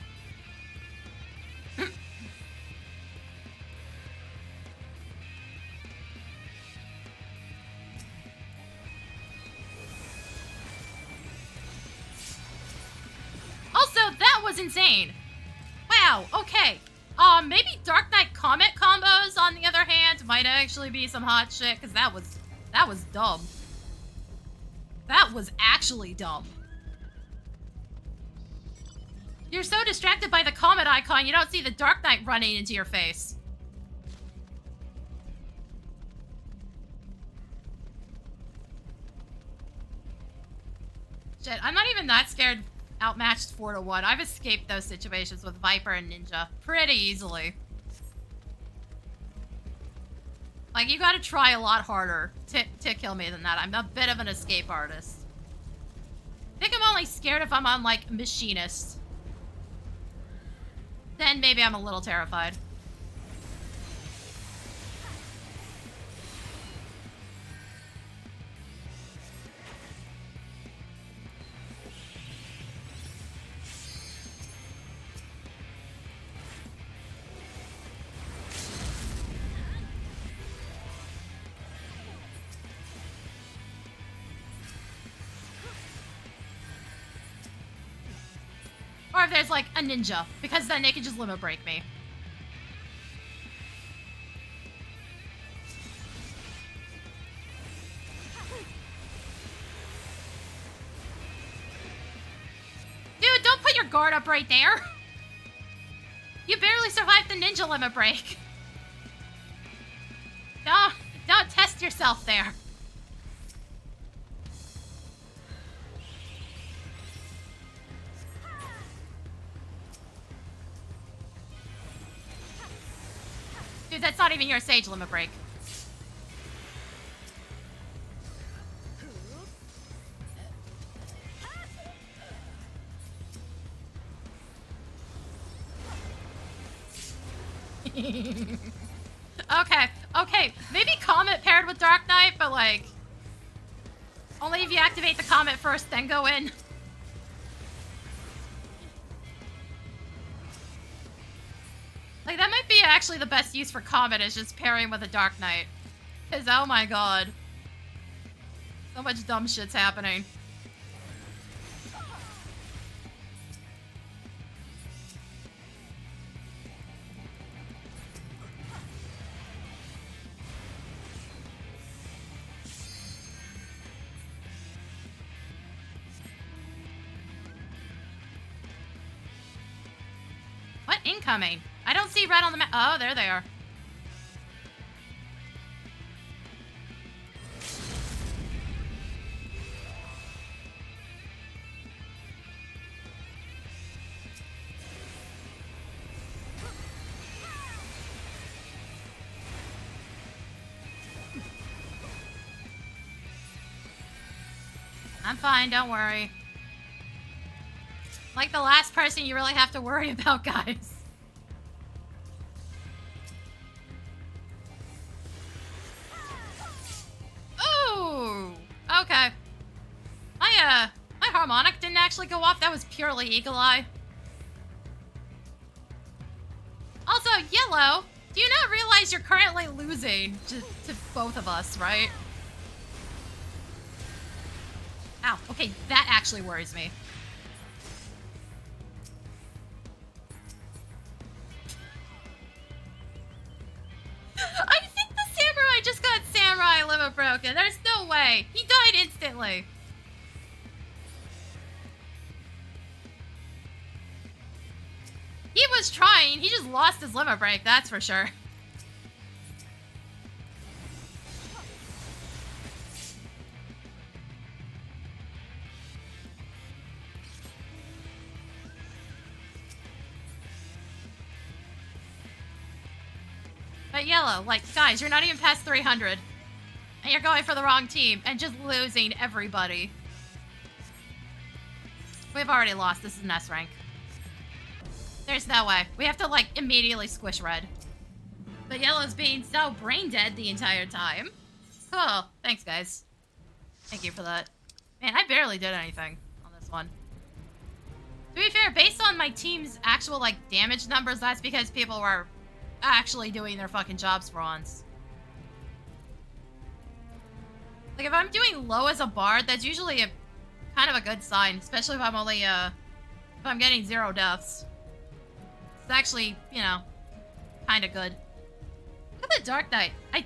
Speaker 1: Also, that was insane. Wow, okay. Maybe Dark Knight Comet combos, on the other hand, might actually be some hot shit, because that was dumb. That was actually dumb. You're so distracted by the comet icon, you don't see the Dark Knight running into your face. Shit, I'm not even that scared outmatched 4-1. I've escaped those situations with Viper and Ninja pretty easily. Like, you gotta try a lot harder to kill me than that. I'm a bit of an escape artist. I think I'm only scared if I'm on, like, Machinist. Then maybe I'm a little terrified. if there's like a ninja, because then they can just limit break me. Dude, don't put your guard up right there. You barely survived the ninja limit break. Don't test yourself there. Dude, that's not even your sage limit break. Okay, maybe Comet paired with Dark Knight, but like, only if you activate the Comet first, then go in. Like, that might be actually the best use for Comet, is just pairing with a Dark Knight. Because, oh my god. So much dumb shit's happening. What incoming? I don't see red on the map. Oh, there they are. I'm fine, don't worry. Like the last person you really have to worry about, guys. Ooh! Okay. My harmonic didn't actually go off. That was purely Eagle Eye. Also, Yellow, do you not realize you're currently losing to both of us, right? Ow, okay, that actually worries me. I think the samurai just got samurai limit broken. There's no way. He died instantly. He was trying. He just lost his limit break, that's for sure. But Yellow, like, guys, you're not even past 300. And you're going for the wrong team and just losing everybody. We've already lost. This is an S rank. There's no way. We have to, like, immediately squish red. But Yellow's being so brain dead the entire time. Cool. Thanks, guys. Thank you for that. Man, I barely did anything on this one. To be fair, based on my team's actual, like, damage numbers, that's because people were actually doing their fucking jobs for once. Like, if I'm doing low as a bard, that's usually a kind of a good sign, especially if I'm only, if I'm getting 0 deaths. It's actually, you know, kind of good. Look at the Dark Knight. I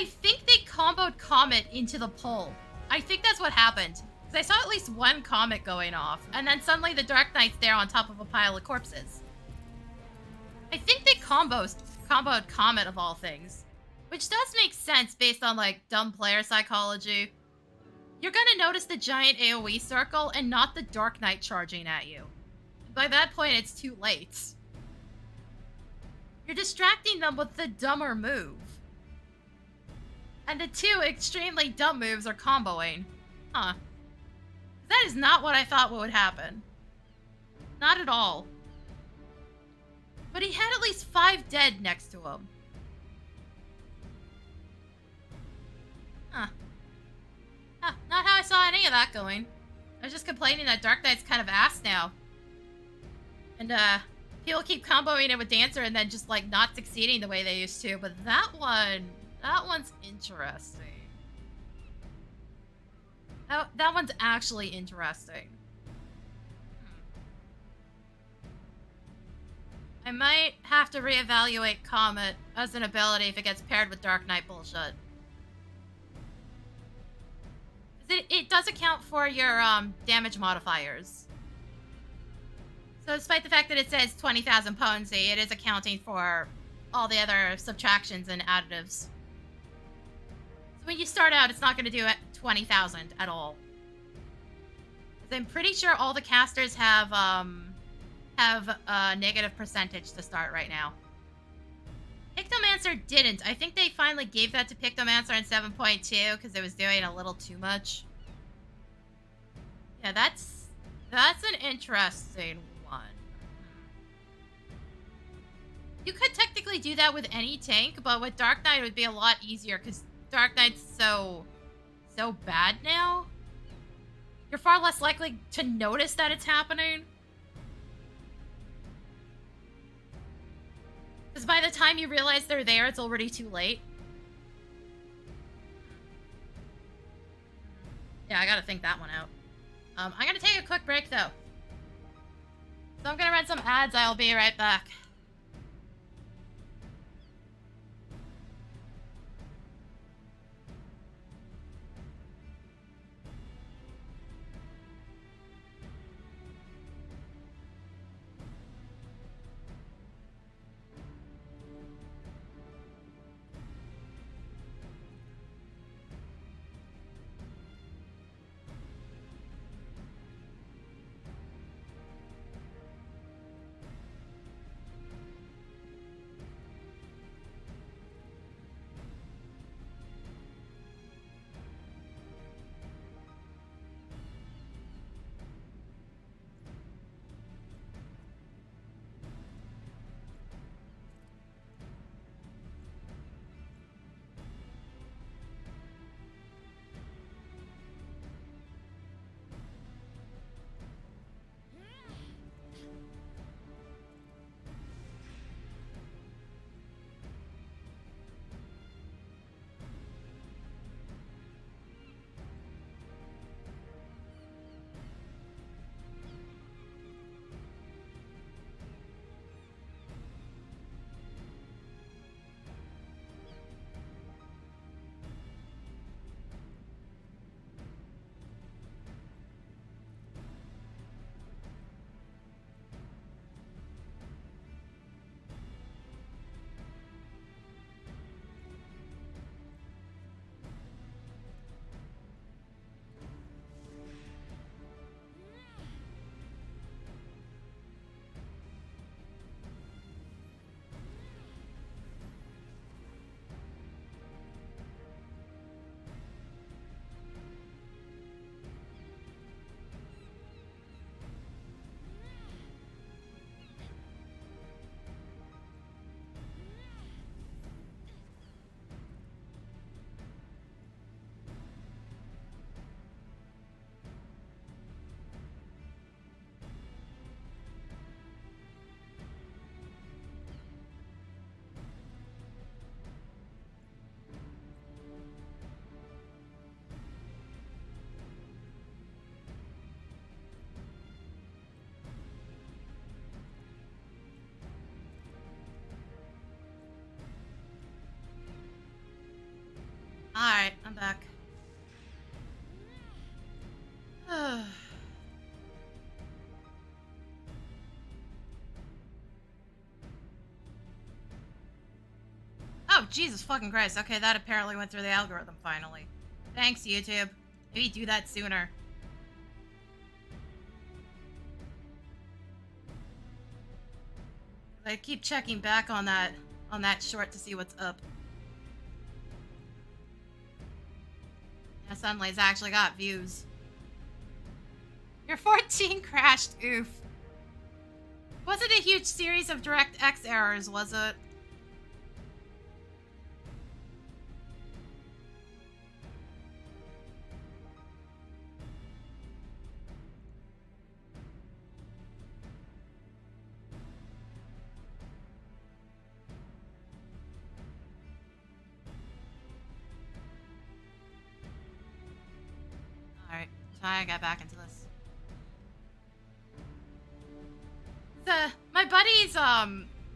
Speaker 1: think they comboed Comet into the pole. I think that's what happened. Because I saw at least one Comet going off, and then suddenly the Dark Knight's there on top of a pile of corpses. I think they comboed Comet of all things. Which does make sense based on, like, dumb player psychology. You're gonna notice the giant AoE circle and not the Dark Knight charging at you. By that point, it's too late. You're distracting them with the dumber move. And the two extremely dumb moves are comboing. Huh. That is not what I thought would happen. Not at all. But he had at least 5 dead next to him. Huh. Not how I saw any of that going. I was just complaining that Dark Knight's kind of ass now. And, people keep comboing it with Dancer and then just, like, not succeeding the way they used to. But that one's interesting. That one's actually interesting. might have to reevaluate Comet as an ability if it gets paired with Dark Knight bullshit. It does account for your damage modifiers. So despite the fact that it says 20,000 potency, it is accounting for all the other subtractions and additives. So when you start out, it's not going to do 20,000 at all. I'm pretty sure all the casters have a negative percentage to start right now. Pictomancer didn't. I think they finally gave that to Pictomancer in 7.2 because it was doing a little too much. Yeah, that's an interesting one. You could technically do that with any tank, but with Dark Knight it would be a lot easier because Dark Knight's so bad now. You're far less likely to notice that it's happening. Because by the time you realize they're there, it's already too late. Yeah, I gotta think that one out. I'm gonna take a quick break, though. So I'm gonna run some ads. I'll be right back. Alright, I'm back. Oh, Jesus fucking Christ. Okay, that apparently went through the algorithm finally. Thanks, YouTube. Maybe do that sooner. I keep checking back on that short to see what's up. Yeah, suddenly it's actually got views. Your 14 crashed, oof. Wasn't a huge series of DirectX errors, was it? Alright, try and get back into this. My buddy's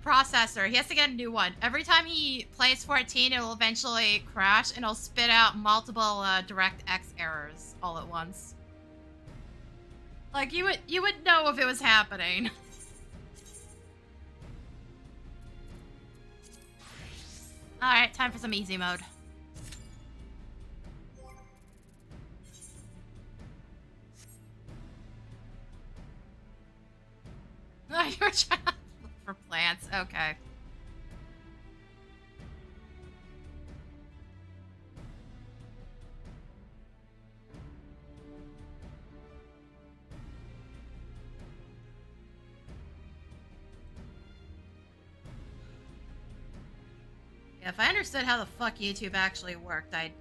Speaker 1: processor. He has to get a new one. Every time he plays 14, it'll eventually crash and it'll spit out multiple DirectX errors all at once. Like you would know if it was happening. All right, time for some easy mode. Oh, you're trying to look for plants. Okay. Yeah, if I understood how the fuck YouTube actually worked, I'd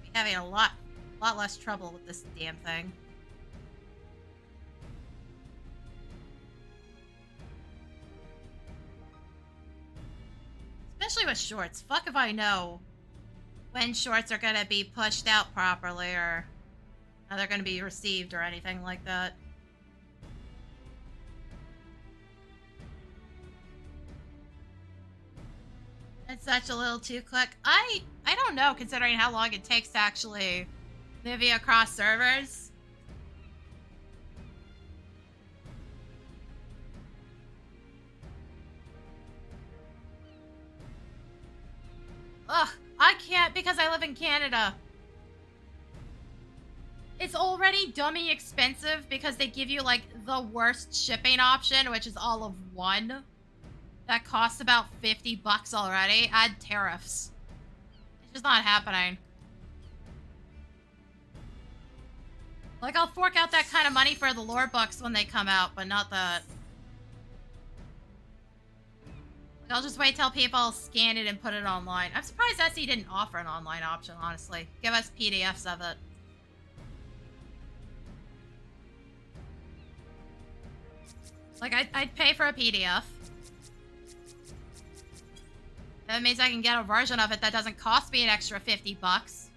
Speaker 1: be having a lot less trouble with this damn thing. Especially with shorts. Fuck if I know when shorts are gonna be pushed out properly or how they're gonna be received or anything like that. It's such a little too quick. I don't know, considering how long it takes to actually move across servers. Ugh, I can't because I live in Canada. It's already dummy expensive because they give you, like, the worst shipping option, which is all of one. That costs about 50 bucks already. Add tariffs. It's just not happening. Like, I'll fork out that kind of money for the lore books when they come out, but not that. I'll just wait till people scan it and put it online. I'm surprised Etsy didn't offer an online option, honestly. Give us PDFs of it. Like, I'd pay for a PDF. That means I can get a version of it that doesn't cost me an extra 50 bucks.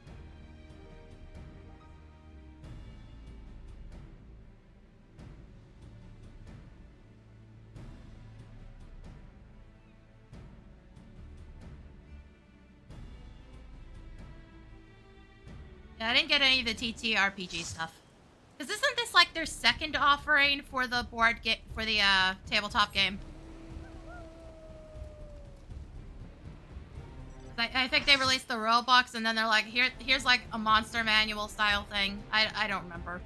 Speaker 1: Yeah, I didn't get any of the TTRPG stuff. Because isn't this like their second offering for the tabletop game? I think they released the Robux and then they're like, here's like a monster manual style thing. I don't remember.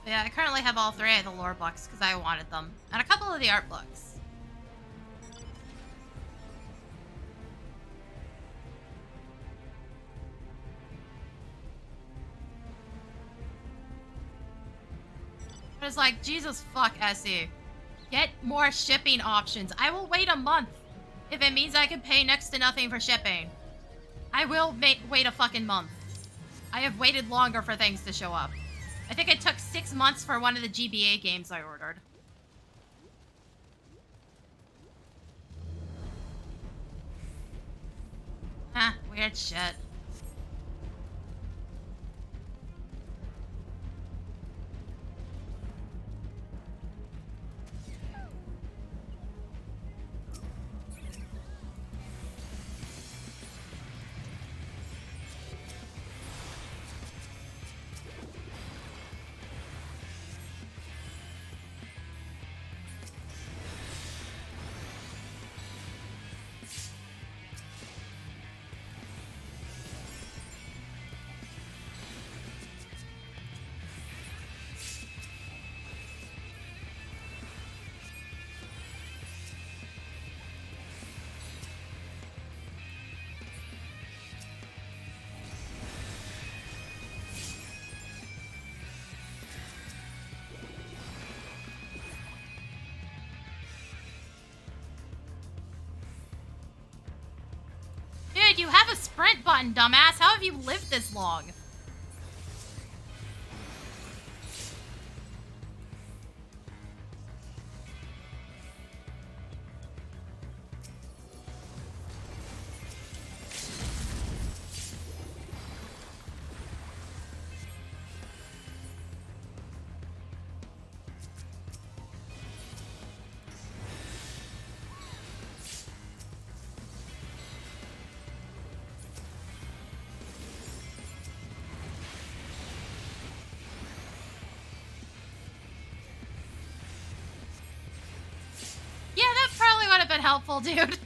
Speaker 1: Yeah, I currently have all three of the lore books because I wanted them. And a couple of the art books. But it's like, Jesus fuck, Essie. Get more shipping options. I will wait a month if it means I can pay next to nothing for shipping. I will wait a fucking month. I have waited longer for things to show up. I think it took 6 months for one of the GBA games I ordered. Huh, weird shit. Dude, you have a sprint button, dumbass. How have you lived this long? helpful, dude.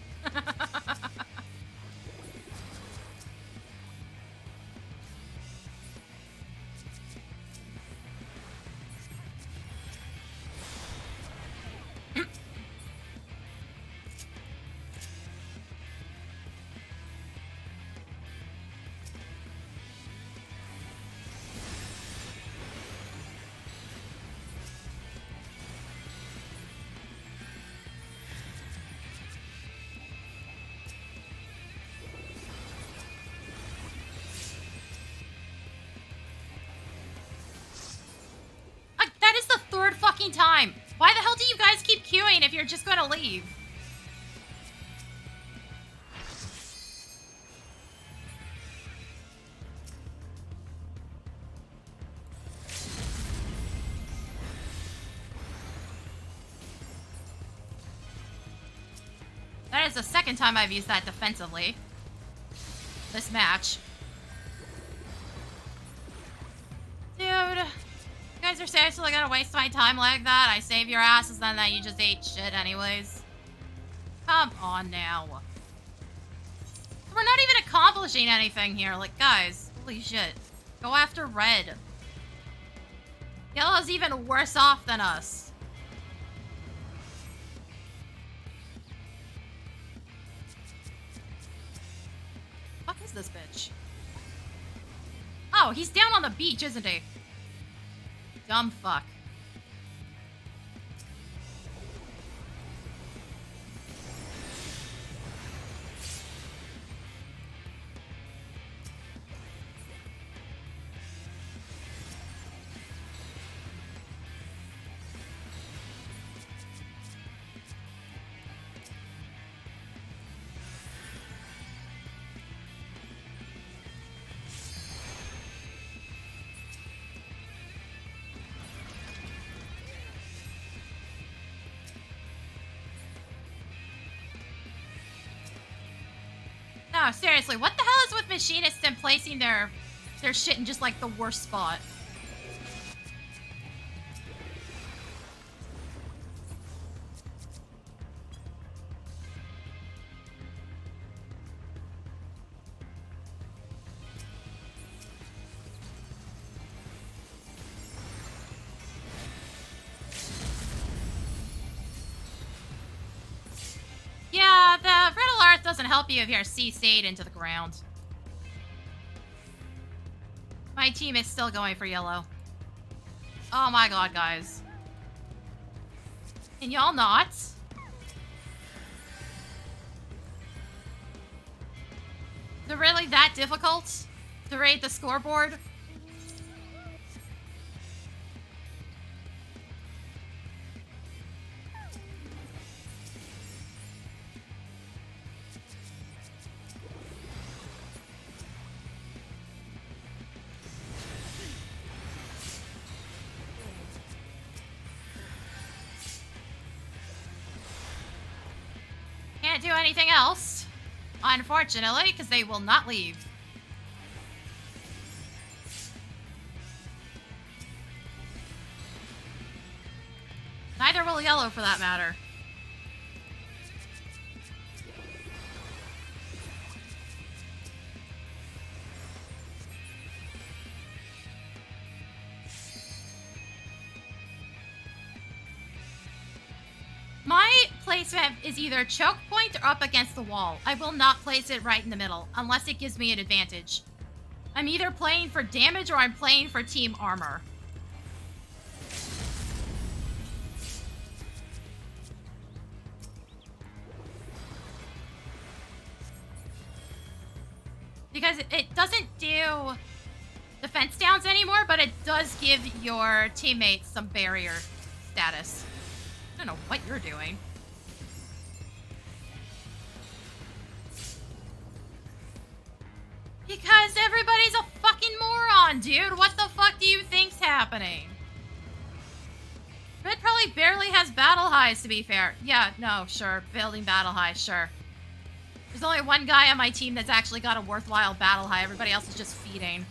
Speaker 1: That is the third fucking time. Why the hell do you guys keep queuing if you're just going to leave? That is the second time I've used that defensively. This match. Dude. You guys are seriously gonna waste my time like that? I save your asses and then you just ate shit anyways. Come on now. We're not even accomplishing anything here. Like, guys, holy shit. Go after red. Yellow's even worse off than us. Fuck is this bitch? Oh, he's down on the beach, isn't he? Dumb fuck. No, seriously, what the hell is with machinists and placing their shit in just like the worst spot? Yeah, the Riddle Earth doesn't help you if you're CC'd into the ground. My team is still going for yellow. Oh my god, guys. Can y'all not? Is it really that difficult to rate the scoreboard? Can't do anything else, unfortunately, because they will not leave. Neither will yellow, for that matter. My placement is either choke point or up against the wall. I will not place it right in the middle, unless it gives me an advantage. I'm either playing for damage or I'm playing for team armor. Because it doesn't do defense downs anymore, but it does give your teammates some barrier status. I don't know what you're doing. Because everybody's a fucking moron, dude. What the fuck do you think's happening? Red probably barely has battle highs, to be fair. Yeah, no, sure. Building battle highs, sure. There's only one guy on my team that's actually got a worthwhile battle high. Everybody else is just feeding.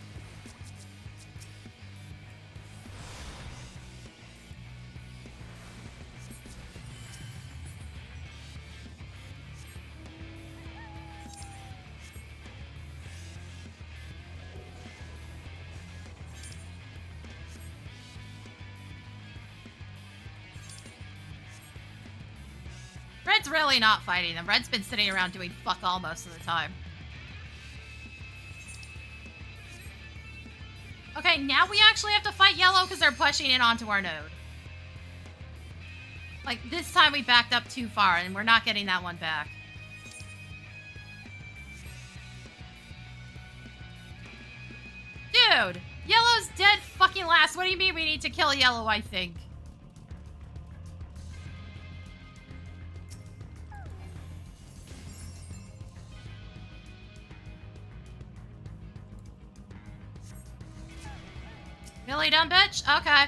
Speaker 1: Red's really not fighting them. Red's been sitting around doing fuck all most of the time. Okay, now we actually have to fight yellow because they're pushing in onto our node. Like, this time we backed up too far, and we're not getting that one back. Dude! Yellow's dead fucking last. What do you mean we need to kill yellow, I think? Really dumb bitch? Okay.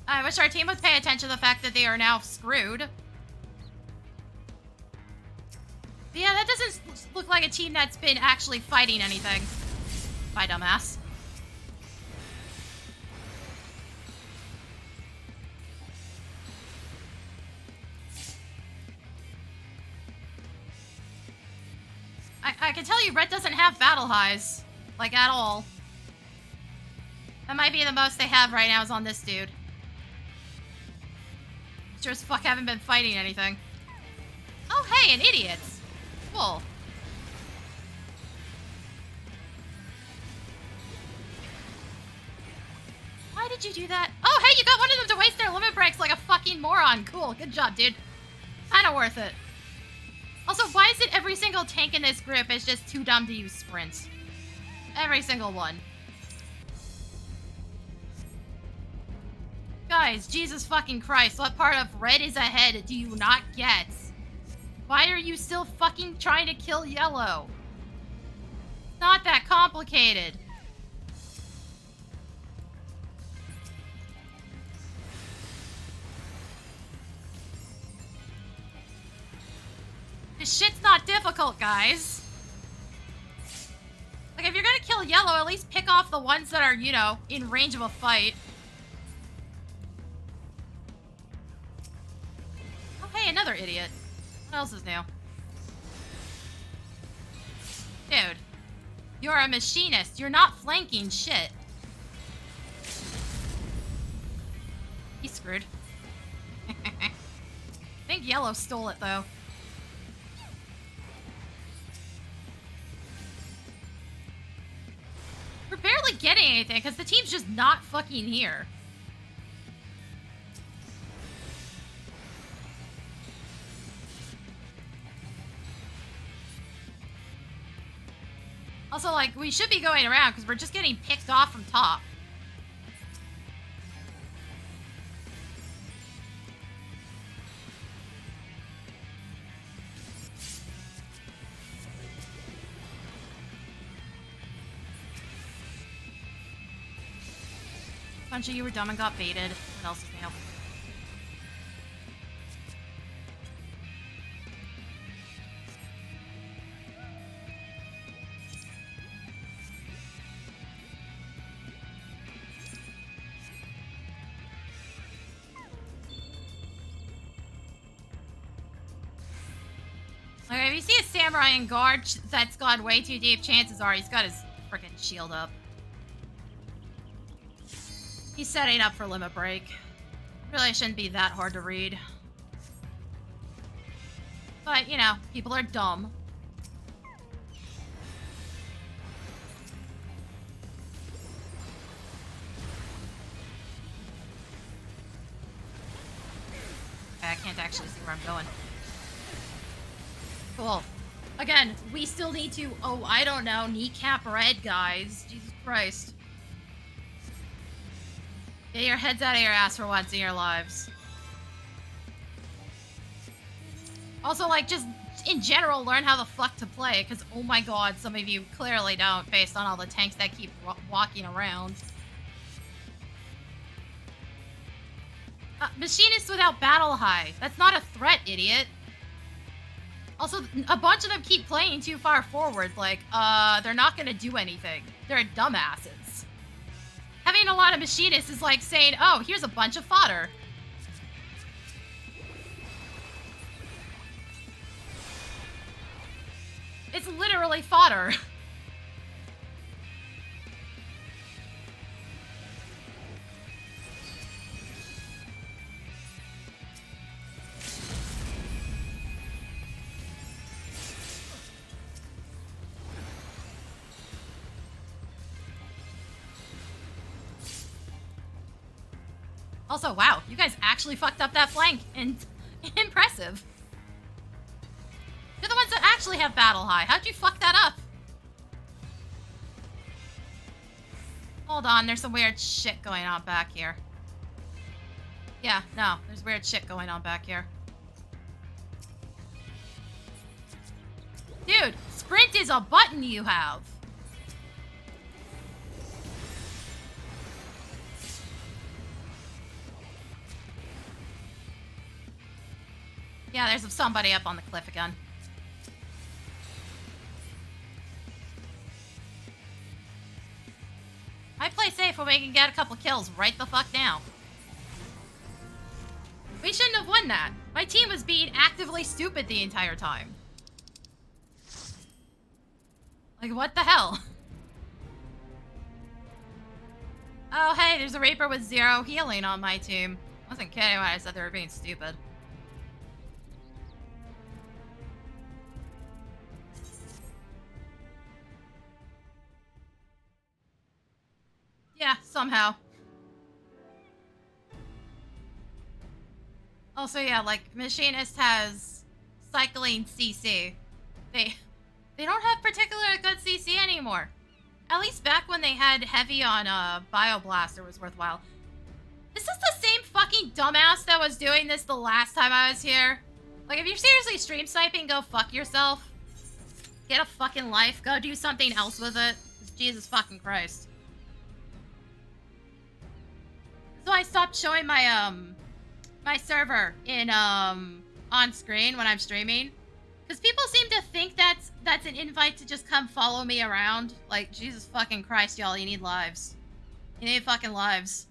Speaker 1: I wish our team would pay attention to the fact that they are now screwed. But yeah, that doesn't look like a team that's been actually fighting anything. Bye, dumbass. I can tell you, Red doesn't have battle highs. Like, at all. That might be the most they have right now is on this dude. Sure as fuck haven't been fighting anything. Oh, hey, an idiot. Cool. Why did you do that? Oh, hey, you got one of them to waste their limit breaks like a fucking moron. Cool, good job, dude. Kinda worth it. Also, why is it every single tank in this group is just too dumb to use sprints? Every single one. Guys, Jesus fucking Christ, what part of red is ahead do you not get? Why are you still fucking trying to kill yellow? It's not that complicated. This shit's not difficult, guys. Like, if you're gonna kill yellow, at least pick off the ones that are, you know, in range of a fight. Oh, hey, another idiot. What else is new? Dude. You're a machinist. You're not flanking shit. He's screwed. I think yellow stole it, though. We're barely getting anything because the team's just not fucking here. Also, like, we should be going around because we're just getting picked off from top. Bunch of you were dumb and got baited. What else is new? Like, if you see a samurai in guard that's gone way too deep, chances are he's got his freaking shield up. He's setting up for limit break. Really shouldn't be that hard to read. But, you know, people are dumb. Okay, I can't actually see where I'm going. Cool. Again, we still need to, oh, I don't know, kneecap red, guys. Jesus Christ. Get your heads out of your ass for once in your lives. Also, like, just in general, learn how the fuck to play, because, oh my god, some of you clearly don't, based on all the tanks that keep walking around. Machinists without battle high. That's not a threat, idiot. Also, a bunch of them keep playing too far forward. Like, they're not gonna do anything. They're dumbasses. Having a lot of machinists is like saying, oh, here's a bunch of fodder. It's literally fodder. Also, wow, you guys actually fucked up that flank, and impressive. You're the ones that actually have battle high. How'd you fuck that up? Hold on, there's some weird shit going on back here. Yeah, no, there's weird shit going on back here. Dude, sprint is a button you have. Yeah, there's somebody up on the cliff again. I play safe when we can get a couple kills right the fuck now. We shouldn't have won that. My team was being actively stupid the entire time. Like, what the hell? Oh, hey, there's a Reaper with 0 healing on my team. I wasn't kidding when I said they were being stupid. Yeah, somehow. Also, yeah, like, Machinist has cycling CC. They don't have particularly good CC anymore. At least back when they had heavy on Bioblaster was worthwhile. Is this the same fucking dumbass that was doing this the last time I was here? Like, if you're seriously stream sniping, go fuck yourself. Get a fucking life. Go do something else with it. Jesus fucking Christ. So I stopped showing my my server in on screen when I'm streaming, because people seem to think that's an invite to just come follow me around. Like, Jesus fucking Christ, y'all, you need lives. You need fucking lives.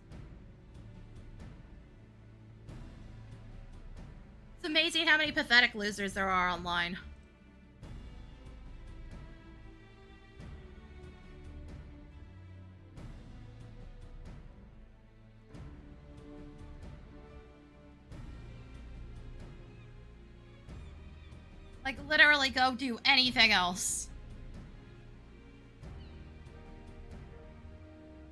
Speaker 1: It's amazing how many pathetic losers there are online. Like, literally go do anything else.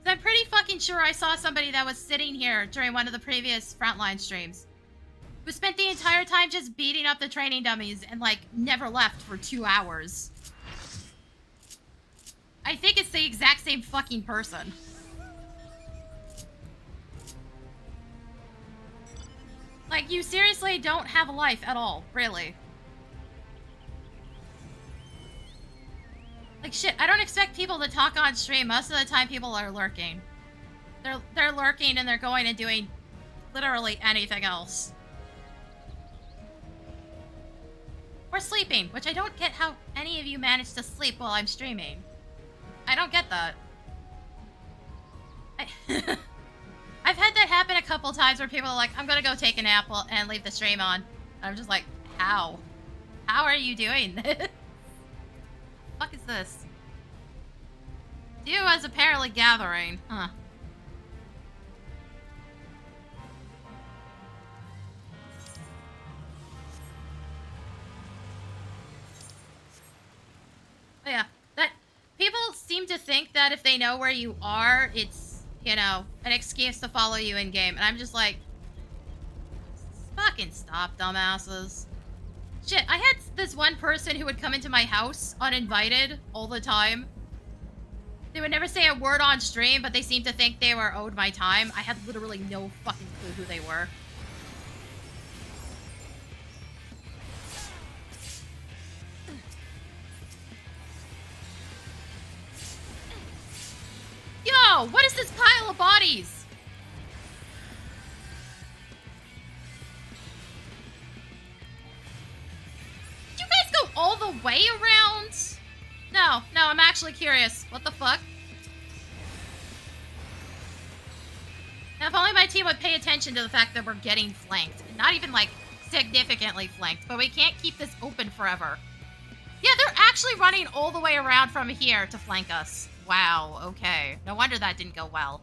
Speaker 1: So I'm pretty fucking sure I saw somebody that was sitting here during one of the previous Frontline streams who spent the entire time just beating up the training dummies and, like, never left for 2 hours. I think it's the exact same fucking person. Like, you seriously don't have a life at all, really. Like, shit, I don't expect people to talk on stream. Most of the time, people are lurking. They're lurking and they're going and doing literally anything else. Or sleeping, which I don't get how any of you manage to sleep while I'm streaming. I don't get that. I've had that happen a couple times where people are like, I'm gonna go take a nap and leave the stream on. I'm just like, how? How are you doing this? What the fuck is this? Duo is apparently gathering. Huh. But yeah, that people seem to think that if they know where you are, it's, you know, an excuse to follow you in game. And I'm just like, fucking stop, dumbasses. Shit, I had this one person who would come into my house uninvited all the time. They would never say a word on stream, but they seemed to think they were owed my time. I had literally no fucking clue who they were. Yo, what is this pile of bodies? Did you guys go all the way around? No, I'm actually curious. What the fuck? Now, if only my team would pay attention to the fact that we're getting flanked. Not even, like, significantly flanked, but we can't keep this open forever. Yeah, they're actually running all the way around from here to flank us. Wow, okay. No wonder that didn't go well.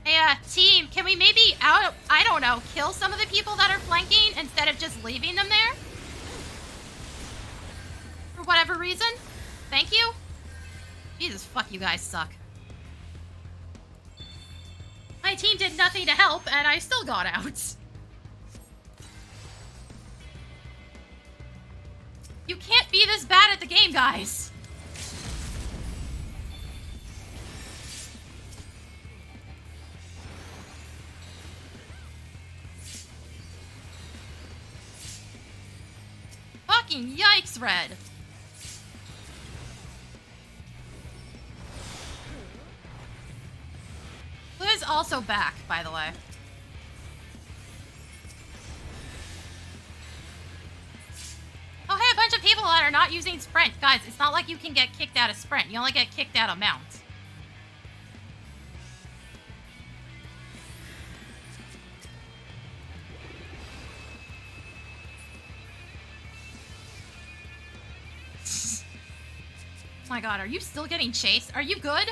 Speaker 1: Hey, team, can we maybe, I don't know, kill some of the people that are flanking instead of just leaving them there? whatever reason. Thank you. Jesus, fuck, you guys suck. My team did nothing to help, and I still got out. You can't be this bad at the game, guys. Fucking yikes, Red. Blue is also back, by the way. Oh, hey, a bunch of people that are not using sprint. Guys, it's not like you can get kicked out of sprint. You only get kicked out of mount. Oh my god, are you still getting chased? Are you good?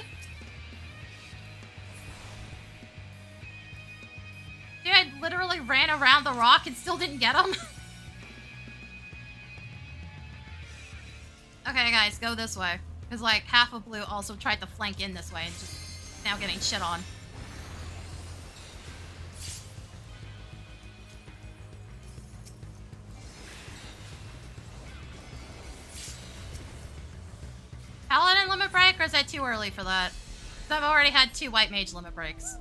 Speaker 1: Dude, I literally ran around the rock and still didn't get him. Okay, guys, go this way. Because, like, half of blue also tried to flank in this way and just now getting shit on. Paladin limit break, or is that too early for that? 'Cause I've already had 2 white mage limit breaks.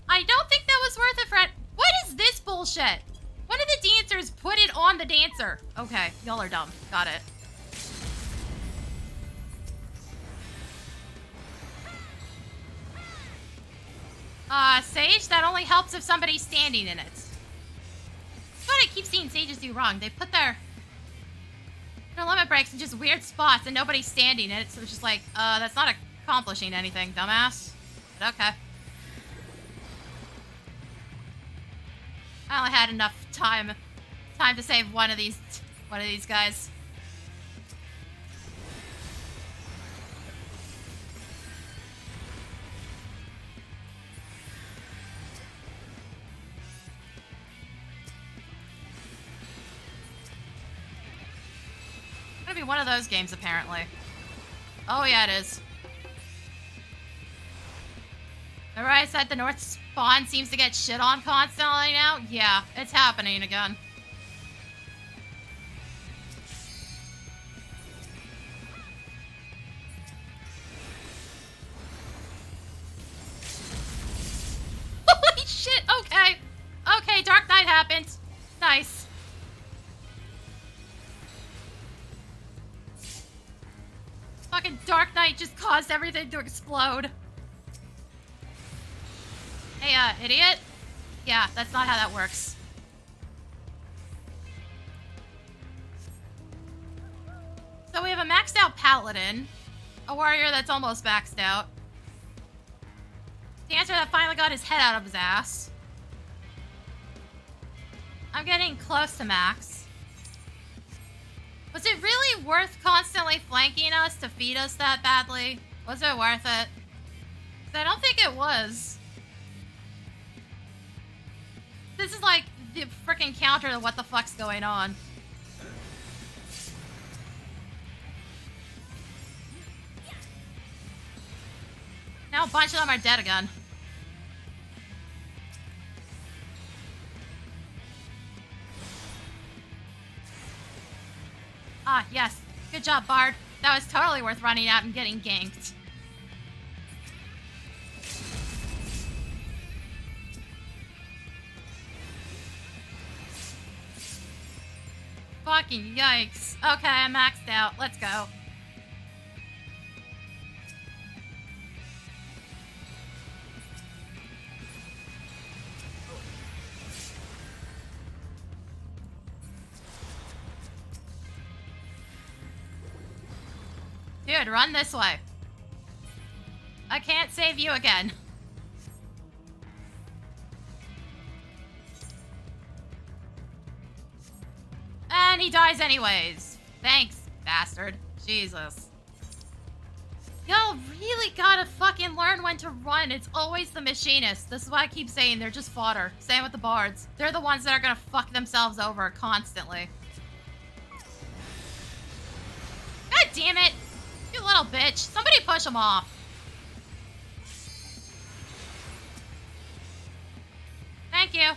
Speaker 1: I don't think that was worth it for... What is this bullshit? One of the dancers put it on the dancer. Okay, y'all are dumb. Got it. Sage, that only helps if somebody's standing in it. That's what I keep seeing sages do wrong. They put their limit breaks in just weird spots and nobody's standing in it, so it's just like, that's not accomplishing anything, dumbass. But okay. I only had enough time to save one of these guys. Gonna be one of those games, apparently. Oh yeah, it is. Remember I said the North spawn seems to get shit on constantly now? Yeah, it's happening again. Holy shit, okay. Okay, Dark Knight happened. Nice. Fucking Dark Knight just caused everything to explode. Hey, idiot? Yeah, that's not how that works. So we have a maxed out paladin, a warrior that's almost maxed out, dancer that finally got his head out of his ass. I'm getting close to max. Was it really worth constantly flanking us to feed us that badly? Was it worth it? 'Cause I don't think it was. This is like the freaking counter to what the fuck's going on. Now a bunch of them are dead again. Ah, yes. Good job, Bard. That was totally worth running out and getting ganked. Fucking yikes. Okay, I'm maxed out. Let's go. Dude, run this way. I can't save you again. And he dies anyways. Thanks, bastard. Jesus. Y'all really gotta fucking learn when to run. It's always the machinists. This is why I keep saying they're just fodder. Same with the bards. They're the ones that are gonna fuck themselves over constantly. damn it! You little bitch. Somebody push him off. Thank you.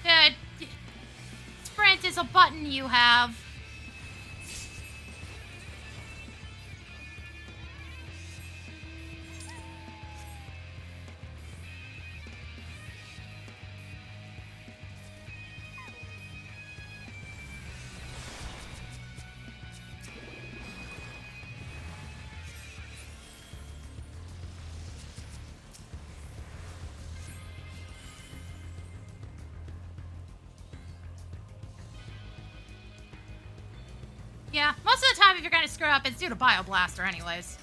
Speaker 1: Dude, sprint is a button you have. Yeah, most of the time if you're gonna screw up, it's due to Bioblaster anyways.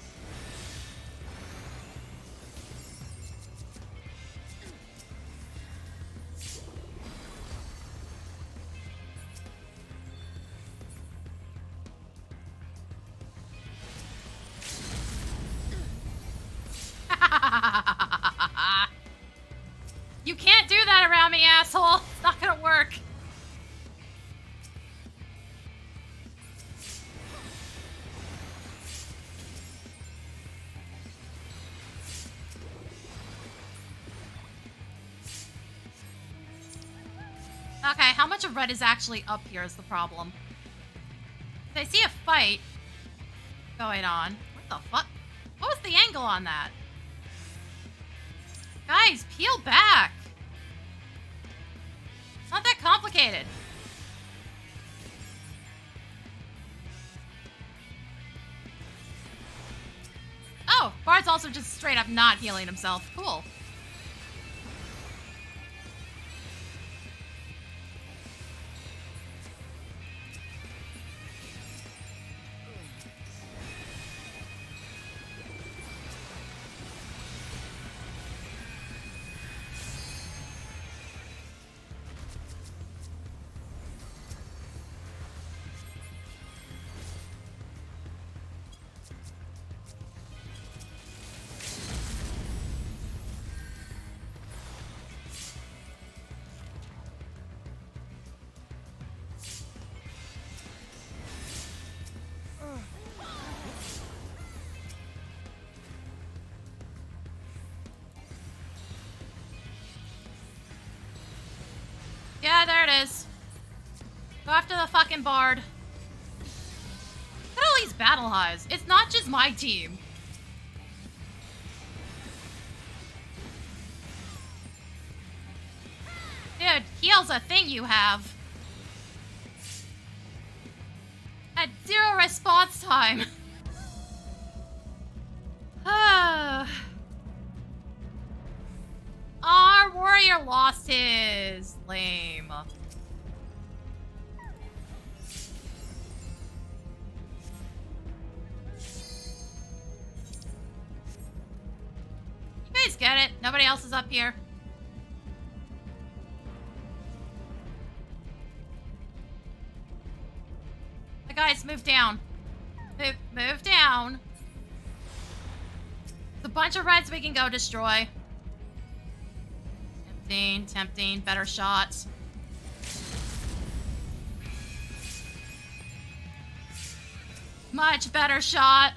Speaker 1: You can't do that around me, asshole. It's not gonna work. Okay, how much of red is actually up here is the problem. I see a fight going on. What the fuck? What was the angle on that? Guys, peel back. It's not that complicated. Oh, Bard's also just straight up not healing himself. Cool. Yeah, there it is. Go after the fucking Bard. Look at all these battle highs. It's not just my team. Dude, heal's a thing you have. At 0 response time. Our warrior lost his. Lame. You guys get it? Nobody else is up here. The guys, move down. Move down. There's a bunch of reds we can go destroy. Tempting, better shots. Much better shot.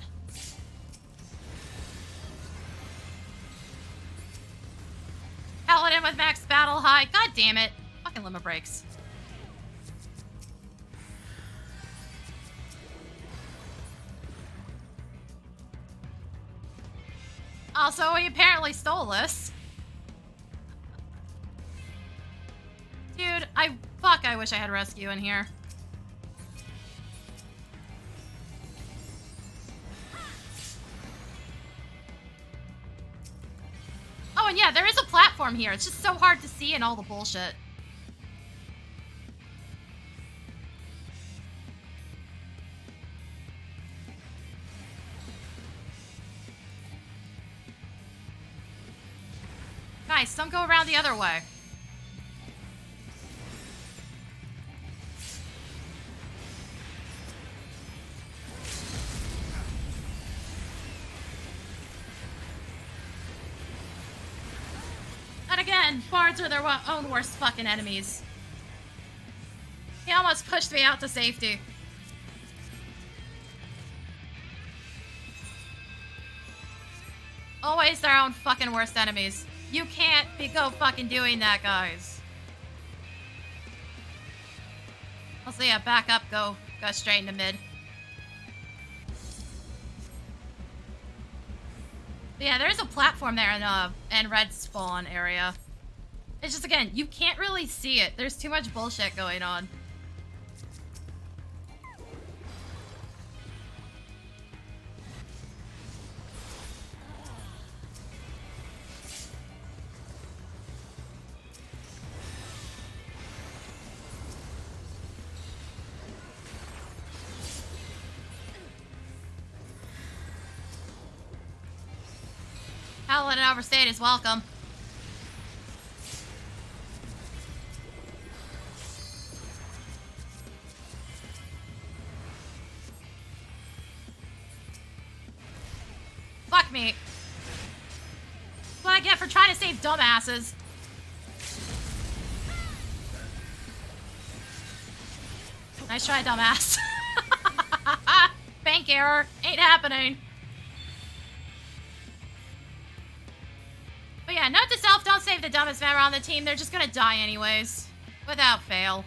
Speaker 1: Paladin with max battle high. God damn it. Fucking limit breaks. Also, he apparently stole this. Dude, I wish I had rescue in here. Oh, and yeah, there is a platform here. It's just so hard to see in all the bullshit. Nice, some go around the other way. And again, bards are their own worst fucking enemies. He almost pushed me out to safety. Always their own fucking worst enemies. You can't go fucking doing that, guys. Also, yeah, back up, go straight into mid. But yeah, there's a platform there in red spawn area. It's just, again, you can't really see it. There's too much bullshit going on. Howlin' and Overstayed is welcome. Fuck me. That's what I get for trying to save dumbasses. Nice try, dumbass. Bank error. Ain't happening. But yeah, note to self, don't save the dumbest member on the team. They're just gonna die anyways. Without fail.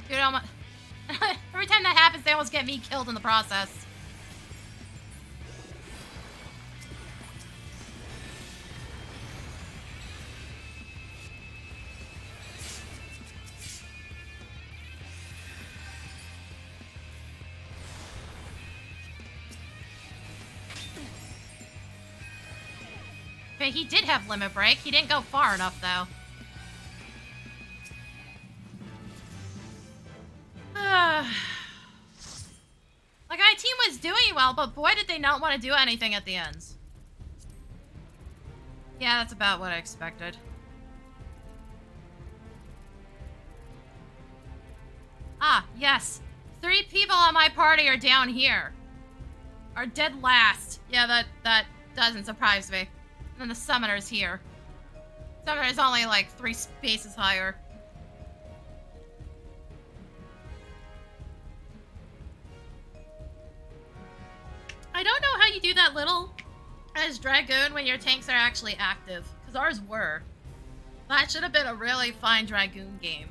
Speaker 1: Dude, every time that happens, they almost get me killed in the process. But he did have limit break. He didn't go far enough, though. Like, my team was doing well, but boy, did they not want to do anything at the end. Yeah, that's about what I expected. Ah, yes. 3 people on my party are down here. Are dead last. Yeah, that doesn't surprise me. And then the summoner's here. Summoner's only like 3 spaces higher. I don't know how you do that little as Dragoon when your tanks are actually active. Because ours were. That should have been a really fine Dragoon game.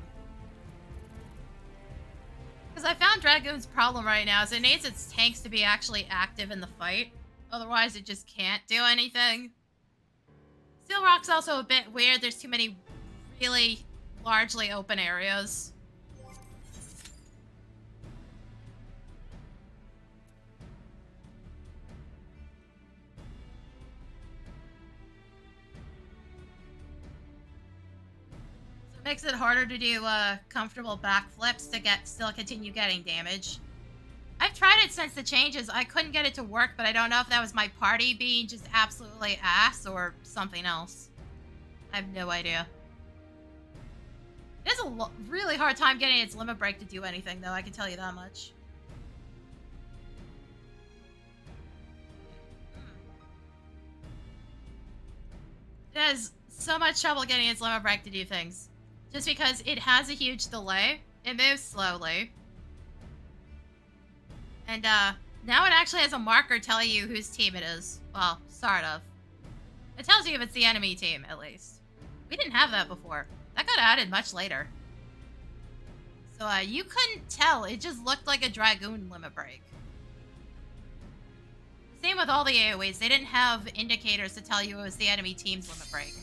Speaker 1: Because I found Dragoon's problem right now is it needs its tanks to be actually active in the fight. Otherwise it just can't do anything. Steel Rock's also a bit weird. There's too many really largely open areas. So it makes it harder to do comfortable backflips to still continue getting damage. I've tried it since the changes. I couldn't get it to work, but I don't know if that was my party being just absolutely ass or something else. I have no idea. It is a really hard time getting its limit break to do anything, though. I can tell you that much. It has so much trouble getting its limit break to do things. Just because it has a huge delay. It moves slowly. And, now it actually has a marker telling you whose team it is. Well, sort of. It tells you if it's the enemy team, at least. We didn't have that before. That got added much later. So, you couldn't tell. It just looked like a Dragoon limit break. Same with all the AoEs. They didn't have indicators to tell you it was the enemy team's limit break.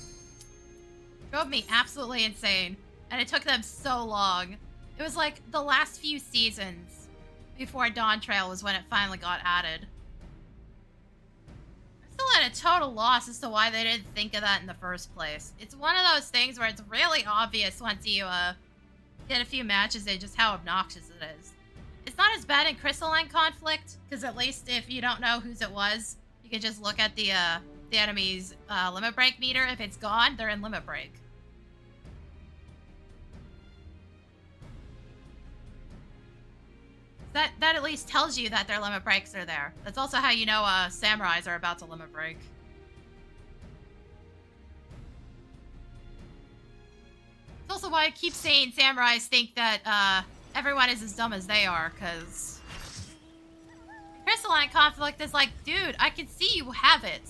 Speaker 1: Drove me absolutely insane. And it took them so long. It was like the last few seasons before Dawntrail was when it finally got added. I'm still at a total loss as to why they didn't think of that in the first place. It's one of those things where it's really obvious once you get a few matches in just how obnoxious it is. It's not as bad in Crystalline Conflict, because at least if you don't know whose it was, you can just look at the the enemy's limit break meter. If it's gone, they're in limit break. That at least tells you that their limit breaks are there. That's also how you know samurais are about to limit break. It's also why I keep saying samurais think that everyone is as dumb as they are, because Crystalline Conflict is like, dude, I can see you have it.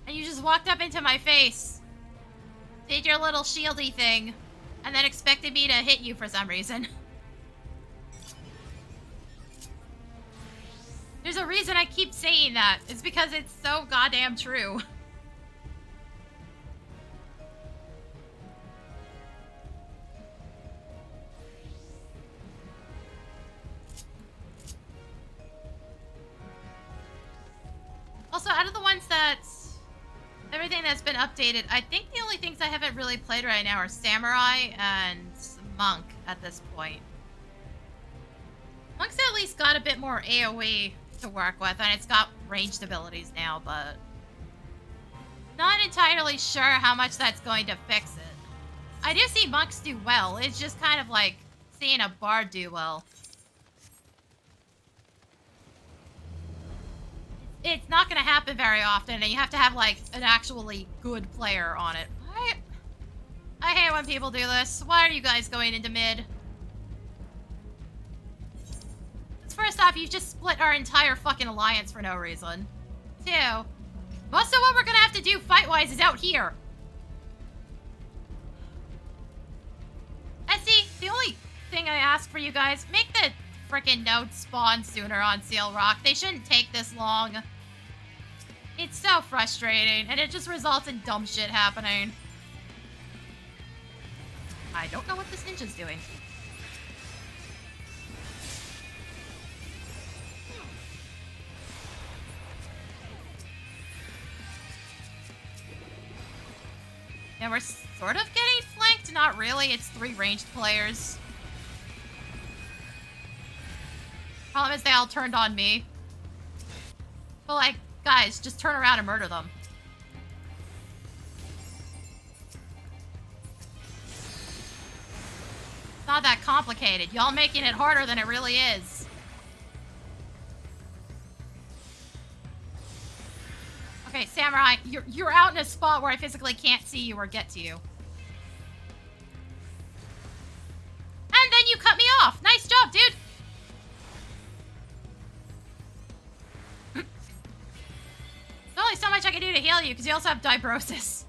Speaker 1: And you just walked up into my face, did your little shieldy thing, and then expected me to hit you for some reason. There's a reason I keep saying that. It's because it's so goddamn true. Also, out of the ones that... everything that's been updated, I think the only things I haven't really played right now are Samurai and Monk at this point. Monk's at least got a bit more AoE to work with, and it's got ranged abilities now, but... not entirely sure how much that's going to fix it. I do see Monks do well, it's just kind of like seeing a Bard do well. It's not going to happen very often, and you have to have, like, an actually good player on it. I hate when people do this. Why are you guys going into mid? First off, you just split our entire fucking alliance for no reason. Two, most of what we're gonna have to do fight-wise is out here. And see, the only thing I ask for you guys, make the frickin' nodes spawn sooner on Seal Rock. They shouldn't take this long. It's so frustrating, and it just results in dumb shit happening. I don't know what this ninja's doing. Yeah, we're sort of getting flanked. Not really. It's 3 ranged players. Problem is they all turned on me. But, like, guys, just turn around and murder them. It's not that complicated. Y'all making it harder than it really is. Okay, Samurai, you're out in a spot where I physically can't see you or get to you. And then you cut me off! Nice job, dude! There's only so much I can do to heal you, because you also have Dibrosis.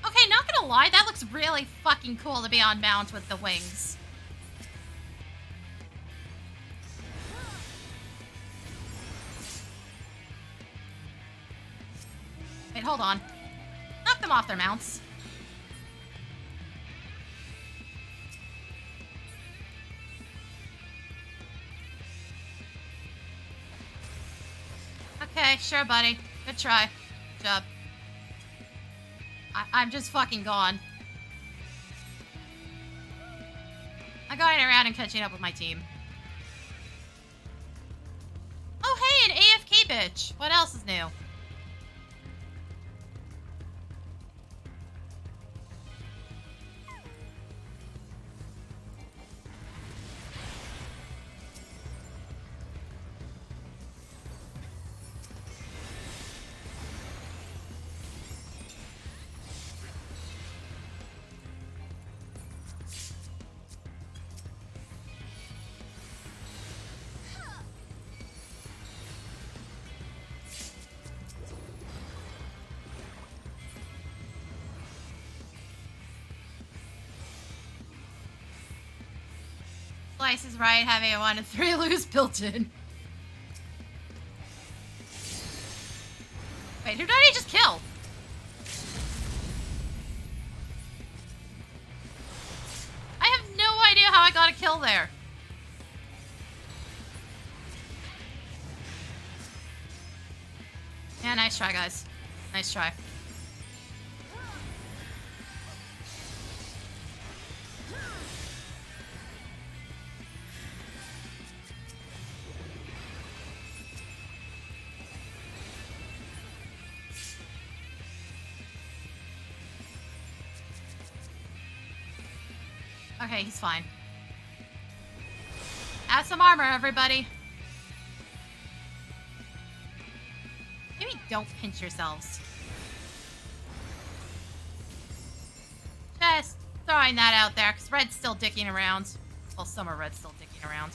Speaker 1: Okay, not gonna lie, that looks really fucking cool to be on mount with the wings. Wait, hold on. Knock them off their mounts. Okay, sure, buddy. Good try. Good job. I'm just fucking gone. I'm going around and catching up with my team. Oh, hey, an AFK bitch. What else is new? Slice is right, having a 1 and 3 lose built in. Wait, who did I just kill? I have no idea how I got a kill there. Yeah, nice try, guys. Nice try. Okay, he's fine. Add some armor, everybody. Maybe don't pinch yourselves. Just throwing that out there, because Red's still dicking around. Well, Summer Red's still dicking around.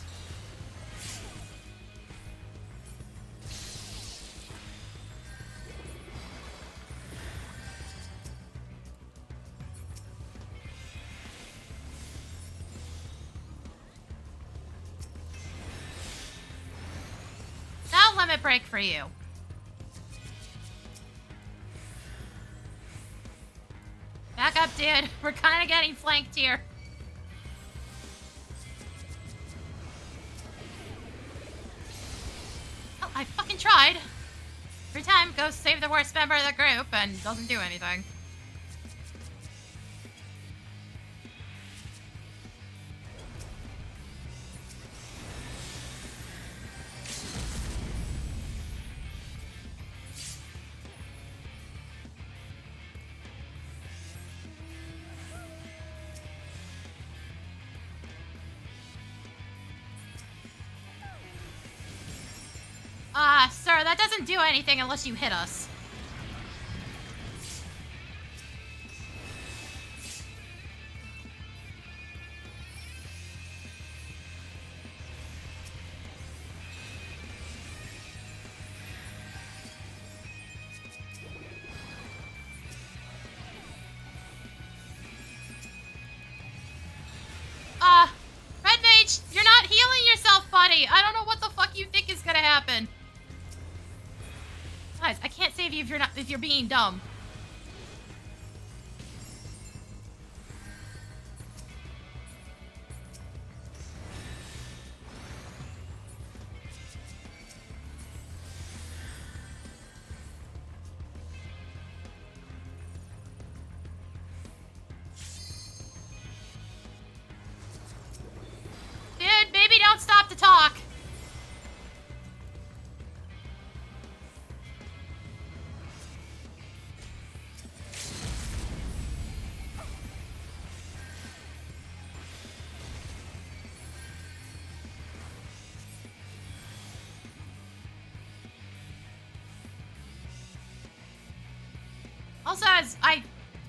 Speaker 1: Now limit break for you. Back up, dude. We're kind of getting flanked here. Oh, I fucking tried. Every time, goes save the worst member of the group and doesn't do anything. Sir, that doesn't do anything unless you hit us. Red Mage, you're not healing yourself, buddy. I don't know what the fuck you think is gonna happen. Guys, I can't save you if you're being dumb. Dude, maybe don't stop to talk. Also, as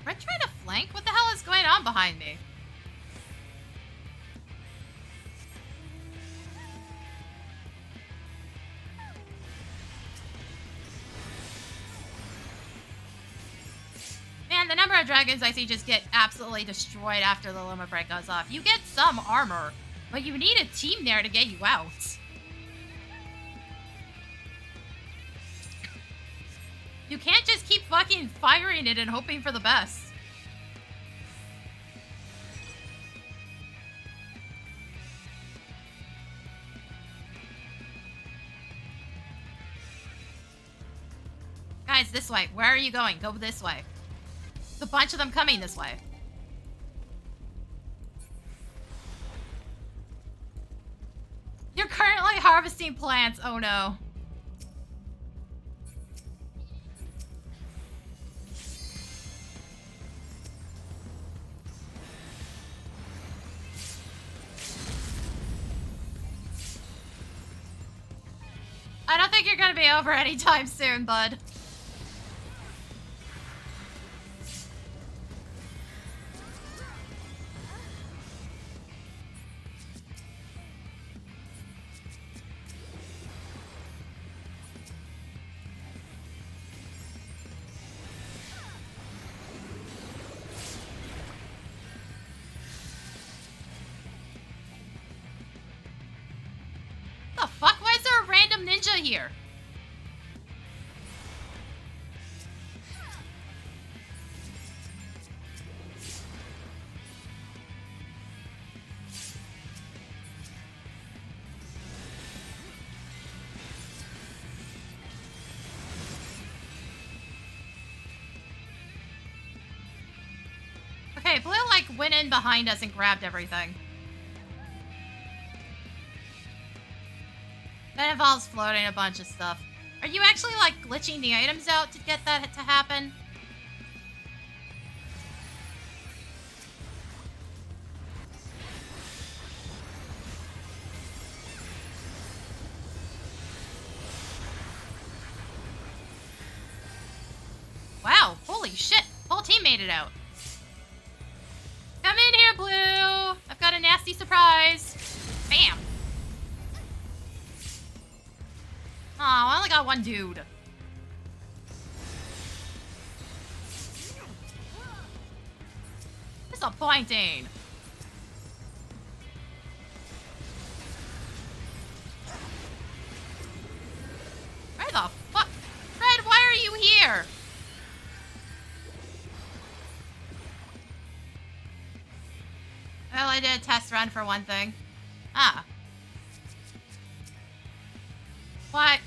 Speaker 1: Red trying to flank? What the hell is going on behind me? Man, the number of dragons I see just get absolutely destroyed after the limit break goes off. You get some armor, but you need a team there to get you out. You can't just keep fucking firing it and hoping for the best. Guys, this way. Where are you going? Go this way. There's a bunch of them coming this way. You're currently harvesting plants. Oh no. I don't think you're gonna be over anytime soon, bud. The fuck? Why is there a random ninja here? Wait, Blue, like, went in behind us and grabbed everything. That involves floating a bunch of stuff. Are you actually, like, glitching the items out to get that to happen? Wow, holy shit. Whole team made it out. Come in here, Blue. I've got a nasty surprise. Bam. Oh, I only got one dude. Disappointing. Where the fuck? Red, why are you here? Well, I did a test run for one thing. Ah. What?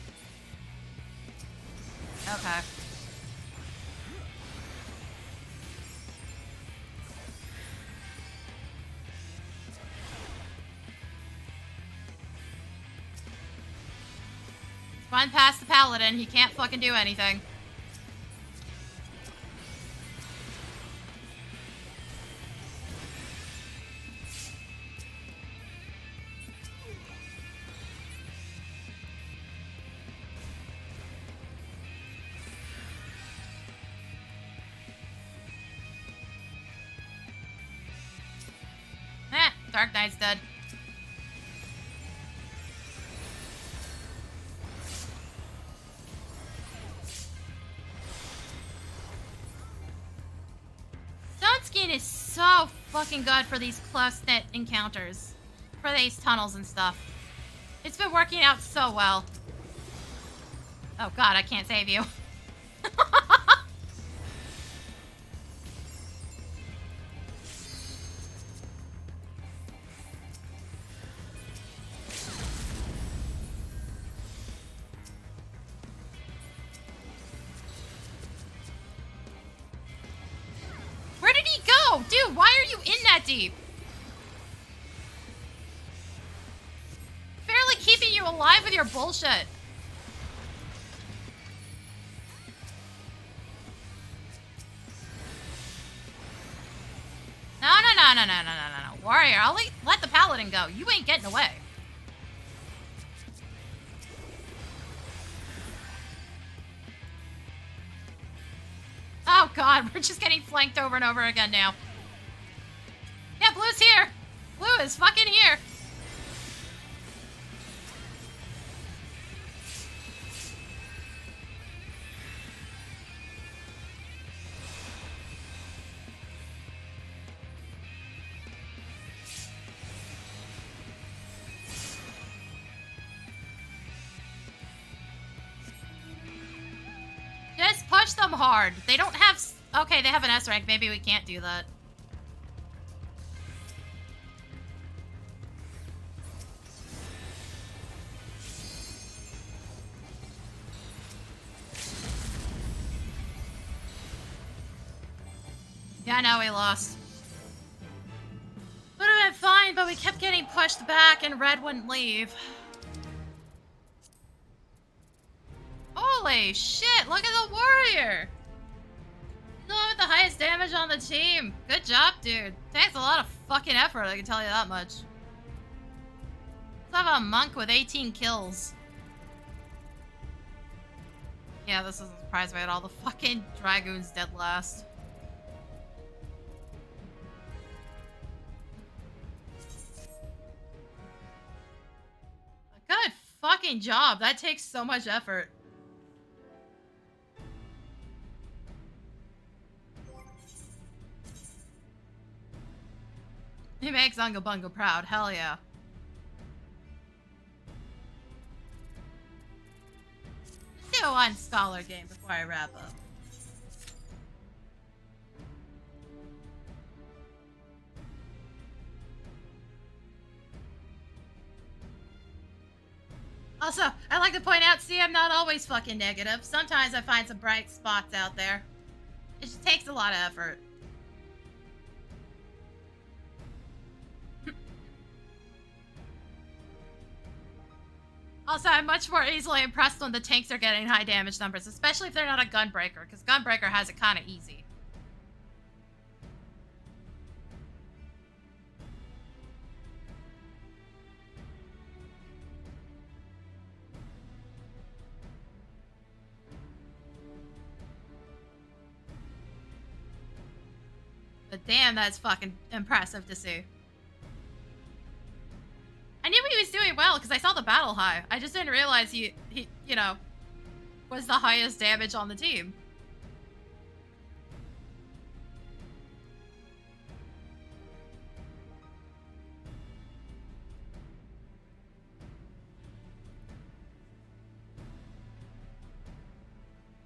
Speaker 1: Okay. Run past the paladin, he can't fucking do anything. Dark Knight's dead. Stone is so fucking good for these close-knit encounters. For these tunnels and stuff. It's been working out so well. Oh god, I can't save you. Dude, why are you in that deep? Barely keeping you alive with your bullshit. No. Warrior, I'll let the paladin go. You ain't getting away. Oh god, we're just getting flanked over and over again now. Yeah, Blue's here. Blue is fucking here. Just push them hard. They don't have... Okay, they have an S rank. Maybe we can't do that. Yeah, I know we lost. Would have been fine, but we kept getting pushed back and Red wouldn't leave. Holy shit, look at the warrior! He's the one with the highest damage on the team. Good job, dude. Takes a lot of fucking effort, I can tell you that much. Let's have a monk with 18 kills. Yeah, this isn't surprised by it. All the fucking dragoons dead last. Good fucking job. That takes so much effort. He makes Unga Bunga proud. Hell yeah. Let's do one scholar game before I wrap up. Also, I like to point out, see, I'm not always fucking negative. Sometimes I find some bright spots out there. It just takes a lot of effort. Also, I'm much more easily impressed when the tanks are getting high damage numbers, especially if they're not a gunbreaker, because gunbreaker has it kind of easy. But damn, that's fucking impressive to see. I knew he was doing well because I saw the battle high. I just didn't realize he, you know, was the highest damage on the team.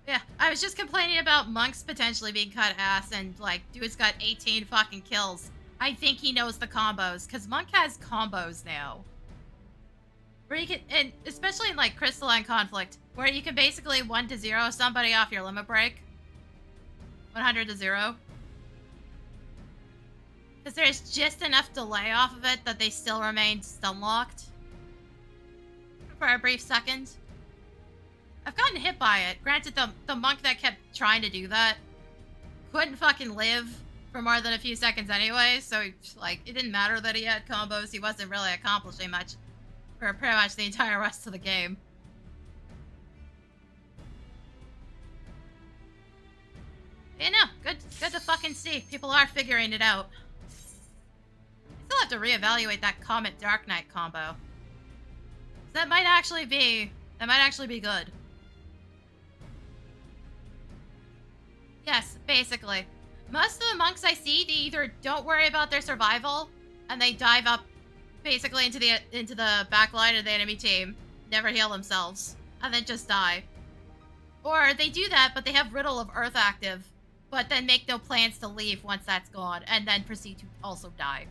Speaker 1: Yeah, I was just complaining about monks potentially being cut ass and, like, dude's got 18 fucking kills. I think he knows the combos, because monk has combos now. Where you can, and especially in, like, crystalline conflict, where you can basically 1-0 somebody off your limit break. 100-0. Because there's just enough delay off of it that they still remain stun locked. For a brief second. I've gotten hit by it. Granted, the monk that kept trying to do that couldn't fucking live for more than a few seconds anyway, so, like, it didn't matter that he had combos. He wasn't really accomplishing much for pretty much the entire rest of the game. Yeah, no, good to fucking see. People are figuring it out. I still have to reevaluate that Comet Dark Knight combo. That might actually be good. Yes, basically. Most of the monks I see, they either don't worry about their survival, and they dive up basically into the back line of the enemy team, never heal themselves, and then just die. Or they do that, but they have Riddle of Earth active, but then make no plans to leave once that's gone, and then proceed to also die.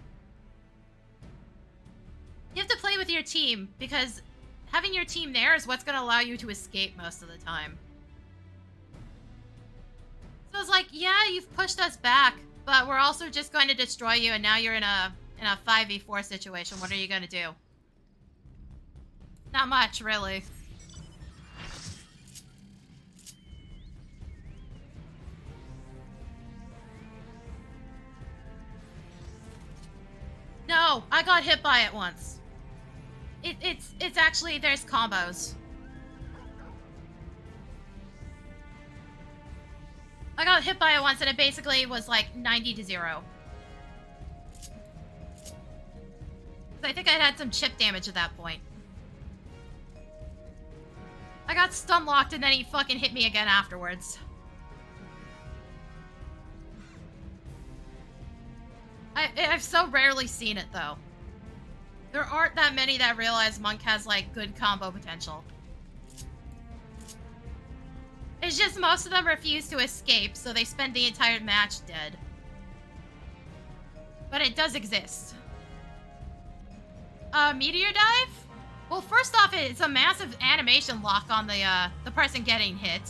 Speaker 1: You have to play with your team, because having your team there is what's going to allow you to escape most of the time. So it's like, yeah, you've pushed us back, but we're also just going to destroy you, and now you're in a 5v4 situation. What are you going to do? Not much, really. No, I got hit by it once. It's actually, there's combos. I got hit by it once and it basically was like 90-0. I think I had some chip damage at that point. I got stun locked and then he fucking hit me again afterwards. I've so rarely seen it though. There aren't that many that realize Monk has like good combo potential. It's just most of them refuse to escape, so they spend the entire match dead. But it does exist. Meteor dive? Well, first off, it's a massive animation lock on the person getting hit.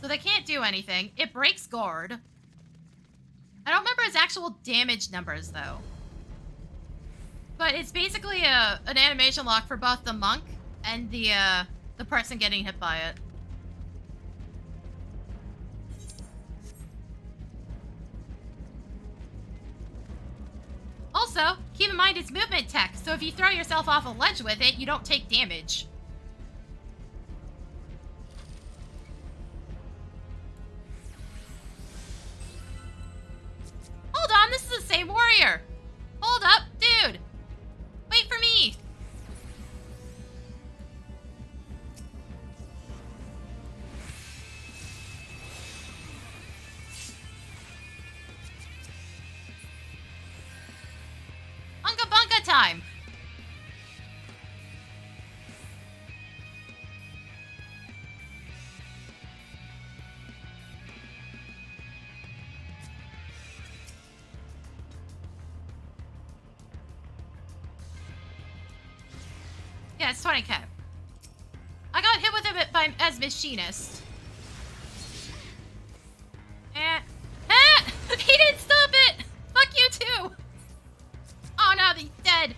Speaker 1: So they can't do anything. It breaks guard. I don't remember its actual damage numbers, though. But it's basically an animation lock for both the monk and the person getting hit by it. Also, keep in mind it's movement tech, so if you throw yourself off a ledge with it, you don't take damage. Hold on, this is the same warrior! Hold up, dude! Wait for me! Unga bunga time! Yeah, it's 20k. I got hit with it as machinist. He didn't stop it! Fuck you too! Oh no, he's dead.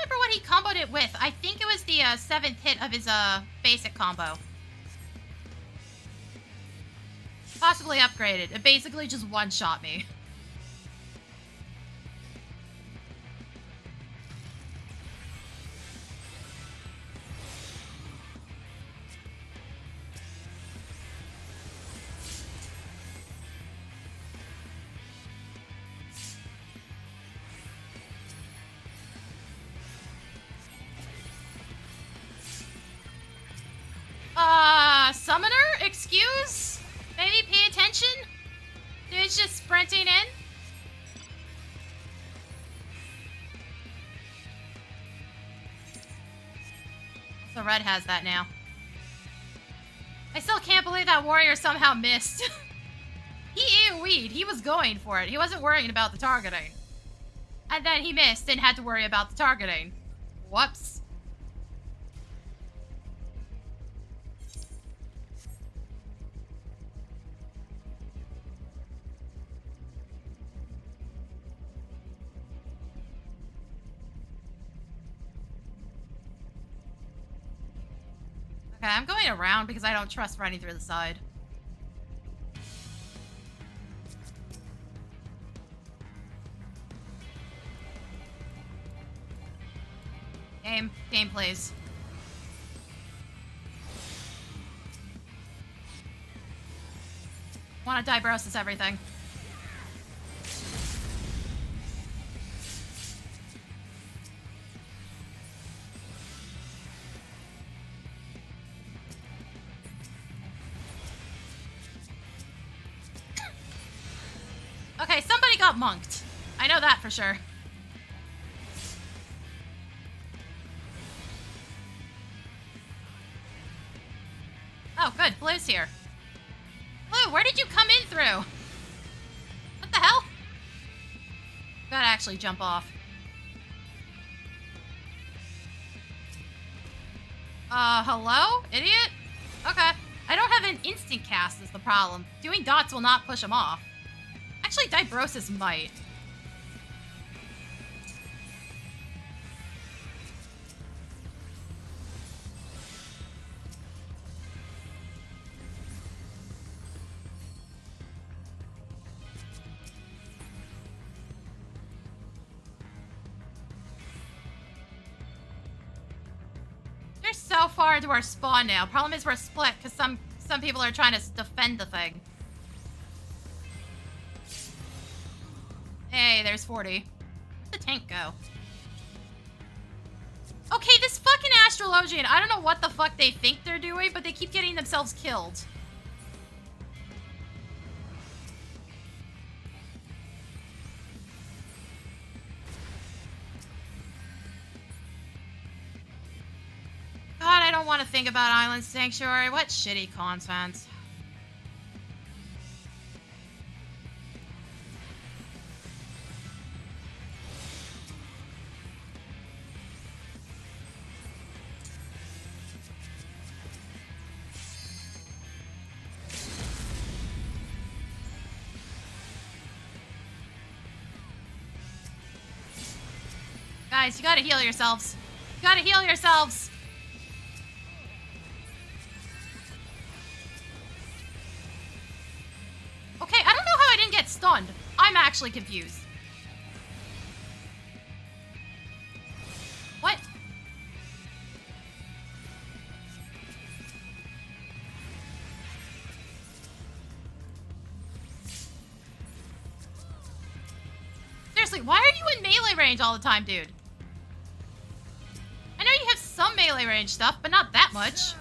Speaker 1: remember what he comboed it with. I think it was the 7th hit of his basic combo. Possibly upgraded. It basically just one-shot me. Summoner? Excuse? Maybe pay attention? Dude's just sprinting in? So Red has that now. I still can't believe that warrior somehow missed. He AoE'd. He was going for it. He wasn't worrying about the targeting. And then he missed and had to worry about the targeting. Whoops. Okay, I'm going around because I don't trust running through the side. Game, please. Want to Dibrosis everything. Okay, somebody got monked. I know that for sure. Oh, good. Blue's here. Blue, where did you come in through? What the hell? Gotta actually jump off. Hello? Idiot? Okay. I don't have an instant cast is the problem. Doing dots will not push him off. Actually, Dibrosis might. They're so far into our spawn now. Problem is we're split because some people are trying to defend the thing. Hey, there's 40. Where'd the tank go? Okay, this fucking Astrologian. I don't know what the fuck they think they're doing, but they keep getting themselves killed. God, I don't want to think about Island Sanctuary. What shitty content. Guys, you gotta heal yourselves. You gotta heal yourselves. Okay, I don't know how I didn't get stunned. I'm actually confused. What? Seriously, why are you in melee range all the time, dude? I know you have some melee range stuff, but not that much.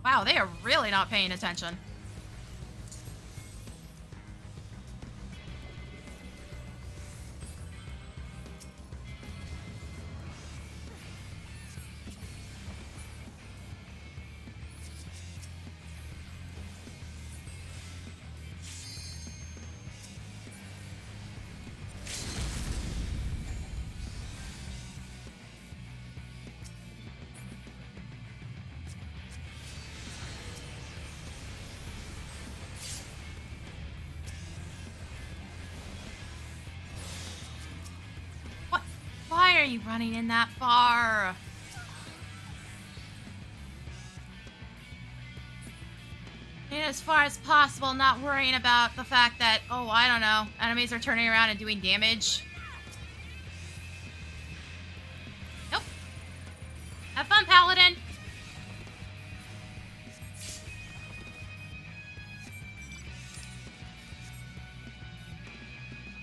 Speaker 1: Wow, they are really not paying attention. are you running in that far? And as far as possible, not worrying about the fact that, oh, I don't know, enemies are turning around and doing damage. Nope. Have fun, Paladin.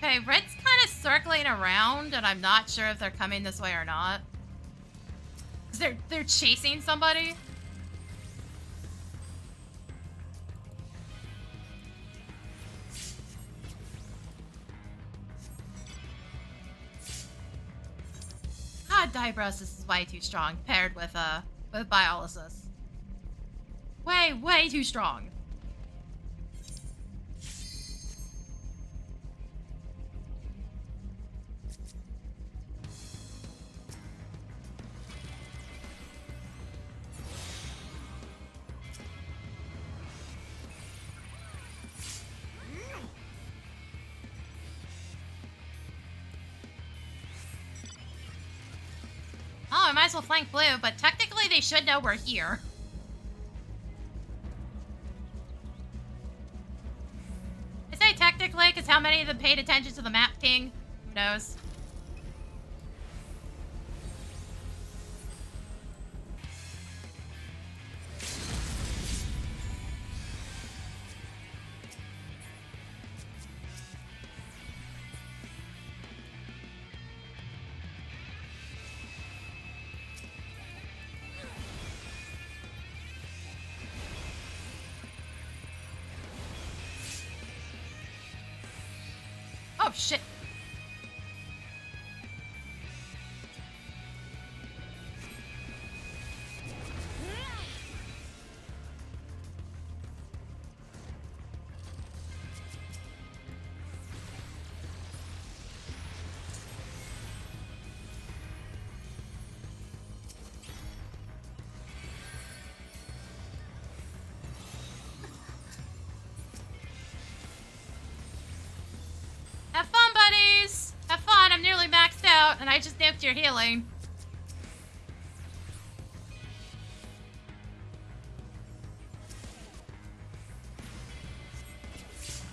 Speaker 1: Okay, Red's kind of circling around, and I'm not sure if they're coming this way or not. They're chasing somebody. God, Diabrosis is way too strong paired with Biolysis. Way too strong. Oh, I might as well flank blue, but technically they should know we're here. I say technically, because how many of them paid attention to the map ping? Who knows? Oh, shit. Have fun, buddies! Have fun, I'm nearly maxed out, and I just nuked your healing.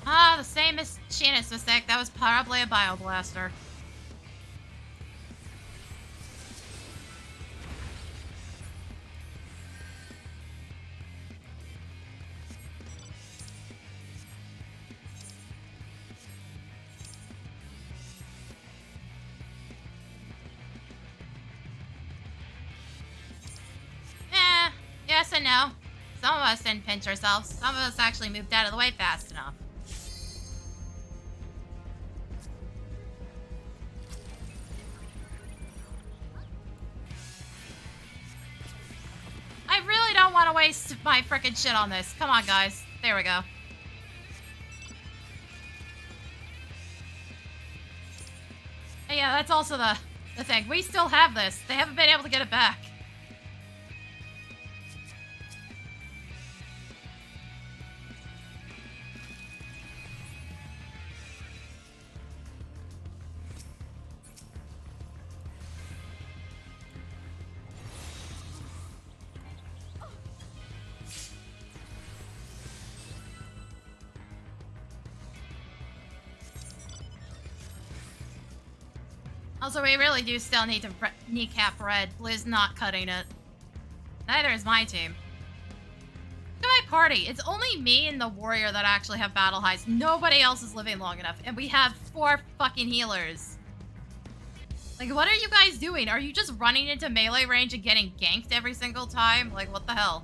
Speaker 1: Ah, the same as Shannon's mistake. That was probably a Bioblaster. Yes and no. Some of us didn't pinch ourselves. Some of us actually moved out of the way fast enough. I really don't want to waste my frickin' shit on this. Come on, guys. There we go. And yeah, that's also the thing. We still have this. They haven't been able to get it back. Also, we really do still need to kneecap Red. Blue's not cutting it. Neither is my team. Look at my party. It's only me and the warrior that actually have battle highs. Nobody else is living long enough. And we have 4 fucking healers. Like, what are you guys doing? Are you just running into melee range and getting ganked every single time? Like, what the hell?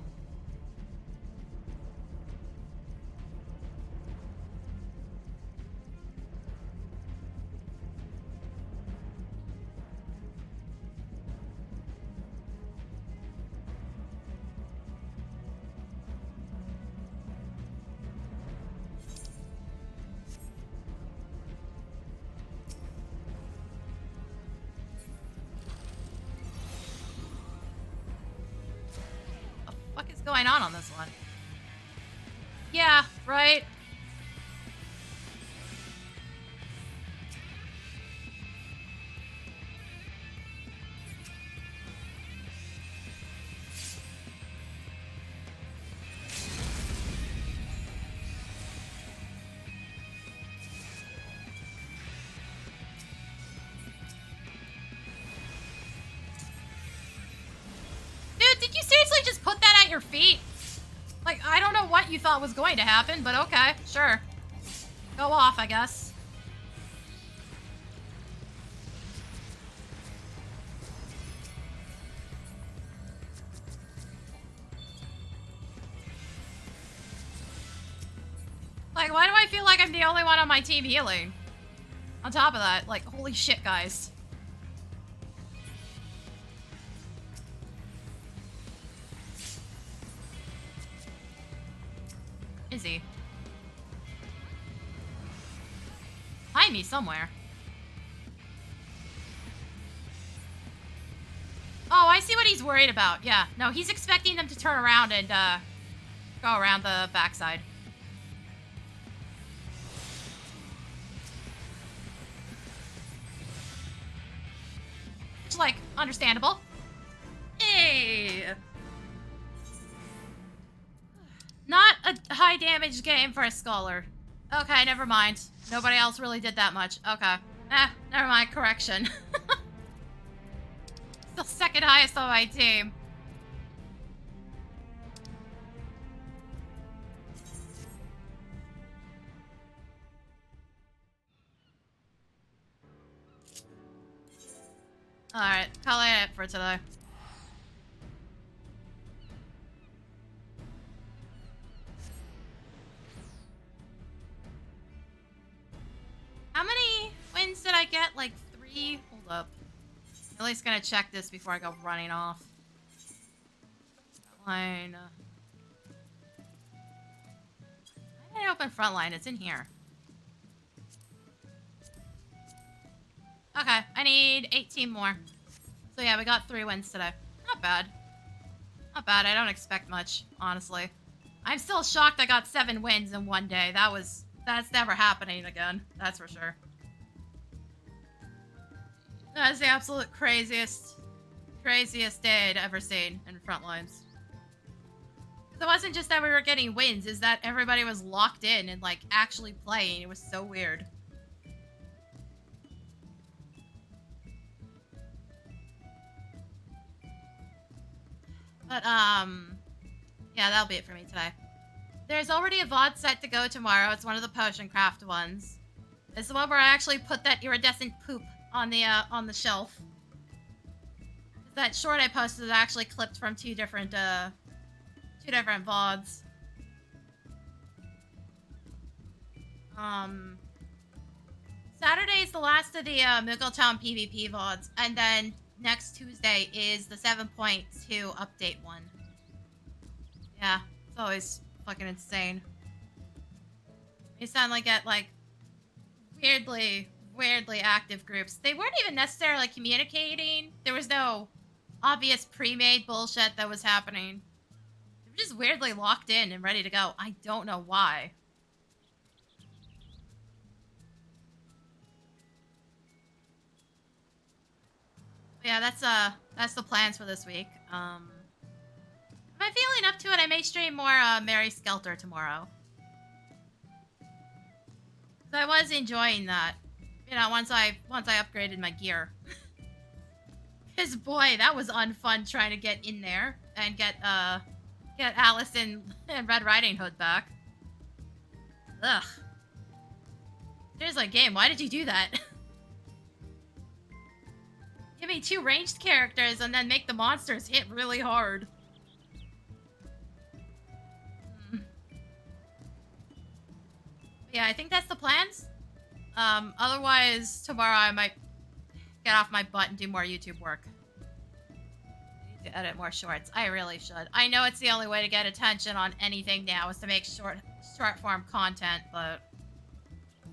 Speaker 1: What is going on this one? Yeah, right? your feet? Like, I don't know what you thought was going to happen, but okay, sure. Go off, I guess. Like, why do I feel like I'm the only one on my team healing? On top of that, like, holy shit, guys. Is he? Behind me somewhere. Oh, I see what he's worried about. Yeah, no, he's expecting them to turn around and, go around the backside. Which, like, understandable. Hey! Not a high damage game for a scholar. Okay, never mind. Nobody else really did that much. Okay. Never mind. Correction. Still second highest on my team. Alright, call it for today. How many wins did I get? Like 3? Hold up. I'm at least gonna check this before I go running off. Frontline. Why did I open Frontline? It's in here. Okay, I need 18 more. So yeah, we got 3 wins today. Not bad. Not bad. I don't expect much, honestly. I'm still shocked I got 7 wins in one day. That's never happening again. That's for sure. That's the absolute craziest day I'd ever seen in Frontlines. It wasn't just that we were getting wins, is that everybody was locked in and, like, actually playing. It was so weird. But, yeah, that'll be it for me today. There's already a VOD set to go tomorrow. It's one of the potion craft ones. It's the one where I actually put that iridescent poop on the shelf. That short I posted is actually clipped from two different VODs. Saturday is the last of the Moogletown PvP VODs, and then next Tuesday is the 7.2 update one. Yeah, it's always fucking insane. You suddenly get, like, weirdly active groups. They weren't even necessarily communicating. There was no obvious pre-made bullshit that was happening. They were just weirdly locked in and ready to go. I don't know why. But yeah, that's the plans for this week. If I'm feeling up to it, I may stream more Mary Skelter tomorrow. So I was enjoying that. You know, once I upgraded my gear. Cause boy, that was unfun trying to get in there and get Alice and Red Riding Hood back. Ugh. Seriously, game, why did you do that? Give me 2 ranged characters and then make the monsters hit really hard. Yeah, I think that's the plans. Otherwise, tomorrow I might get off my butt and do more YouTube work. I need to edit more shorts. I really should. I know it's the only way to get attention on anything now is to make short form content, but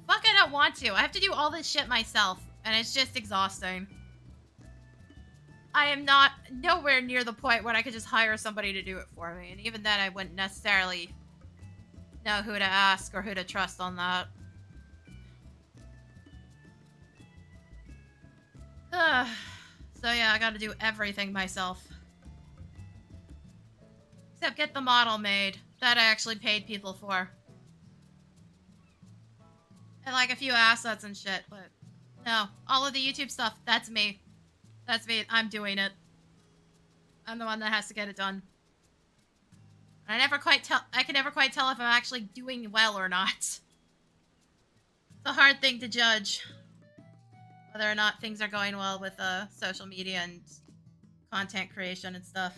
Speaker 1: fuck, I don't want to. I have to do all this shit myself, and it's just exhausting. I am not nowhere near the point where I could just hire somebody to do it for me, and even then I wouldn't necessarily know who to ask or who to trust on that. So yeah, I gotta do everything myself. Except get the model made. That I actually paid people for. And like a few assets and shit, but no. All of the YouTube stuff, that's me. That's me. I'm doing it. I'm the one that has to get it done. I can never quite tell if I'm actually doing well or not. It's a hard thing to judge. Whether or not things are going well with social media and content creation and stuff.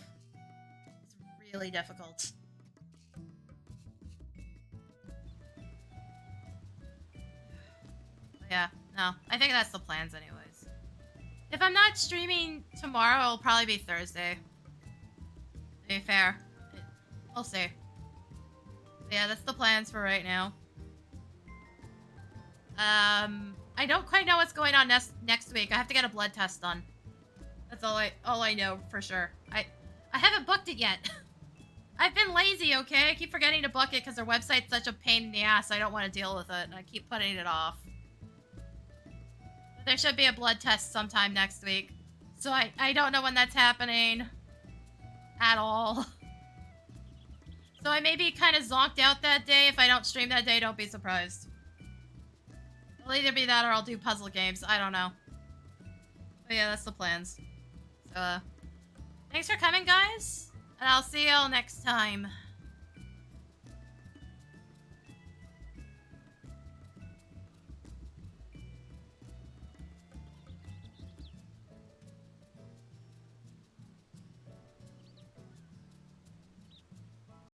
Speaker 1: It's really difficult. Yeah, no. I think that's the plans anyways. If I'm not streaming tomorrow, it'll probably be Thursday. To be fair. We'll see. Yeah, that's the plans for right now. I don't quite know what's going on next week. I have to get a blood test done. That's all I know for sure. I haven't booked it yet. I've been lazy, okay? I keep forgetting to book it because their website's such a pain in the ass. I don't want to deal with it, and I keep putting it off. But there should be a blood test sometime next week. So I don't know when that's happening at all. So I may be kind of zonked out that day. If I don't stream that day, don't be surprised. It'll either be that or I'll do puzzle games. I don't know. But yeah, that's the plans. So, thanks for coming, guys. And I'll see y'all next time.